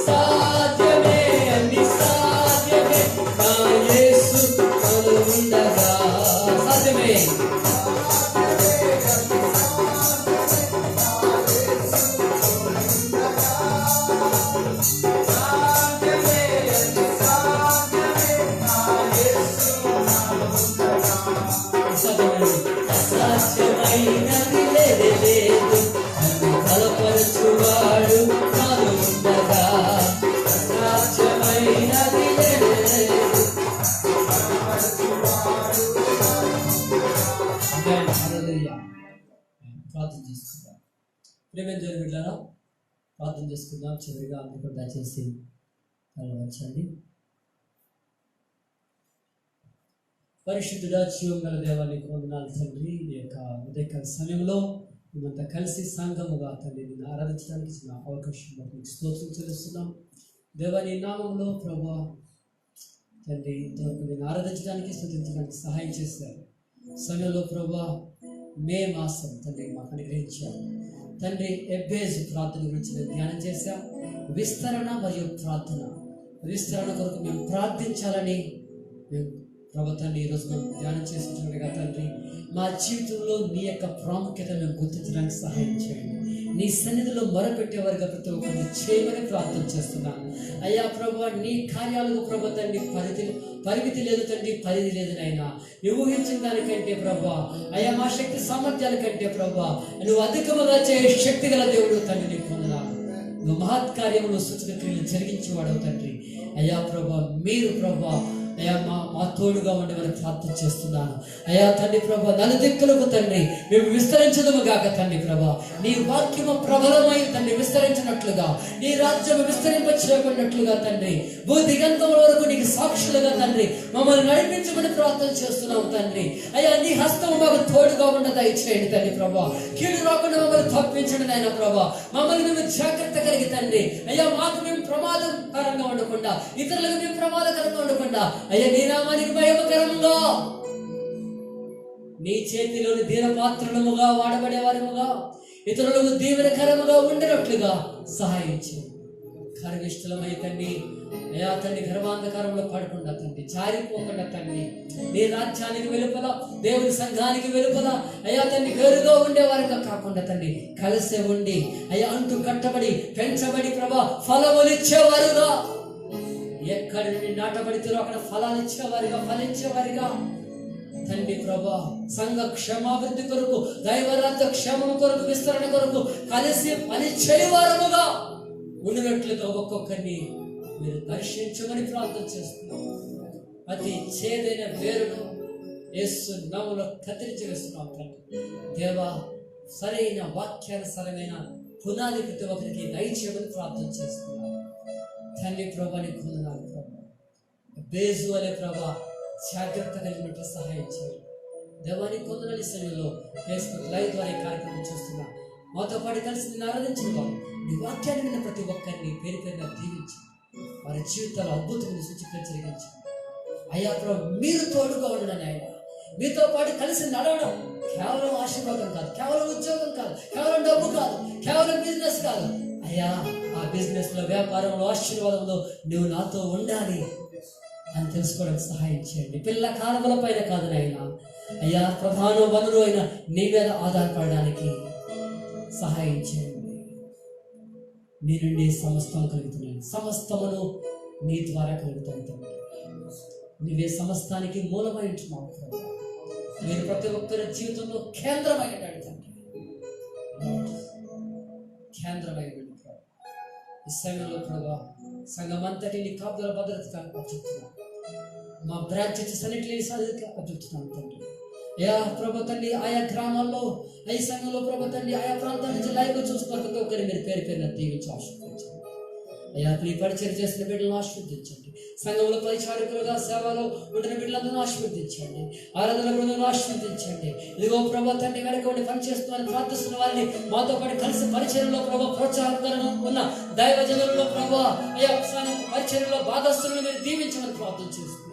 సాధ్యమే అన్ని సాధ్యమే నా యేసు నాలో ఉండగా. సాధ్యమే అసాధ్యమైనది లేదు, నన్ను బలపరచువాడు నాలో ఉండగా. అసాధ్యమైనది లేదు. ప్రార్థన చేసుకుందాం. ప్రేమేం జరిగిట్లారా ప్రార్థన చేసుకుందాం. చివరిగా అందరూ దయచేసి కలవచ్చండి. పరిశుద్ధుడా జీవం గల దేవానికి వందనాలు తండ్రి. ఈ యొక్క ఉదయకాల సమయంలో మేమంతా కలిసి సంఘముగా తండ్రి నిన్ను ఆరాధించడానికి ఇచ్చిన అవకాశం బట్టి స్తోత్రం చెల్లిస్తున్నాం. దేవాని నామంలో ప్రభా తండ్రి ఇంతవరకు నేను ఆరాధించడానికి స్తుతించడానికి సహాయం చేశారు. సమయంలో ప్రభా మే మాసం తండ్రి మాకు అనుగ్రహించారు తండ్రి. ఎబ్బేజు ప్రార్థన గురించి నేను ధ్యానం చేశా. విస్తరణ మరియు ప్రార్థన విస్తరణ కొరకు మేము ప్రార్థించాలని మేము ప్రభుత్వాన్ని ఈరోజు మేము ధ్యానం చేస్తుండగా తండ్రి, మా జీవితంలో నీ యొక్క ప్రాముఖ్యత మేము గుర్తించడానికి సహాయం చేయండి. నీ సన్నిధిలో మొరపెట్టేవారుగా ప్రతి ఒక్కరిని చేయమని ప్రార్థన చేస్తున్నాను. అయ్యా ప్రభు, నీ కార్యాలకు ప్రభు తండ్రి పరిమితి లేదు తండ్రి, పరిధి లేదు నాయనా. నువ్వు ఊహించిన దానికంటే ప్రభు, అయ్యా మా శక్తి సామర్థ్యాల కంటే ప్రభు నువ్వు అధికముగా చేయ శక్తి గల దేవుడు తండ్రి, నీకు వందనాలు. నువ్వు మహత్కార్యములు సూచక క్రియలు జరిగించేవాడవు తండ్రి. అయ్యా ప్రభు, మీరు ప్రభు అయ్యా మా తోడుగా ఉండమని ప్రార్థన చేస్తున్నాను. అయ్యా తండ్రి ప్రభా, నలుదిక్కులకు తండ్రి మేము విస్తరించదము గాక తండ్రి ప్రభా. నీ వాక్యము ప్రబలమై తండ్రి విస్తరించినట్లుగా, నీ రాజ్యము విస్తరింపచేయబడినట్లుగా తండ్రి, భూదిగంతముల వరకు నీకు సాక్షులుగా తండ్రి మమ్మల్ని నడిపించమని ప్రార్థన చేస్తున్నాము తండ్రి. అయ్యా నీ హస్తము మాకు తోడుగా ఉన్న దయచేయండి తండ్రి ప్రభా. కీడు రాకుండా మమ్మల్ని తప్పించండి నాయన ప్రభా. మమ్మల్ని మేము జాగ్రత్త కలిగి తండ్రి అయ్యా మాకు మేము ప్రమాదకరంగా ఉండకుండా, ఇతరులకు మేము ప్రమాదకరంగా ఉండకుండా అయ్యా నీ నామానికి మహిమకరముగా నీ చేతిలోని దీనపాత్రలముగా వాడబడేవారముగా, ఇతరులకు దీవెనకరముగా ఉండినట్లుగా సహాయం చేయండి. కర్మిష్ఠులమై తండ్రి అయ్యా తండ్రి గర్వాంధకారంలో పడకుండా తండ్రి, జారిపోకుండా తండ్రి, నీ రాజ్యానికి వెలుపల, దేవుని సంఘానికి వెలుపల అయ్యా తండ్రి వేరుగా ఉండేవారుగా కాకుండా తండ్రి కలిసే ఉండి అయ్యా అంటూ కట్టబడి పెంచబడి ప్రభా ఫలములు ఇచ్చేవారుగా, ఎక్కడి నుండి నాటబడితే అక్కడ ఫలాలు ఇచ్చేవారిగా, ఫలించేవారిగా తండ్రి ప్రభా సంఘ క్షేమాభివృద్ధి కొరకు, దైవరాజ్య క్షేమం కొరకు, విస్తరణ కొరకు కలిసి పని చేయవారముగా ఉండినట్లుగా ఒక్కొక్కరిని మీరు దర్శించమని ప్రార్థన చేస్తున్నాం. అతి చేదైన వేరును యేసు నామములో కత్తిరించి వేస్తున్నాం తండ్రి. దేవా, సరైన వాక్యానుసారమైన పునాది ప్రతి ఒక్కరికి దయచేయమని ప్రార్థన చేస్తున్నాం తండ్రి ప్రభా. నీకు వందనాలు ప్రభా. బేజు అనే ప్రభా జాగ్రత్త కలిగినట్టు సహాయం చేయండి. దేవానికి కొందరు సమయంలో ఫేస్బుక్ లైవ్ ద్వారా ఈ కార్యక్రమం చూస్తున్నా మాతో పాటు కలిసి నిన్ను ఆరాధించిన వారు, నీ వాక్యాన్ని విన్న ప్రతి ఒక్కరిని పేరు పేరుగా దీవించి వారి జీవితాలు అద్భుతమైన సూచనలు జరిగించి అయ్యా ప్రభు మీరు తోడుగా ఉండడం ఆయన, మీతో పాటు కలిసి నడవడం కేవలం ఆశీర్వాదం కాదు, కేవలం ఉద్యోగం కాదు, కేవలం డబ్బు కాదు, కేవలం బిజినెస్ కాదు అయ్యా. ఆ బిజినెస్ లో, వ్యాపారంలో, ఆశీర్వాదంలో నువ్వు నాతో ఉండాలి అని తెలుసుకోవడానికి సహాయం చేయండి. పిల్ల కాలముల పైన కాదు నాయన అయ్యా, ప్రధాన వనరు అయిన నీ మీద ఆధారపడడానికి సహాయం చేయండి. నీ నుండి సమస్తం కలుగుతున్నాయి, సమస్తమును నీ ద్వారా కలుగుతాయి తండ్రి. నువ్వే సమస్తానికి మూలమై ఉంటున్నావు ప్రభు. మీరు ప్రతి ఒక్కరి జీవితంలో కేంద్రమై ఉండండి తండ్రి, కేంద్రమై ఉండండి ప్రభు. ఈ సమయంలో ప్రభు సంఘం అంతటిని కాపుదల భద్రత అప్పచెప్తున్నాను. మా బ్రాంచెస్ అన్నింటినీ అప్పచెప్తున్నాను తండ్రి. అయా ప్రభు తండ్రి, ఆయా గ్రామాల్లో, ఈ సంఘంలో ప్రభు తండ్రి, ఆయా ప్రాంతాల నుంచి లైవ్గా చూస్తున్న ప్రతి ఒక్కరిని మీరు పేరు పేరున దీవించి ఆశీర్వదించండి. అయ్యా నీ పరిచయం చేసిన బిడ్డలను ఆశీర్వదించండి. సంఘంలో పరిచారకులుగా సేవలో ఉండిన బిడ్డలందరూ ఆశీర్వదించండి. ఆరాధన బృందంలో ఆశీర్వదించండి. ఇదిగో ప్రభు తండ్రి వెనక ఉండి పనిచేస్తున్నారని ప్రార్థిస్తున్న వారిని మాతో పాటు కలిసి పరిచయంలో ప్రభు ప్రోత్సాహకరణ ఉన్న దైవజనులలో ప్రభు అయ్యా పరిచయంలో భాగస్తులను మీరు దీవించమని ప్రార్థన చేస్తున్నారు.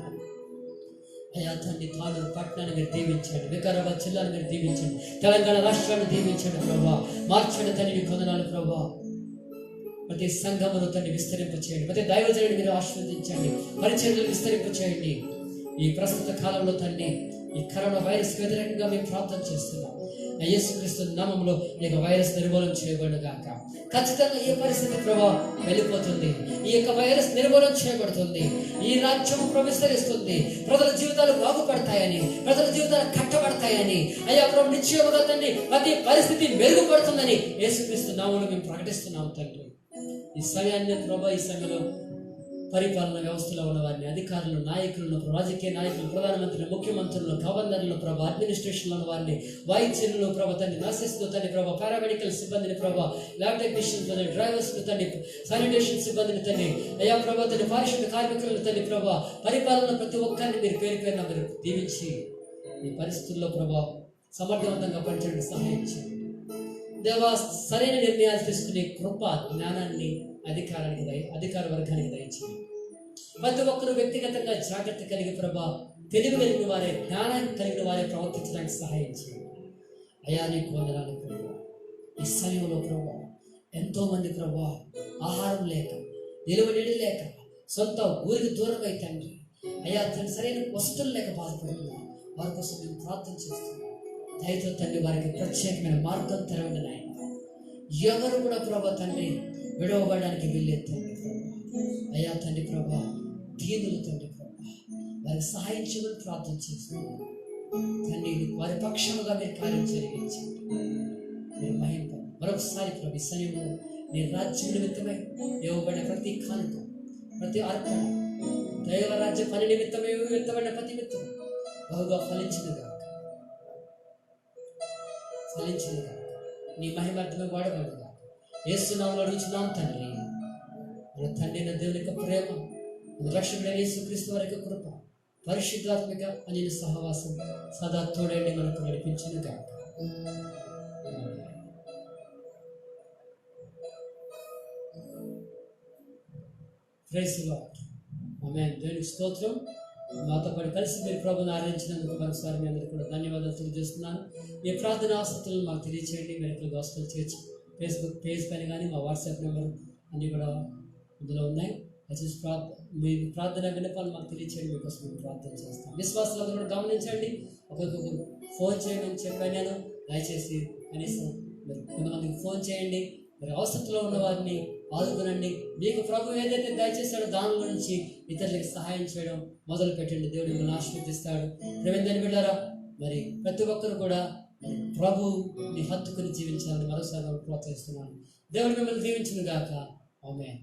అయ్యా తండ్రి తాలూరు పట్టణాన్ని మీరు దీవించండి, వికారాబాద్ జిల్లాను మీరు దీవించండి, తెలంగాణ రాష్ట్రాన్ని దీవించండి ప్రభా. మార్చండి తండ్రి కొందనాలు ప్రభా. ప్రతి సంఘమును తండ్రి విస్తరింప చేయండి, ప్రతి దైవజనుడిని మీరు ఆశీర్వదించండి, పరిచర్యలు విస్తరింప చేయండి. ఈ ప్రస్తుత కాలంలో తండ్రి ఈ కరోనా వైరస్ వ్యతిరేకంగా మేము ప్రార్థన చేస్తున్నాం. యేసుక్రీస్తు నామములో ఈ వైరస్ నిర్మూలన చేయబడును గాక. ఖచ్చితంగా ఈ పరిస్థితి ప్రభావం వెళ్ళిపోతుంది, ఈ యొక్క వైరస్ నిర్మూలన చేయబడుతుంది, ఈ రాజ్యం విస్తరిస్తుంది, ప్రజల జీవితాలు బాగుపడతాయని, ప్రజల జీవితాలు కట్టబడతాయని అయ్యా ప్రభు నిశ్చయముగా తండ్రి ప్రతి పరిస్థితి మెరుగుపడుతుందని యేసుక్రీస్తు నామములో మేము ప్రకటిస్తున్నాం తండ్రి. ఈ సమయాన్ని ప్రభా, ఈ సమయంలో పరిపాలన వ్యవస్థలో ఉన్న వారిని, అధికారులను, నాయకులను, రాజకీయ నాయకులు, ప్రధానమంత్రులు, ముఖ్యమంత్రులను, గవర్నర్లను ప్రభా, అడ్మినిస్ట్రేషన్లో ఉన్న వారిని, వైద్యులను ప్రభా తండ్రి, నర్సెస్ను తండ్రి ప్రభా, పారామెడికల్ సిబ్బందిని ప్రభా, ల్యాబ్ టెక్నీషియన్స్ తండ్రి, డ్రైవర్స్ను తండ్రి, శానిటేషన్ సిబ్బందిని తండ్రి అయ్యా ప్రభా తండ్రి, పారిశుద్ధ కార్మికులను తండ్రి ప్రభా, పరిపాలన ప్రతి ఒక్కరిని మీరు పేరు పేరున మీరు దీవించి ఈ పరిస్థితుల్లో ప్రభా సమర్థవంతంగా పనిచేయడానికి సహాయం చేయండి. దేవా, సరైన నిర్ణయాలు తీసుకునే కృప, జ్ఞానాన్ని అధికార వర్గానికి దయచేయండి. ప్రతి ఒక్కరు వ్యక్తిగతంగా జాగ్రత్త కలిగి ప్రభా, తెలివి కలిగిన వారే, జ్ఞానాన్ని కలిగిన వారే ప్రవర్తించడానికి సహాయం చేయండి. అయా నీకు వందనాలు ప్రభా. ఈ సమయంలో ప్రభా ఎంతో మంది ప్రభా ఆహారం లేక, నిలువ నీళ్ళు లేక, సొంత ఊరికి దూరంగా తండ్రి అయ్యా తండ్రి సరైన వసతులు లేక బాధపడుతున్నారు. వారి కోసం మేము ప్రార్థన చేస్తున్నాం. దయతో తండ్రి వారికి ప్రత్యేకమైన మార్గం తెరవండి నాయన. ఎవరు కూడా ప్రభా తండ్రి విడవబడడానికి వీల్లేదు తండ్రి ప్రభా. అయ్యా తండ్రి ప్రభా దీనులు తండ్రి ప్రభా వారికి సహాయం చేయమని ప్రార్థన చేస్తున్నాం తండ్రి. వారి పక్షముగా మీరు కార్యం జరిగించండి. మీరు మహిమ మరొకసారి ప్రభు ఈ సమయంలో నీ రాజ్యం నిమిత్తమై ఇవ్వబడిన ప్రతి కానుక, ప్రతి అర్పణ, దైవరాజ్య పని నిమిత్తమే ఇవ్వబడిన ప్రతి నిమిత్తం బహుగా ఫలించినగా నీ మహిమార్థమే వాడబడుగా యేసునామములో అడుగుచున్నాం తండ్రి. మన తండ్రి అయిన దేవుని యొక్క ప్రేమ, రక్షకుడైన యేసుక్రీస్తు వారి యొక్క కృప, పరిశుద్ధాత్మిక అనిల సహవాసం సదా తోడండి మనకు నడిపించునుగా. Praise the Lord. ఆమేన్. దేవునికి స్తోత్రం. మాతో పాటు కలిసి మీరు ప్రభుని ఆరాధించినందుకు మరోసారి మీ అందరికీ కూడా ధన్యవాదాలు తెలియజేస్తున్నాను. మీ ప్రార్థన ఆసక్తులను మాకు తెలియచేయండి. Medical gospel church Facebook page పైన కానీ మా వాట్సాప్ నెంబర్ అన్నీ కూడా ఇందులో ఉన్నాయి. దయచేసి మీ ప్రార్థన విన్నపాలు మాకు తెలియచేయండి. మీకోసం మేము ప్రార్థన చేస్తాం. విశ్వాసాలు కూడా గమనించండి. ఒక్కొక్కరు ఫోన్ చేయమని చెప్పాను నేను. దయచేసి కనీసం మీరు కొంతమందికి ఫోన్ చేయండి. మరి అవసరంలో ఉన్న వారిని ఆదుకునండి. మీకు ప్రభు ఏదైతే దయచేస్తాడో దానిలో నుంచి ఇతరులకు సహాయం చేయడం మొదలు పెట్టండి. దేవుడు మిమ్మల్ని ఆశీర్వదిస్తాడు. ప్రేమిందని బిడ్డారా, మరి ప్రతి ఒక్కరు కూడా ప్రభుని హత్తుకుని జీవించాలని మరోసారి ప్రోత్సహిస్తున్నాను. దేవుడు మిమ్మల్ని దీవించును గాక. ఆమేన్.